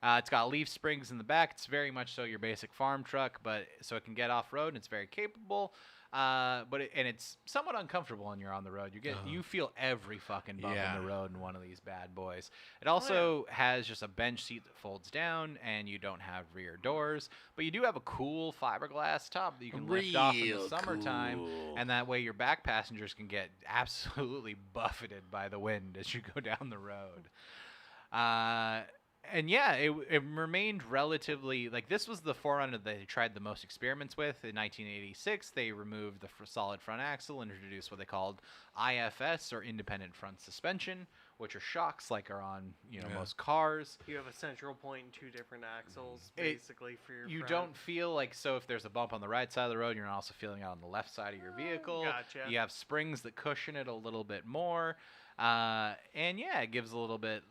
It's got leaf springs in the back. It's very much so your basic farm truck, but so it can get off-road, and it's very capable. It's somewhat uncomfortable when you're on the road. You feel every fucking bump in the road in one of these bad boys. It also has just a bench seat that folds down, and you don't have rear doors, but you do have a cool fiberglass top that you can lift off in the Real summertime, cool. and that way your back passengers can get absolutely buffeted by the wind as you go down the road. And yeah, it remained relatively like this was the forerunner that they tried the most experiments with. In 1986, they removed the solid front axle and introduced what they called IFS or independent front suspension, which are shocks like are on most cars. You have a central point and two different axles, It- basically for your. You front. don't feel like if there's a bump on the right side of the road, you're not also feeling it on the left side of your vehicle. Gotcha. You have springs that cushion it a little bit more. And yeah, it gives a little bit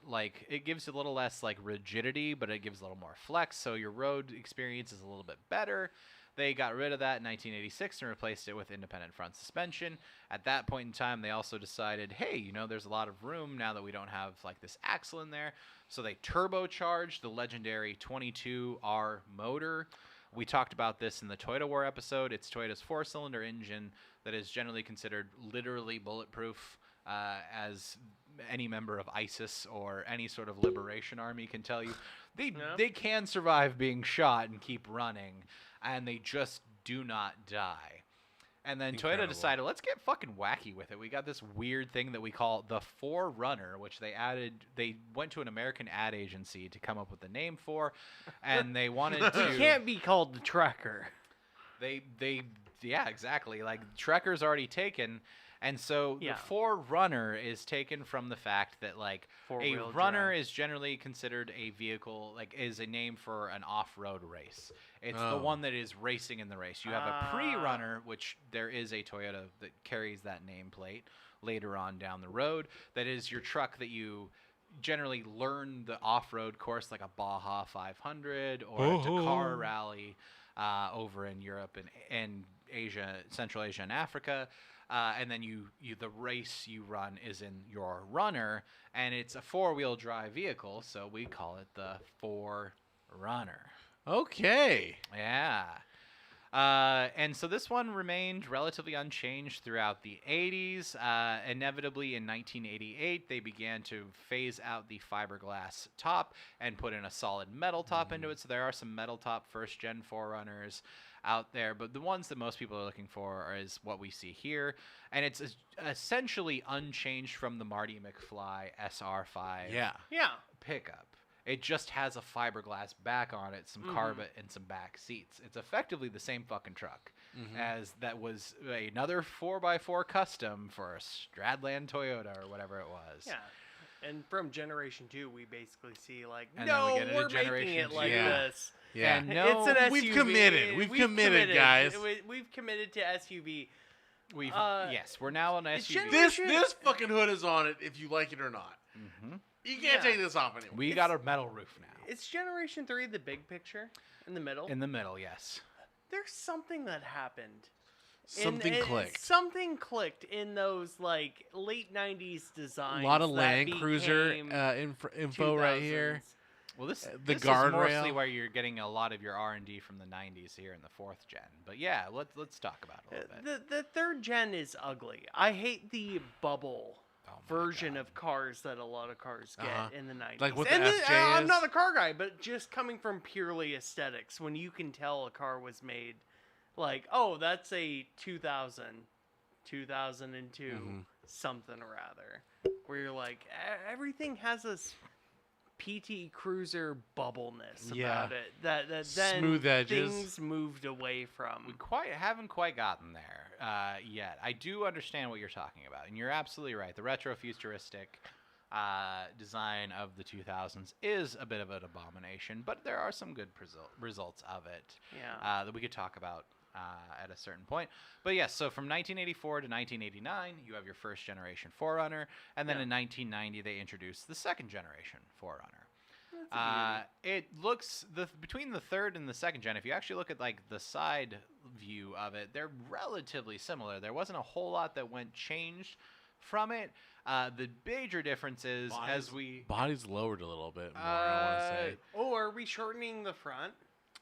it gives you a little less rigidity, but it gives a little more flex, so your road experience is a little bit better. They got rid of that in 1986 and replaced it with independent front suspension. At that point in time, they also decided, hey, there's a lot of room now that we don't have this axle in there. So they turbocharged the legendary 22R motor. We talked about this in the Toyota War episode. It's Toyota's 4-cylinder engine that is generally considered literally bulletproof. As any member of ISIS or any sort of liberation army can tell you, they can survive being shot and keep running, and they just do not die. And then Incredible. Toyota decided, let's get fucking wacky with it. We got this weird thing that we call the Forerunner, which they went to an American ad agency to come up with the name for, and they wanted to. It can't be called the Trekker. Yeah, exactly. Trekker's already taken. And so Yeah. the Forerunner is taken from the fact that a Four-wheel runner drive. is generally considered a vehicle, is a name for an off-road race. It's the Oh. one that is racing in the race. You have a pre-runner, which there is a Toyota that carries that nameplate later on down the road. That is your truck that you generally learn the off-road course, like a Baja 500 or a Dakar rally over in Europe and Asia, Central Asia and Africa. And then the race you run is in your runner, and it's a 4-wheel drive vehicle, so we call it the Forerunner. Okay. Yeah. And so this one remained relatively unchanged throughout the 80s. Inevitably, in 1988, they began to phase out the fiberglass top and put in a solid metal top into it. So there are some metal top first-gen Forerunners out there, but the ones that most people are looking for is what we see here, and it's essentially unchanged from the Marty McFly SR5 Yeah. Yeah. pickup. It just has a fiberglass back on it, some carpet, and some back seats. It's effectively the same fucking truck as that was another 4x4 custom for a Stradland Toyota or whatever it was. Yeah. And from Generation 2, we basically see And then we get into we're making Generation it like 2. this. Yeah. And no, It's an SUV. We've committed. We've committed, guys. We've committed to SUV. yes, we're now on it's SUV. This fucking hood is on it if you like it or not. Mhm. You can't take this off anymore. We got a metal roof now. It's Generation 3, the big picture in the middle. In the middle, yes. There's something that happened. Something clicked. Something clicked in those late 90s designs. A lot of that Land Cruiser became info right here. 2000s. Well, this The this is mostly guardrail. where you're getting a lot of your R&D from the 90s here in the 4th gen. But yeah, let's talk about it a little bit. The third gen is ugly. I hate the bubble Oh my version God. of cars that a lot of cars get Uh-huh. in the 90s. Like what and the then- FJ I'm is? not a car guy, but just coming from purely aesthetics, when you can tell a car was made oh, that's a 2002 Mhm. something or other, where you're like, everything has this PT Cruiser bubbleness Yeah. about it that then Smooth edges. things moved away from. We haven't quite gotten there yet. I do understand what you're talking about, and you're absolutely right. The retro futuristic design of the 2000s is a bit of an abomination, but there are some good results of it Yeah. that we could talk about at a certain point. But yes, so from 1984 to 1989, you have your first generation Forerunner, and then Yeah. in 1990 they introduced the second generation Forerunner. That's a It looks between the third and the second gen. If you actually look at the side view of it, they're relatively similar. There wasn't a whole lot that changed from it. The major difference is Body's lowered a little bit more, I want to say. Oh, are we shortening the front?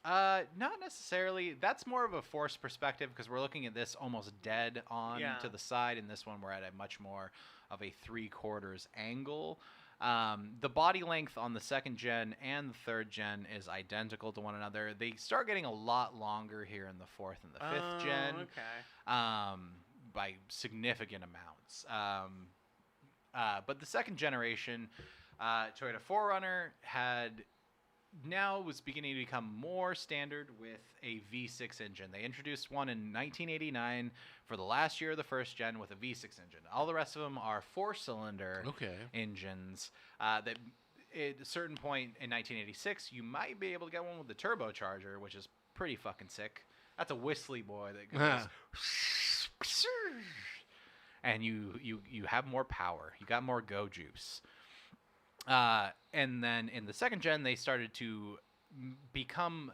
not necessarily. That's more of a forced perspective because we're looking at this almost dead on Yeah. to the side. In this one, we're at a much more of a 3/4 angle. The body length on the second gen and the third gen is identical to one another. They start getting a lot longer here in the fourth and the fifth gen. Okay. By significant amounts. But the second generation Toyota 4Runner was beginning to become more standard with a V6 engine. They introduced one in 1989 for the last year of the first gen with a V6 engine. All the rest of them are 4-cylinder engines. That at a certain point in 1986, you might be able to get one with the turbocharger, which is pretty fucking sick. That's a whistly boy that goes, and you have more power. You got more go juice. And then in the second gen, they started to become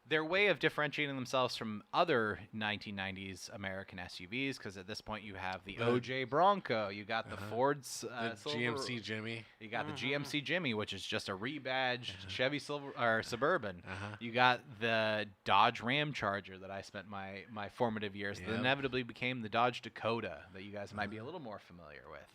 their way of differentiating themselves from other 1990s American SUVs, because at this point you have the OJ Bronco, you got the Ford's the GMC Jimmy, you got the GMC Jimmy, which is just a rebadged Chevy Suburban. You got the Dodge Ram Charger that I spent my formative years that inevitably became the Dodge Dakota that you guys might be a little more familiar with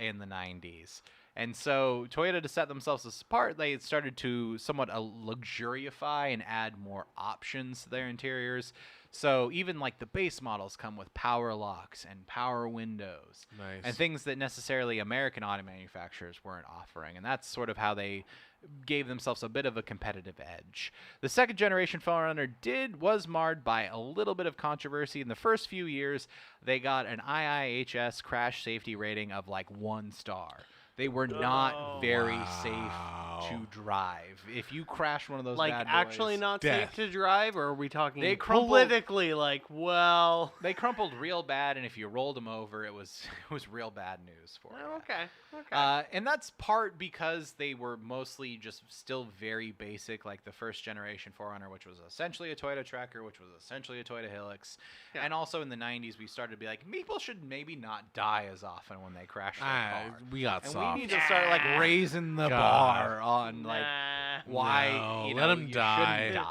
in the 90s. And so Toyota, to set themselves apart, they started to somewhat luxurify and add more options to their interiors. So even like the base models come with power locks and power windows and things that necessarily American auto manufacturers weren't offering. And that's sort of how they gave themselves a bit of a competitive edge. The second generation 4Runner was marred by a little bit of controversy. In the first few years, they got an IIHS crash safety rating of like 1 star. They were not very safe to drive. If you crashed one of those bad boys, actually not safe to drive, or are we talking politically? They crumpled real bad, and if you rolled them over, it was real bad news for you. Okay. And that's part because they were mostly just still very basic, like the first generation 4Runner, which was essentially a Toyota Tracker, which was essentially a Toyota Hilux. Yeah. And also in the 90s, we started to be like, people should maybe not die as often when they crash their car. We got soft. We need to start like raising the bar on like why let them die. Shouldn't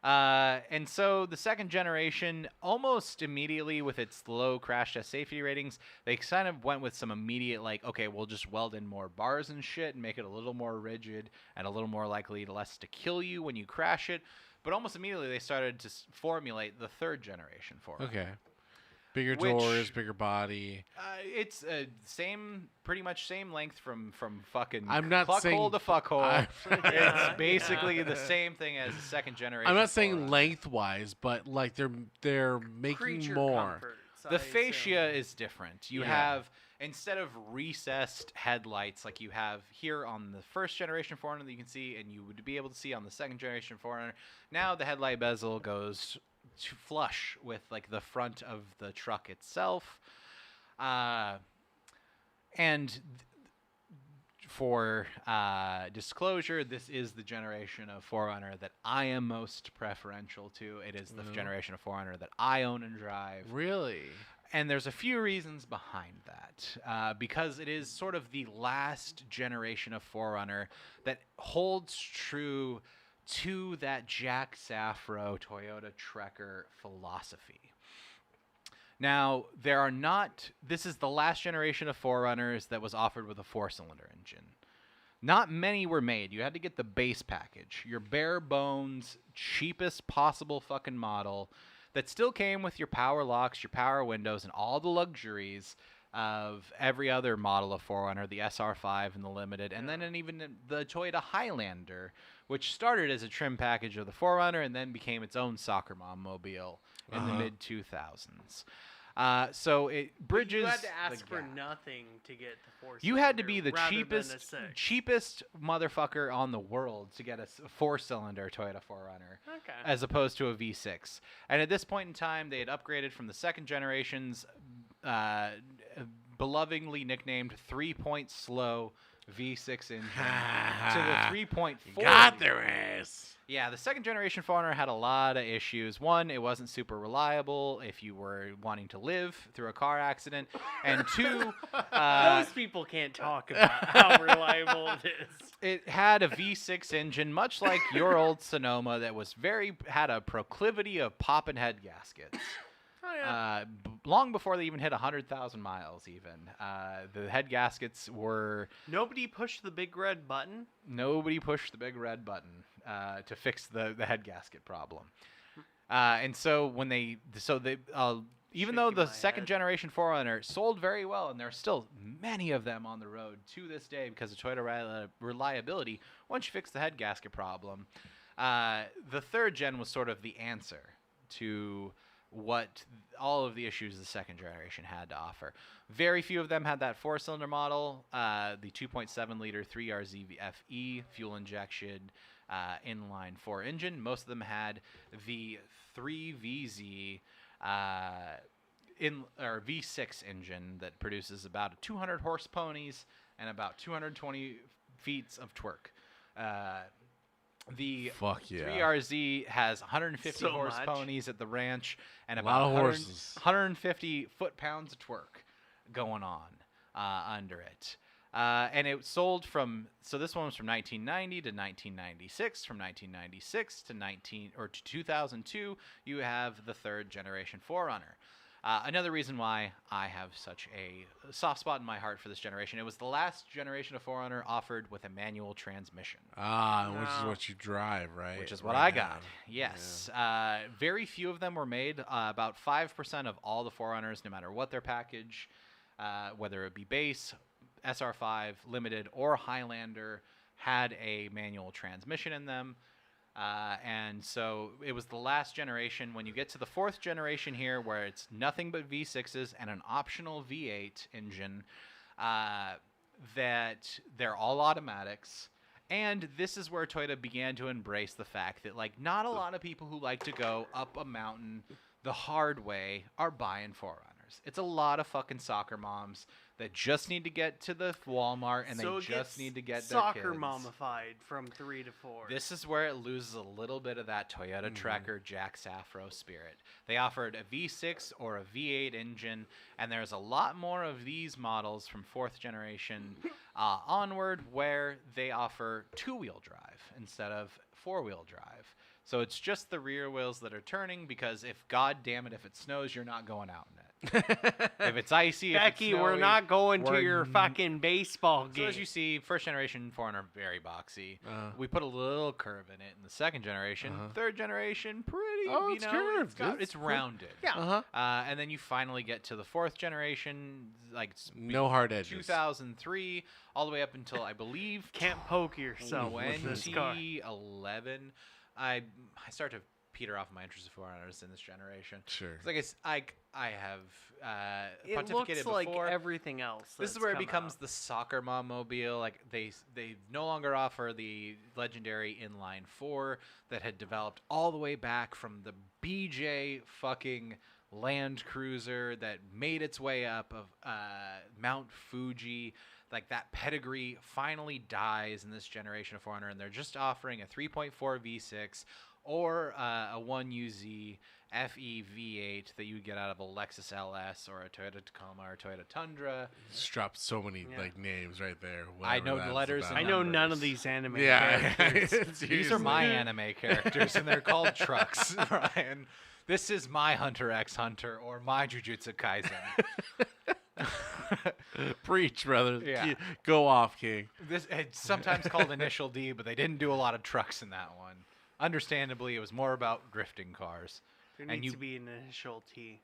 die. And so the second generation, almost immediately with its low crash test safety ratings, they kind of went with some immediate like, okay, we'll just weld in more bars and shit and make it a little more rigid and a little more likely less to kill you when you crash it. But almost immediately they started to formulate the third generation for it. Okay. Bigger doors, bigger body. It's pretty much same length from fucking I'm not cluckhole to fuckhole. It's basically the same thing as the second generation. I'm not saying lengthwise, but like they're making creature more. The fascia is different. You have, instead of recessed headlights like you have here on the first generation 4Runner that you can see, and you would be able to see on the second generation 4Runner, now the headlight bezel goes to flush with like the front of the truck itself, and for disclosure, this is the generation of 4Runner that I am most preferential to. It is the generation of 4Runner that I own and drive. Really? And there's a few reasons behind that, because it is sort of the last generation of 4Runner that holds true to that Jack Safro Toyota Trekker philosophy. Now, this is the last generation of 4Runners that was offered with a 4-cylinder engine. Not many were made. You had to get the base package, your bare bones, cheapest possible fucking model that still came with your power locks, your power windows, and all the luxuries of every other model of 4Runner, the SR5 and the Limited, and then even the Toyota Highlander, which started as a trim package of the 4Runner and then became its own soccer mom mobile in the mid-2000s. So it bridges. You had to ask for nothing to get the 4-cylinder. You had to be the cheapest motherfucker on the world to get a 4-cylinder Toyota 4Runner, as opposed to a V6. And at this point in time, they had upgraded from the second generation's belovedly nicknamed 3-point slow V6 engine to the 3.4. Got their ass. Yeah, the second generation 4Runner had a lot of issues. One, it wasn't super reliable if you were wanting to live through a car accident. And two, those people can't talk about how reliable it is. It had a V6 engine, much like your old Sonoma, that had a proclivity of popping head gaskets. Oh, yeah. Long before they even hit 100,000 miles, the head gaskets were. Nobody pushed the big red button. Nobody pushed the big red button to fix the head gasket problem. And so even though shaking the my second head. generation 4Runner sold very well, and there are still many of them on the road to this day because of Toyota reliability, once you fix the head gasket problem, the third gen was sort of the answer to what all of the issues the second generation had to offer. Very few of them had that 4-cylinder model, the 2.7 liter 3RZ FE fuel injection inline 4 engine. Most of them had the 3VZ V6 engine that produces about 200 horse ponies and about 220 feet of torque. The Fuck yeah. 3RZ has 150 So horse much. ponies at the ranch and A about lot of 100 horses. 150 foot-pounds of torque going on under it. And it sold from, so this one was from 1990 to 1996. From 1996 to 2002, you have the third generation 4Runner. Another reason why I have such a soft spot in my heart for this generation, it was the last generation of 4Runner offered with a manual transmission. Which is No. what you drive, right? Which is what Right I now. got. Yes. Very few of them were made. About 5% of all the 4Runners, no matter what their package, whether it be base, SR5, Limited, or Highlander, had a manual transmission in them. And so it was the last generation. When you get to the fourth generation here, where it's nothing but V6s and an optional V8 engine, that they're all automatics. And this is where Toyota began to embrace the fact that, like, not a lot of people who like to go up a mountain the hard way are buying 4Runners. It's a lot of fucking soccer moms that just need to get to the Walmart and So they it just gets need to get soccer their kids. momified from 3 to 4. This is where it loses a little bit of that Toyota Tracker Jack Safro spirit. They offered a V6 or a V8 engine, and there's a lot more of these models from fourth generation onward where they offer two-wheel drive instead of four-wheel drive. So it's just the rear wheels that are turning because if, God damn it, if it snows, you're not going out in it. If it's icy, Becky, if it's we're snowy, not going to we're your fucking baseball so game. as you see, first generation 4Runner very boxy. We put a little curve in it in the second generation. Third generation, pretty. Oh, you it's know, curved. it's rounded. Yeah. Uh-huh. And then you finally get to the fourth generation, like No hard edges. 2003, all the way up until I believe Can't poke yourself with this car. 2011. I start to peter off my interest in 4Runners in this generation. Sure. 'Cause I guess I have It pontificated looks like before. everything else. This is that's where it come becomes out. the soccer mom mobile. Like they no longer offer the legendary inline 4 that had developed all the way back from the BJ fucking Land Cruiser that made its way up of Mount Fuji. Like that pedigree finally dies in this generation of 4Runner, and they're just offering a 3.4 V6 or a 1UZ FE V8 that you would get out of a Lexus LS or a Toyota Tacoma or a Toyota Tundra. Just dropped so many Yeah. like names right there. I know whatever that's letters about. and I know none numbers. of these anime Yeah. characters. These are my anime characters, and they're called trucks, Ryan. This is my Hunter x Hunter or my Jujutsu Kaisen. Preach, brother. Yeah. Go off, King. It's sometimes called Initial D, but they didn't do a lot of trucks in that one. Understandably, it was more about drifting cars. There And needs you- to be an initial T.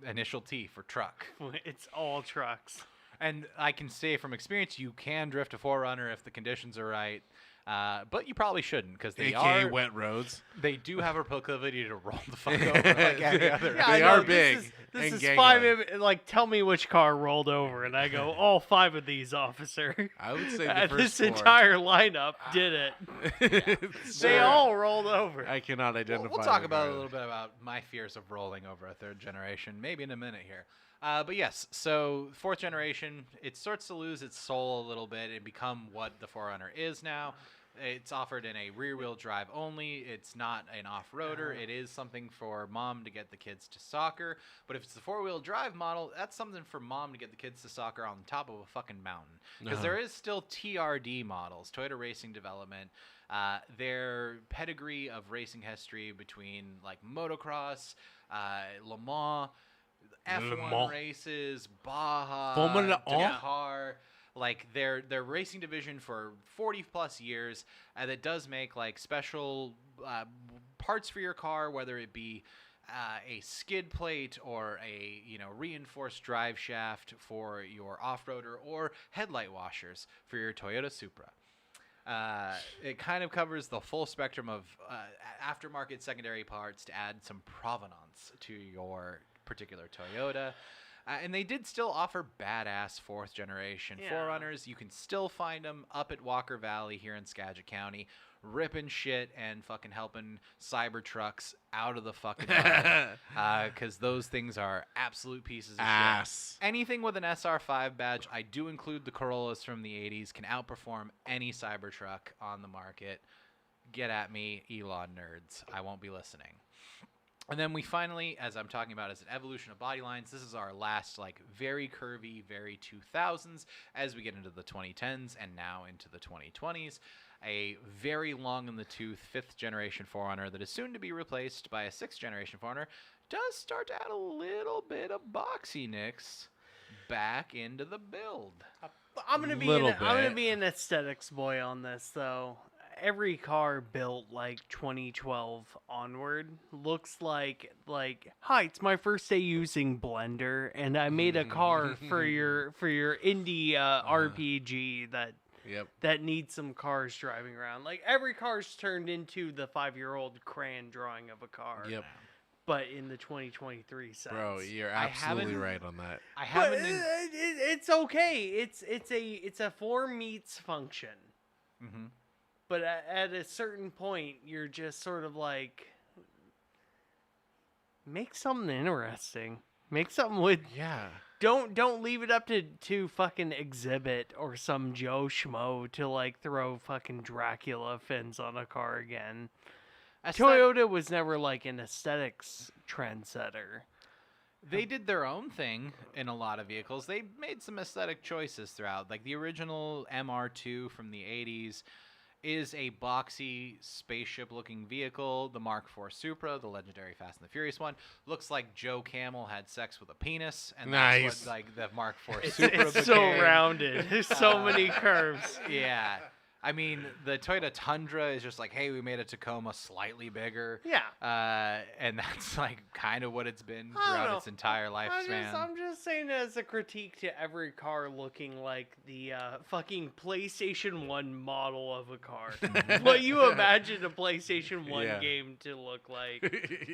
Initial T for truck. It's all trucks. And I can say from experience, you can drift a 4Runner if the conditions are right. But you probably shouldn't because they AKA are wet roads. they do have a proclivity to roll the fuck over like any other. Yeah, They are big This and is gangly. 5. Like, tell me which car rolled over, and I go, all 5 of these, officer. I would say the This first four. entire lineup did it. They Sir, all rolled over. I cannot identify. We'll talk them about a right. little bit about my fears of rolling over a third generation, maybe in a minute here. But yes, so fourth generation, it starts to lose its soul a little bit and become what the 4Runner is now. It's offered in a rear-wheel drive only. It's not an off-roader. It is something for mom to get the kids to soccer. But if it's the four-wheel drive model, that's something for mom to get the kids to soccer on top of a fucking mountain. Because there is still TRD models, Toyota Racing Development. Their pedigree of racing history between like motocross, Le Mans, F1 Mans. races, Baja, Formula One? Dakar, like their racing division for 40 plus years that does make like special parts for your car, whether it be a skid plate or a reinforced drive shaft for your off-roader, or headlight washers for your Toyota Supra. It kind of covers the full spectrum of aftermarket secondary parts to add some provenance to your particular Toyota. And they did still offer badass 4th generation Forerunners. You can still find them up at Walker Valley here in Skagit County, ripping shit and fucking helping Cybertrucks out of the fucking mud. Because those things are absolute pieces of Ass. shit. Anything with an SR5 badge, I do include the Corollas from the 80s, can outperform any Cybertruck on the market. Get at me, Elon nerds. I won't be listening. And then we finally, as I'm talking about as an evolution of body lines, this is our last very curvy, very 2000s as we get into the 2010s and now into the 2020s. A very long in the tooth 5th generation Forerunner that is soon to be replaced by a 6th generation Forerunner does start to add a little bit of boxiness back into the build. I'm gonna be an aesthetics boy on this though. Every car built 2012 onward looks like hi, it's my first day using Blender and I made a car for your indie RPG that needs some cars driving around. Every car's turned into the 5-year-old crayon drawing of a car. Yep. But in the 2023 sense. Bro, you're absolutely right on that. I But haven't. it's okay. It's a form meets function. Mm-hmm. But at a certain point, you're just sort of make something interesting. Make something with. Yeah. Don't leave it up to fucking Exhibit or some Joe Schmo to throw fucking Dracula fins on a car again. Toyota was never an aesthetics trendsetter. They did their own thing in a lot of vehicles. They made some aesthetic choices throughout. The original MR2 from the 80s is a boxy spaceship-looking vehicle. The Mark IV Supra, the legendary Fast and the Furious one, looks like Joe Camel had sex with a penis, and that's what the Mark IV Supra It's so rounded. There's so many curves. Yeah. I mean, the Toyota Tundra is just hey, we made a Tacoma slightly bigger. Yeah. And that's kind of what it's been throughout its entire lifespan. I'm just saying as a critique to every car looking like the fucking PlayStation 1 model of a car. What you imagine a PlayStation 1 game to look like,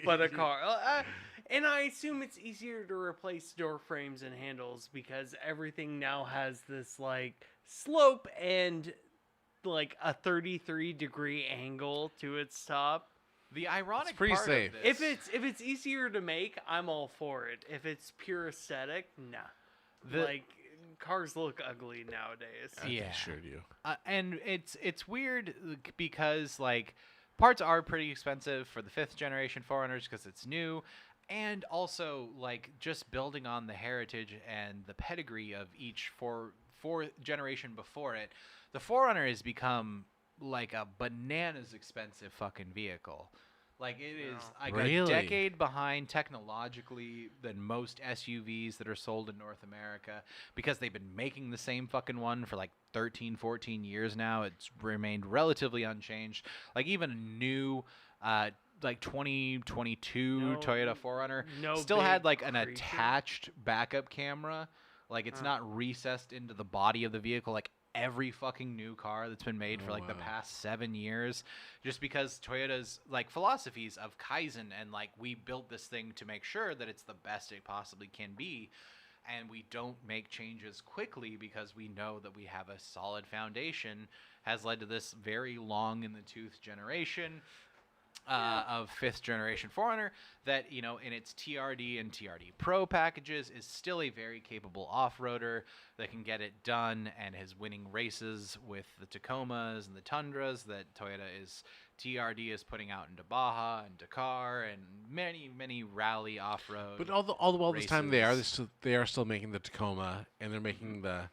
but a car. And I assume it's easier to replace door frames and handles because everything now has this slope and a 33-degree angle to its top. The ironic it's pretty part safe. of this, If it's easier to make, I'm all for it. If it's pure aesthetic, nah. Cars look ugly nowadays. I can assure you. And it's weird because parts are pretty expensive for the 5th generation Forerunners because it's new, and also just building on the heritage and the pedigree of each four generation before it. The Forerunner has become a bananas expensive fucking vehicle. It is Really? a decade behind technologically than most SUVs that are sold in North America because they've been making the same fucking one for 13, 14 years now. It's remained relatively unchanged. Even a new 2022 Toyota Forerunner still had an attached backup camera. It's not recessed into the body of the vehicle every fucking new car that's been made for the past 7 years, just because Toyota's philosophies of Kaizen and we built this thing to make sure that it's the best it possibly can be, and we don't make changes quickly because we know that we have a solid foundation, has led to this very long in the tooth generation of 5th generation Forerunner that, in its TRD and TRD Pro packages is still a very capable off-roader that can get it done and is winning races with the Tacomas and the Tundras that TRD is putting out into Baja and Dakar and many rally off-road. But all the while this time they races. are still making the Tacoma, and they're making the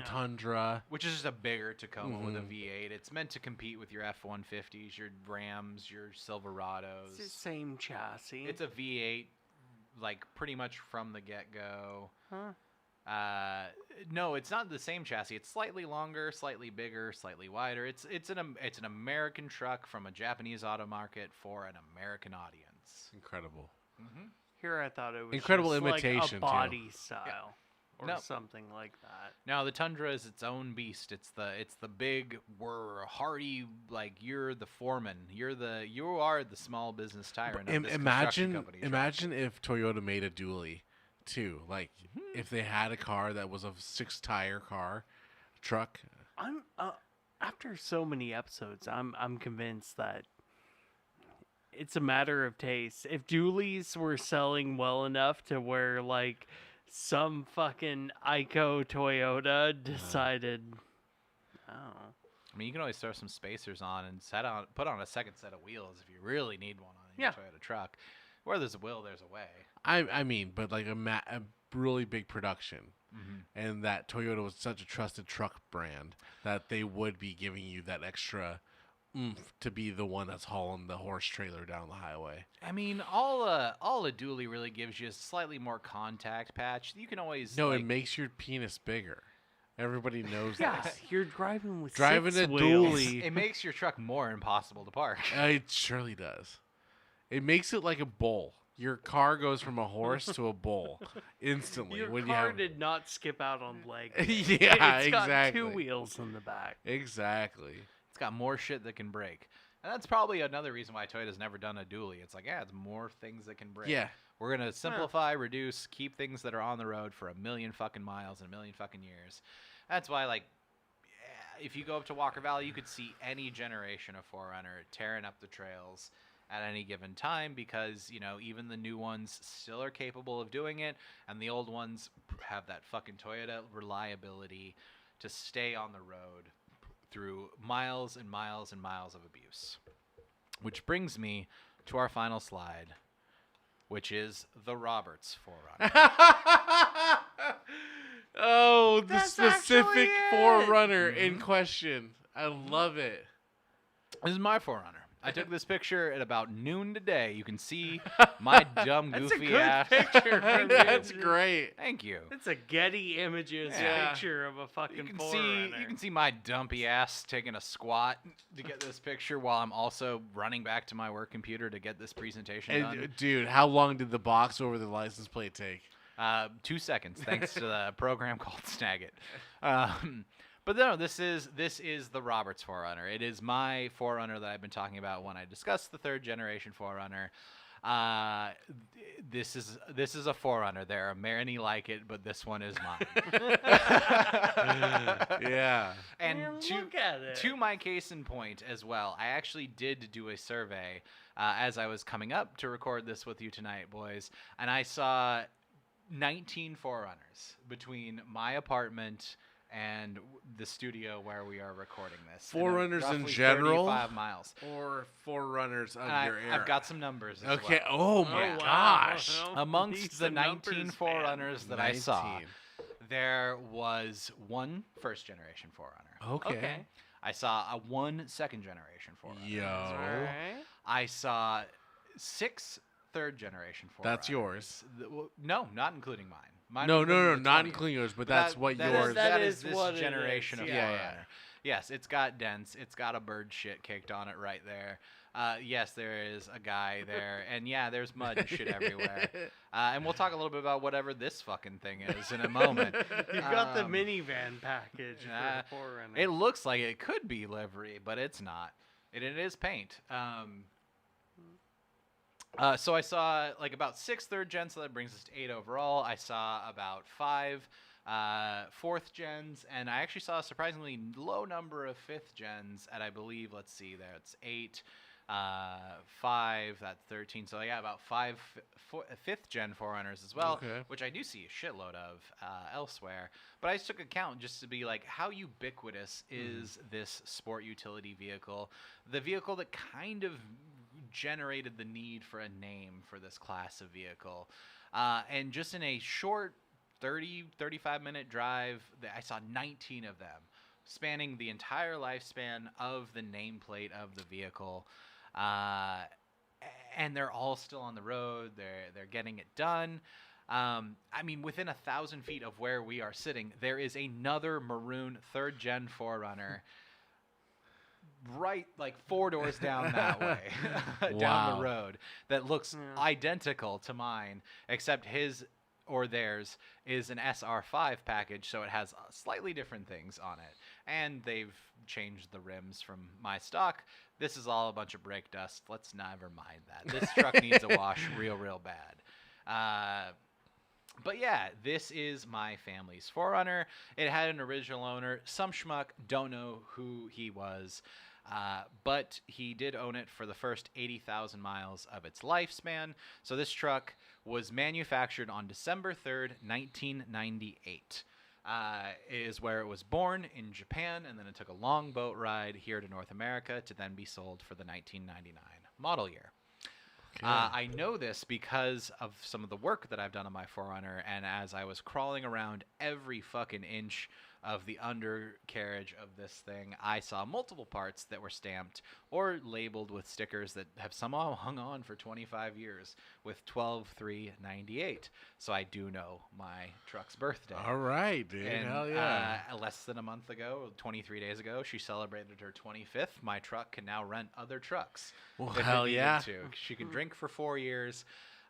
Tundra, which is just a bigger Tacoma with a V8. It's meant to compete with your F-150s, your Rams, your Silverados. It's the same chassis. It's a V8, pretty much from the get-go. Huh? No, it's not the same chassis. It's slightly longer, slightly bigger, slightly wider. It's an American truck from a Japanese auto market for an American audience. incredible. Here I thought it was Incredible just imitation, too. like a body style or No. something like that. No, the Tundra is its own beast. It's the big, we're hardy, like you're the foreman. You are the small business tyrant of this construction company truck. Imagine if Toyota made a dually, too. Like if they had a car that was a 6-tire truck. I'm after so many episodes, I'm convinced that it's a matter of taste. If dualies were selling well enough to where like some fucking Ico Toyota decided, I don't know. I mean, you can always throw some spacers on and put on a second set of wheels if you really need one on your Toyota truck. Where there's a will, there's a way. I mean, but like a really big production. And that Toyota was such a trusted truck brand that they would be giving you that extra oomph to be the one that's hauling the horse trailer down the highway. I mean, all a dually really gives you a slightly more contact patch. You can always it makes your penis bigger. Everybody knows that. You're driving with Driving 6 a wheels. dually. It makes your truck more impossible to park. It surely does. It makes it like a bull. Your car goes from a horse to a bull instantly. Your when car you have... did not skip out on leg. Yeah, It's got exactly. 2 wheels in the back. Exactly. It's got more shit that can break. And that's probably another reason why Toyota's never done a dually. It's like, it's more things that can break. Yeah. We're going to simplify, reduce, keep things that are on the road for 1,000,000 fucking miles and 1,000,000 fucking years. That's why, like, if you go up to Walker Valley, you could see any generation of 4Runner tearing up the trails at any given time because, even the new ones still are capable of doing it, and the old ones have that fucking Toyota reliability to stay on the road through miles and miles and miles of abuse. Which brings me to our final slide, which is the Roberts 4Runner. Oh, the That's specific actually it. 4Runner in question. I love it. This is my 4Runner. I took this picture at about noon today. You can see my dumb, That's a goofy good ass. picture. That's great. Thank you. It's a Getty Images Yeah. picture of a fucking You can 4Runner. see my dumpy ass taking a squat to get this picture while I'm also running back to my work computer to get this presentation done. And, dude, how long did the box over the license plate take? 2 seconds, thanks to the program called Snagit. But no, this is the Roberts 4Runner. It is my 4Runner that I've been talking about when I discussed the 3rd generation 4Runner. This is a 4Runner. There are many like it, but this one is mine. Yeah. And Man, look at it. to my case in point as well, I actually did do a survey as I was coming up to record this with you tonight, boys, and I saw 19 4Runners between my apartment and the studio where we are recording this. 4Runners in Roughly general? 35 miles. Or 4Runners of And your era? I've got some numbers as Okay. well. Oh, my wow. gosh. Well, Amongst these the are 19 numbers, 4Runners that I saw, 19. there was one first generation 4Runner. Okay. I saw one second generation 4Runner. Yo. Alright. I saw 6 third generation 4Runners. That's yours. No, not including mine. Mine No, was no, the not 20th. including yours, but But that's what that yours. That is is this what it generation is, of yeah. 4Runner. Yes, it's got dents. It's got a bird shit caked on it right there. Yes, there is a guy there. And yeah, there's mud and shit everywhere. And we'll talk a little bit about whatever this fucking thing is in a moment. You've got the Um, minivan package uh, for 4Runner. It looks like it could be livery, but it's not. It is paint. So I saw like about 6 third gens, so that brings us to 8 overall. I saw about 5 fourth gens, and I actually saw a surprisingly low number of 5th gens at, I believe, let's see, there it's 8, 5, that's 13. So yeah, about 5 5th gen 4Runners as well, Okay. which I do see a shitload of elsewhere. But I just took account just to be like, how ubiquitous is this sport utility vehicle? The vehicle that kind of generated the need for a name for this class of vehicle. And just in a short 35 minute drive, I saw 19 of them spanning the entire lifespan of the nameplate of the vehicle. And they're all still on the road. They're getting it done. I mean, within 1,000 feet of where we are sitting, there is another maroon 3rd gen 4Runner right like 4 doors down that way down Wow. the road that looks Yeah. identical to mine, except his or theirs is an SR5 package, so it has slightly different things on it. And they've changed the rims from my stock. This is all a bunch of brake dust. Let's never mind that. This truck needs a wash real bad. But yeah, this is my family's 4Runner. It had an original owner, some schmuck, don't know who he was, but he did own it for the first 80,000 miles of its lifespan. So this truck was manufactured on December 3rd, 1998. Is where it was born in Japan, and then it took a long boat ride here to North America to then be sold for the 1999 model year. I know this because of some of the work that I've done on my 4Runner, and as I was crawling around every fucking inch of the undercarriage of this thing, I saw multiple parts that were stamped or labeled with stickers that have somehow hung on for 25 years with 12/3/98. So I do know my truck's birthday. All right, dude. And Hell yeah. less than a month ago, 23 days ago, she celebrated her 25th. My truck can now rent other trucks. Well, if it hell needed yeah. to. She can drink for 4 years,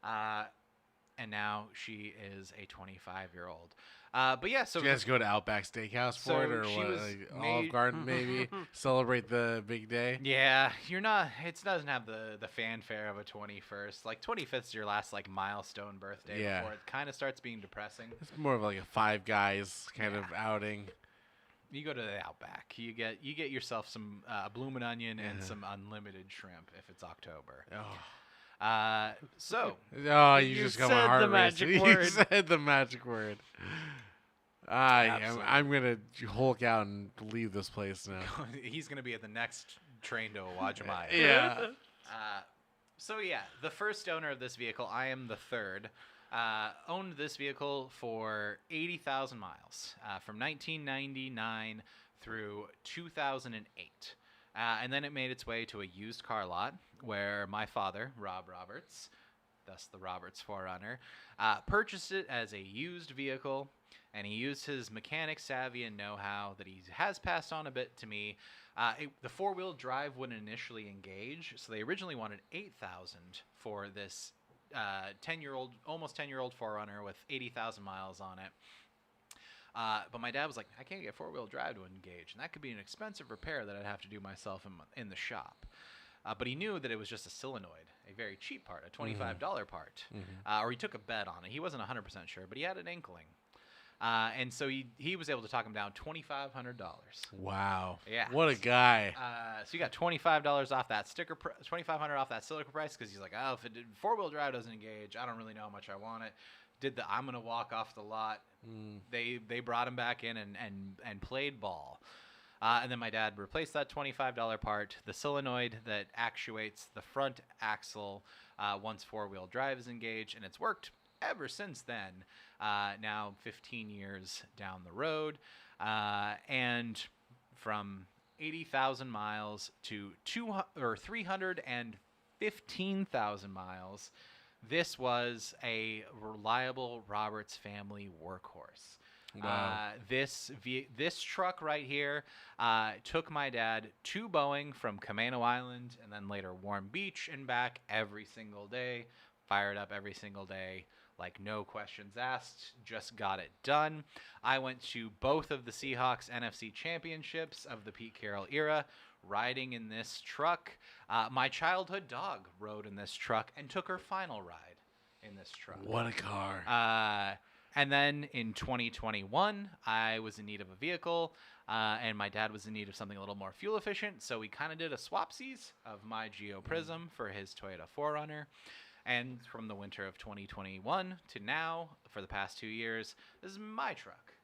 and now she is a 25-year-old. But yeah, so Did you guys go to Outback Steakhouse for So it, or she what? was Like made- Olive Garden, maybe celebrate the big day. yeah, you're not. It doesn't have the fanfare of a 21st. Like 25th is your last like milestone birthday Yeah. before it kind of starts being depressing. It's more of like a Five Guys kind of outing. You go to the Outback. You get yourself some bloomin' onion and some unlimited shrimp if it's October. Oh, So oh You you just got said my heart the racing. magic You word. said the magic word. Absolutely. I'm gonna Hulk out and leave this place now. he's gonna be at the next train to Wajimaya. Yeah. So yeah, the first owner of this vehicle, I am the third, owned this vehicle for 80,000 miles from 1999 through 2008. And then it made its way to a used car lot where my father, Rob Roberts, thus the Roberts 4Runner, purchased it as a used vehicle, and he used his mechanic savvy and know-how that he has passed on a bit to me. The four-wheel drive wouldn't initially engage, so they originally wanted $8,000 for this 10-year-old, almost 10-year-old 4Runner with 80,000 miles on it. But my dad was like, I can't get four-wheel drive to engage, and that could be an expensive repair that I'd have to do myself in the shop. But he knew that it was just a solenoid, a very cheap part, a $25 part. Or he took a bet on it. He wasn't 100% sure, but he had an inkling. And so he was able to talk him down $2,500. Wow. Yeah. What a guy. So you got $25 off that sticker, $2,500 off that sticker price, because he's like, oh, if four-wheel drive doesn't engage, I don't really know how much I want it. I'm gonna walk off the lot. They brought him back in and played ball. And then my dad replaced that $25 part, the solenoid that actuates the front axle once four-wheel drive is engaged, and it's worked ever since then. Now 15 years down the road, and from 80,000 miles to 315,000 miles. This was a reliable Roberts family workhorse. Wow. This truck right here took my dad to Boeing from Camano Island and then later Warm Beach and back every single day. Fired up every single day, like no questions asked, just got it done. I went to both of the Seahawks NFC championships of the Pete Carroll era, riding in this truck. My childhood dog rode in this truck and took her final ride in this truck. What a car. And then in 2021, I was in need of a vehicle, and my dad was in need of something a little more fuel efficient, so we kind of did a swapsies of my Geo Prism for his Toyota 4Runner. And from the winter of 2021 to now, for the past 2 years, this is my truck.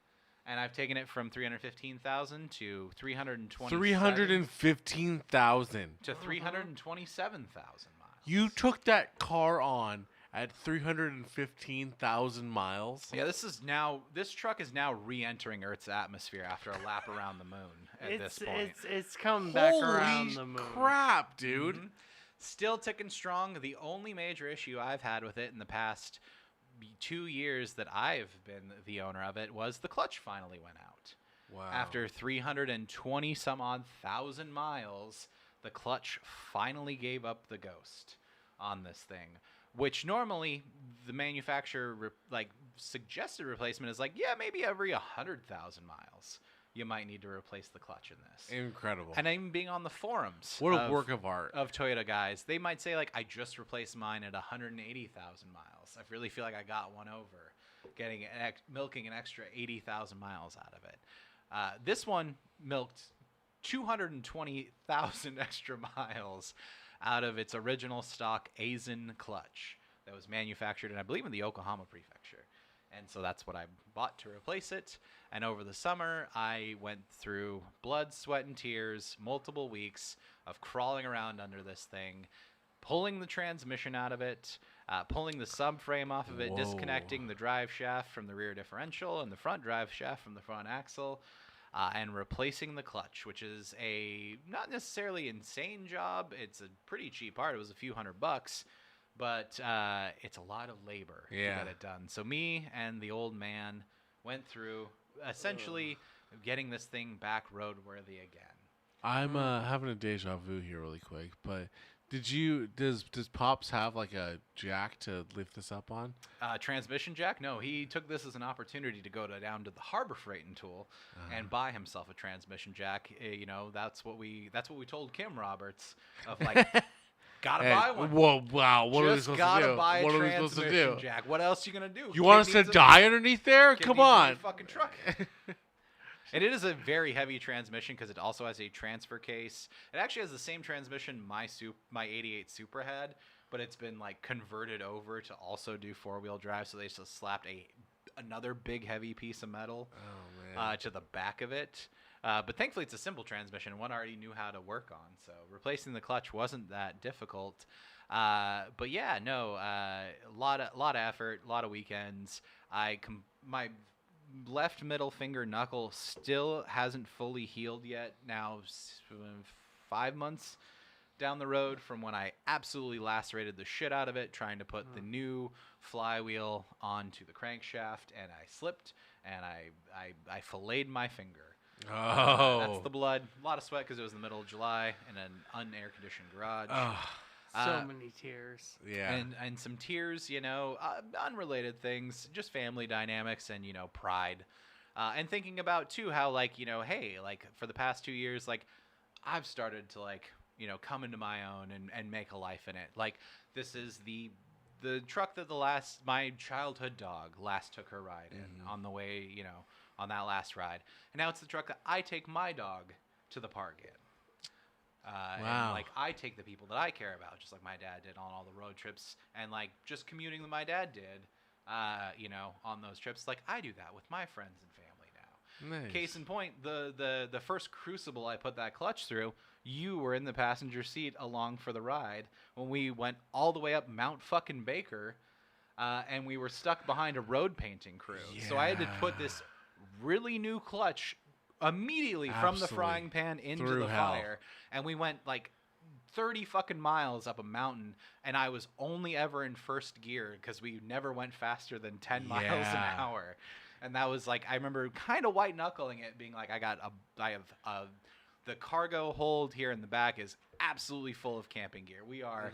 And I've taken it from 315,000 to 315,000. to 327,000 miles. You took that car on at 315,000 miles. Yeah, this truck is now re-entering Earth's atmosphere after a lap around the moon at this point. It's coming back Holy around the moon. crap, dude. Mhm. Still ticking strong. The only major issue I've had with it in the past 2 years that I've been the owner of it was the clutch finally went out. Wow. After 320 some odd thousand miles, the clutch finally gave up the ghost on this thing, which normally the manufacturer suggested replacement is like, yeah, maybe every 100,000 miles you might need to replace the clutch in this. Incredible. And even being on the forums, What a work of art. of Toyota guys, they might say like, I just replaced mine at 180,000 miles. I really feel like I got one over, milking an extra 80,000 miles out of it. This one milked 220,000 extra miles out of its original stock Aisin clutch that was manufactured, I believe, in the Yokohama prefecture. And so that's what I bought to replace it. And over the summer, I went through blood, sweat, and tears, multiple weeks of crawling around under this thing, pulling the transmission out of it, pulling the subframe off of it, Whoa. disconnecting the drive shaft from the rear differential and the front drive shaft from the front axle, and replacing the clutch, which is a not necessarily insane job. It's a pretty cheap part. It was a few $100, but it's a lot of labor to get it done. So me and the old man went through essentially getting this thing back roadworthy again. I'm having a deja vu here really quick, but does Pops have like a jack to lift this up on? Transmission jack? No, he took this as an opportunity to go down to the Harbor Freight and Tool and buy himself a transmission jack. That's what we told Kim Roberts of like, gotta buy one. Whoa, wow! What are we Just supposed gotta to do? buy a What are we supposed to transmission do? jack. What else you gonna do? You want us to die underneath there? Kid Come needs a new on! fucking truck. And it is a very heavy transmission because it also has a transfer case. It actually has the same transmission my 88 Supra had, but it's been like converted over to also do 4-wheel drive. So they just slapped another big heavy piece of metal to the back of it. But thankfully, it's a simple transmission, and one I already knew how to work on. So replacing the clutch wasn't that difficult. But yeah, no, a lot of effort, a lot of weekends. My left middle finger knuckle still hasn't fully healed yet. Now 5 months down the road from when I absolutely lacerated the shit out of it trying to put the new flywheel onto the crankshaft, and I slipped and I filleted my finger. Oh, That's the blood. A lot of sweat because it was the middle of July in an unair conditioned garage. So many tears. Yeah. And some tears, unrelated things, just family dynamics and, pride. And thinking about, too, how, hey, for the past 2 years, I've started to, come into my own and make a life in it. This is the truck that my childhood dog last took her ride in on the way, on that last ride. And now it's the truck that I take my dog to the park in. Wow. And I take the people that I care about, just like my dad did on all the road trips, and just commuting that my dad did, on those trips. I do that with my friends and family now. Nice. Case in point, the first crucible I put that clutch through, you were in the passenger seat along for the ride when we went all the way up Mount fucking Baker, and we were stuck behind a road painting crew. So I had to put this really new clutch immediately from the frying pan into Through the hell. fire, and we went 30 fucking miles up a mountain, and I was only ever in first gear because we never went faster than 10 miles an hour. And that was I remember kind of white knuckling it, being the cargo hold here in the back is absolutely full of camping gear. We are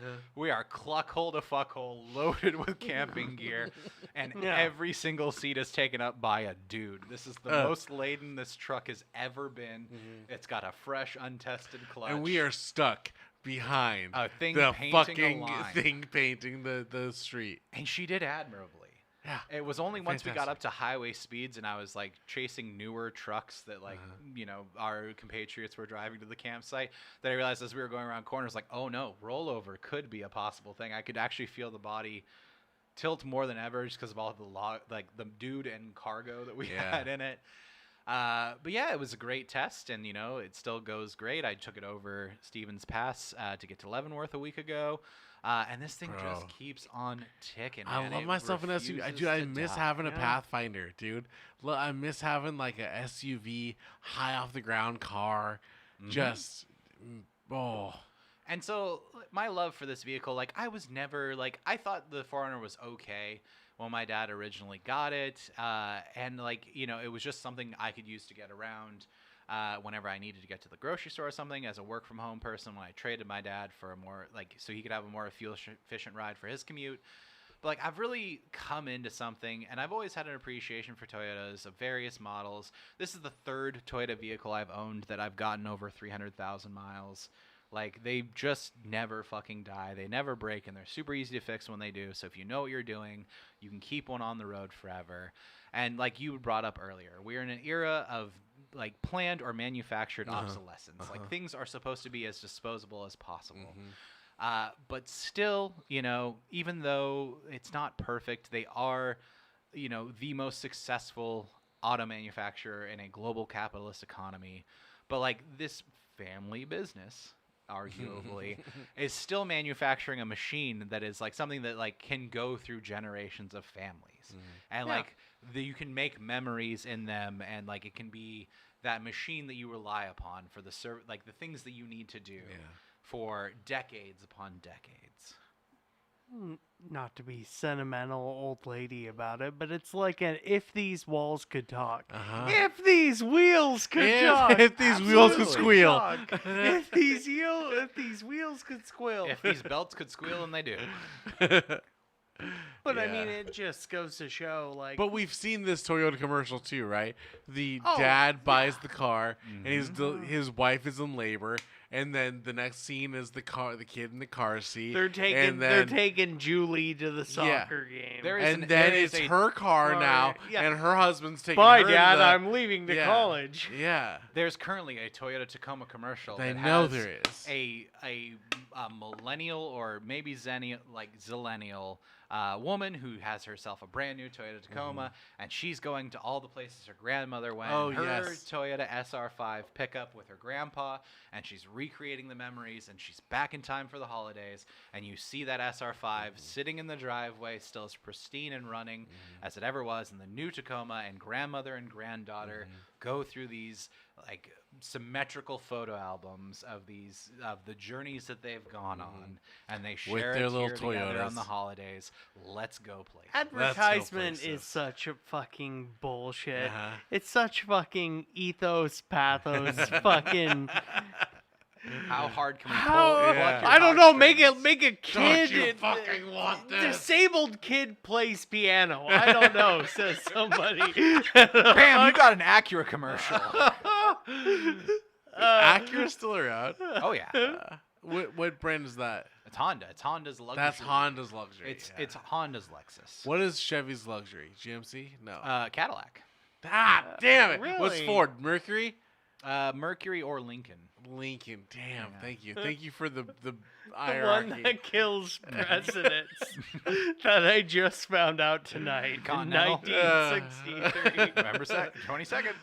cluckhole to fuckhole loaded with camping gear, and every single seat is taken up by a dude. This is the most laden this truck has ever been. It's got a fresh, untested clutch, and we are stuck behind a thing the painting fucking a line. thing painting the street. And she did admirably. Yeah. It was only once we got Fantastic. up to highway speeds and I was chasing newer trucks that our compatriots were driving to the campsite that I realized as we were going around corners, oh no, rollover could be a possible thing. I could actually feel the body tilt more than ever just because of all the dude and cargo that we had in it. But yeah, it was a great test, and it still goes great. I took it over Stevens Pass to get to Leavenworth a week ago. And this thing just keeps on ticking. I love myself an SUV. Dude, I miss having a Pathfinder, dude. I miss having a SUV, high off the ground car. Just, And so my love for this vehicle, I was never I thought the 4Runner was okay, when my dad originally got it, and like it was just something I could use to get around whenever I needed to get to the grocery store or something. As a work from home person, when I traded my dad for a more so he could have a more fuel efficient ride for his commute. But like I've really come into something, and I've always had an appreciation for Toyotas of various models. This is the third Toyota vehicle I've owned that I've gotten over 300,000 miles. Like, they just never fucking die. They never break, and they're super easy to fix when they do. So if you know what you're doing, you can keep one on the road forever. And like you brought up earlier, we're in an era of like planned or manufactured obsolescence. Like, things are supposed to be as disposable as possible. But still, even though it's not perfect, they are, the most successful auto manufacturer in a global capitalist economy. But like this family business, arguably, is still manufacturing a machine that is like something that like can go through generations of families. And like you can make memories in them, and like it can be that machine that you rely upon for the like the things that you need to do for decades upon decades. Not to be sentimental old lady about it, but it's like an if these walls could talk. If these wheels could talk. If these wheels could squeal. If these wheels could squeal. If these belts could squeal, and they do. But I mean, it just goes to show, like. But we've seen this Toyota commercial too, right? The dad buys the car, and his wife is in labor, and then the next scene is the kid in the car seat. They're taking Julie to the soccer game. It's her car now, and her husband's taking Bye, her Dad. to the, I'm leaving to college. Yeah. There's currently a Toyota Tacoma commercial. I that know has there is a millennial or maybe zillennial woman who has herself a brand new Toyota Tacoma, and she's going to all the places her grandmother went. Her Toyota SR5 pickup with her grandpa, and she's recreating the memories, and she's back in time for the holidays. And you see that SR5 sitting in the driveway, still as pristine and running as it ever was. And the new Tacoma and grandmother and granddaughter go through these like symmetrical photo albums of the journeys that they've gone on, and they share with their little together Toyotas on the holidays. Let's go places. Advertisement is such a fucking bullshit. It's such fucking ethos, pathos, fucking. How hard can we pull? I don't know. Make a kid. Don't you fucking want this? Disabled kid plays piano. I don't know. Says somebody. Bam! You got an Acura commercial. Acura's still around. Oh yeah. What brand is that? It's Honda. It's Honda's luxury. That's Honda's luxury. It's Honda's Lexus. What is Chevy's luxury? GMC? No. Cadillac. Ah, damn it. Really? What's Ford? Mercury? Mercury or Lincoln. Lincoln. Damn. Thank you. Thank you for the The hierarchy. one that kills presidents that I just found out tonight. In Continental. 1963. November 22nd.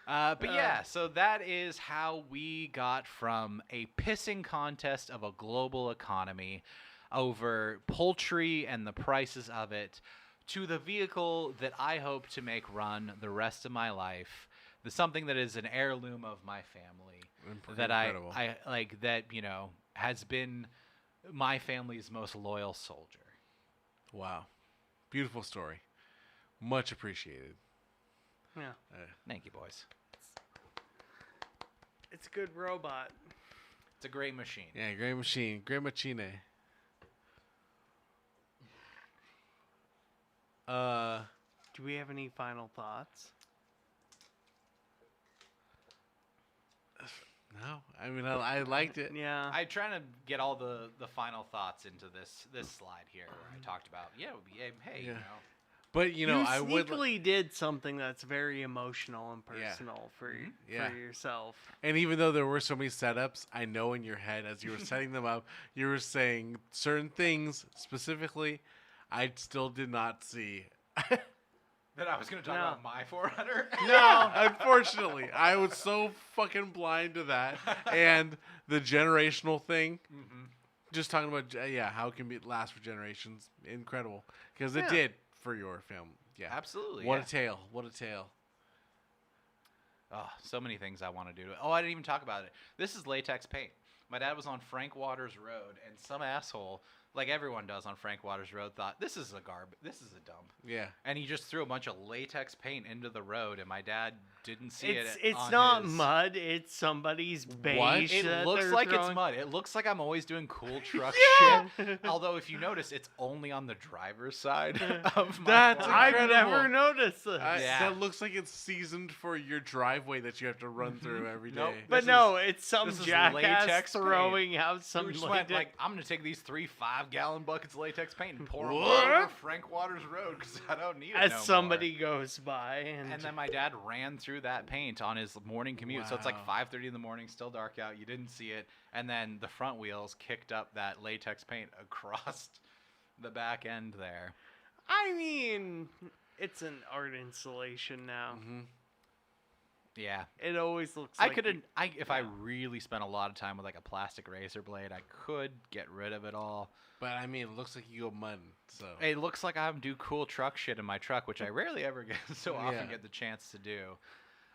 But yeah, so that is how we got from a pissing contest of a global economy over poultry and the prices of it to the vehicle that I hope to make run the rest of my life. Something that is an heirloom of my family. That Incredible. I like, that, has been my family's most loyal soldier. Wow. Beautiful story. Much appreciated. Yeah. Thank you, boys. It's a good robot. It's a great machine. Yeah, great machine. Great machine. Do we have any final thoughts? No, I mean I liked it. Yeah. I trying to get all the final thoughts into this slide here where I talked about it would be hey But you I would. sneakily did something that's very emotional and personal for yourself. And even though there were so many setups, I know in your head as you were setting them up, you were saying certain things specifically. I still did not see. that I was going to talk about my 400. No, unfortunately, I was so fucking blind to that and the generational thing. Just talking about how it can last for generations. Incredible, because it did for your film. Yeah, absolutely. What a tale! What a tale! Oh, so many things I want to do. Oh, I didn't even talk about it. This is latex paint. My dad was on Frank Waters Road, and some asshole, like everyone does on Frank Waters Road, thought this is a dump. Yeah. And he just threw a bunch of latex paint into the road, and my dad didn't see it. It's on not his... mud. It's somebody's beige. What? It that looks they're like it's throwing. mud. It looks like I'm always doing cool truck shit. Although, if you notice, it's only on the driver's side of my That's car. I've incredible. never noticed this. Yeah. That looks like it's seasoned for your driveway that you have to run through every day. Nope. But This no, it's some this is jackass latex paint. throwing out We some just went, latex. I'm going to take these 3 5-gallon buckets of latex paint and pour them What? over Frank Waters Road because I don't need it as no somebody more. goes by, And then my dad ran through that paint on his morning commute. So it's like Wow. 5:30 in the morning, still dark out. You didn't see it. And then the front wheels kicked up that latex paint across the back end there. I mean, it's an art installation now. Mm-hmm. Yeah. It always looks. I like could, if I really spent a lot of time with like a plastic razor blade, I could get rid of it all. But I mean, it looks like you go mudding. So It looks like I do cool truck shit in my truck, which I rarely ever get often Yeah. get the chance to do.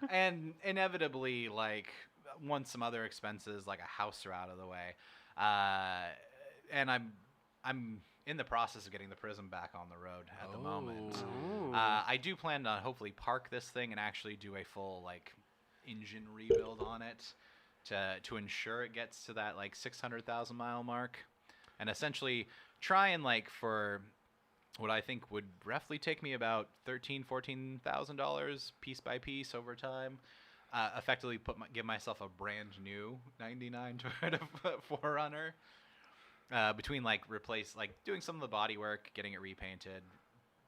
And inevitably, like, once some other expenses like a house are out of the way, and I'm in the process of getting the Prism back on the road at the moment. Ooh. I do plan to hopefully park this thing and actually do a full like engine rebuild on it to ensure it gets to that like 600,000 mile mark, and essentially try and like for what I think would roughly take me about $14,000 piece by piece over time. Effectively give myself a brand new 99 Toyota 4Runner. Between like doing some of the body work, getting it repainted,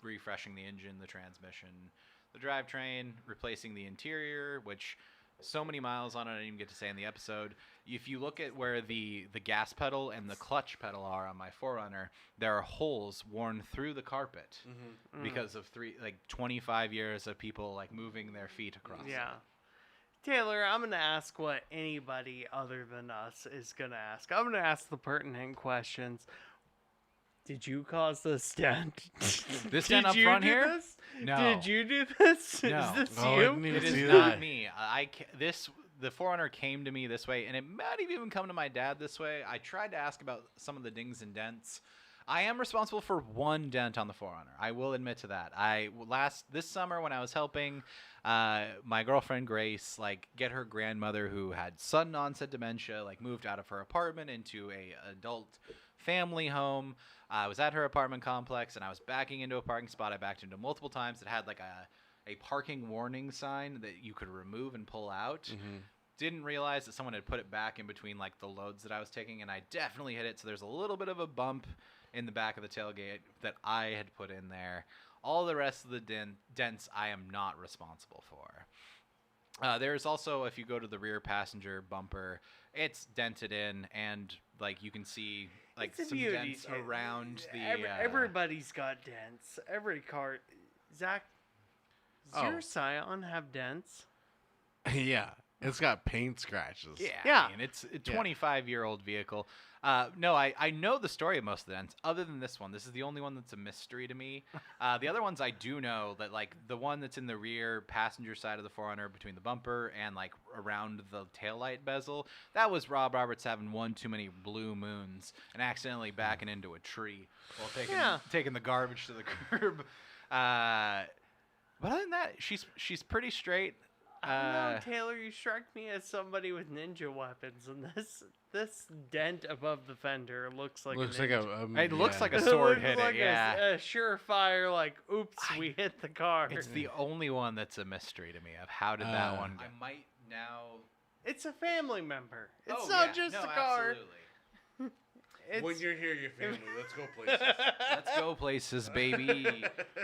refreshing the engine, the transmission, the drivetrain, replacing the interior, which so many miles on it I didn't even get to say in the episode. If you look at where the gas pedal and the clutch pedal are on my 4Runner, there are holes worn through the carpet because of 25 years of people like moving their feet across. Yeah. Taylor, I'm going to ask what anybody other than us is going to ask. I'm going to ask the pertinent questions. Did you cause this dent? This dent up front here? This? No. Did you do this? No. Is this Oh, I you? didn't even It see is that. not me. The 4Runner came to me this way, and it might have even come to my dad this way. I tried to ask about some of the dings and dents. I am responsible for one dent on the 4Runner. I will admit to that. This summer when I was helping my girlfriend Grace get her grandmother who had sudden onset dementia moved out of her apartment into a adult family home. I was at her apartment complex and I was backing into a parking spot. I backed into multiple times. It had a parking warning sign that you could remove and pull out. Mm-hmm. Didn't realize that someone had put it back in between the loads that I was taking, and I definitely hit it. So there's a little bit of a bump in the back of the tailgate that I had put in there. All the rest of the dents I am not responsible for. There's also, if you go to the rear passenger bumper, it's dented in, and you can see It's a some beauty dents kit. around the. Everybody's got dents. Every car. Zach, does your Scion have dents? Yeah, it's got paint scratches. Yeah. I mean, it's a 25-year-old vehicle. No, I know the story of most of the dents, other than this one. This is the only one that's a mystery to me. The other ones I do know that, the one that's in the rear passenger side of the 4Runner between the bumper and, around the taillight bezel, that was Rob Roberts having one too many blue moons and accidentally backing into a tree while taking the garbage to the curb. But other than that, she's pretty straight. I don't know, Taylor, you struck me as somebody with ninja weapons, and this dent above the fender looks like Looks a like ninja. It looks like a It sword looks hit like it, yeah. a surefire, oops, we hit the car. It's the only one that's a mystery to me of how did that one go. I might now. It's a family member. It's not just a car. Absolutely. It's, When you're here, your family. Let's go places. Let's go places, baby.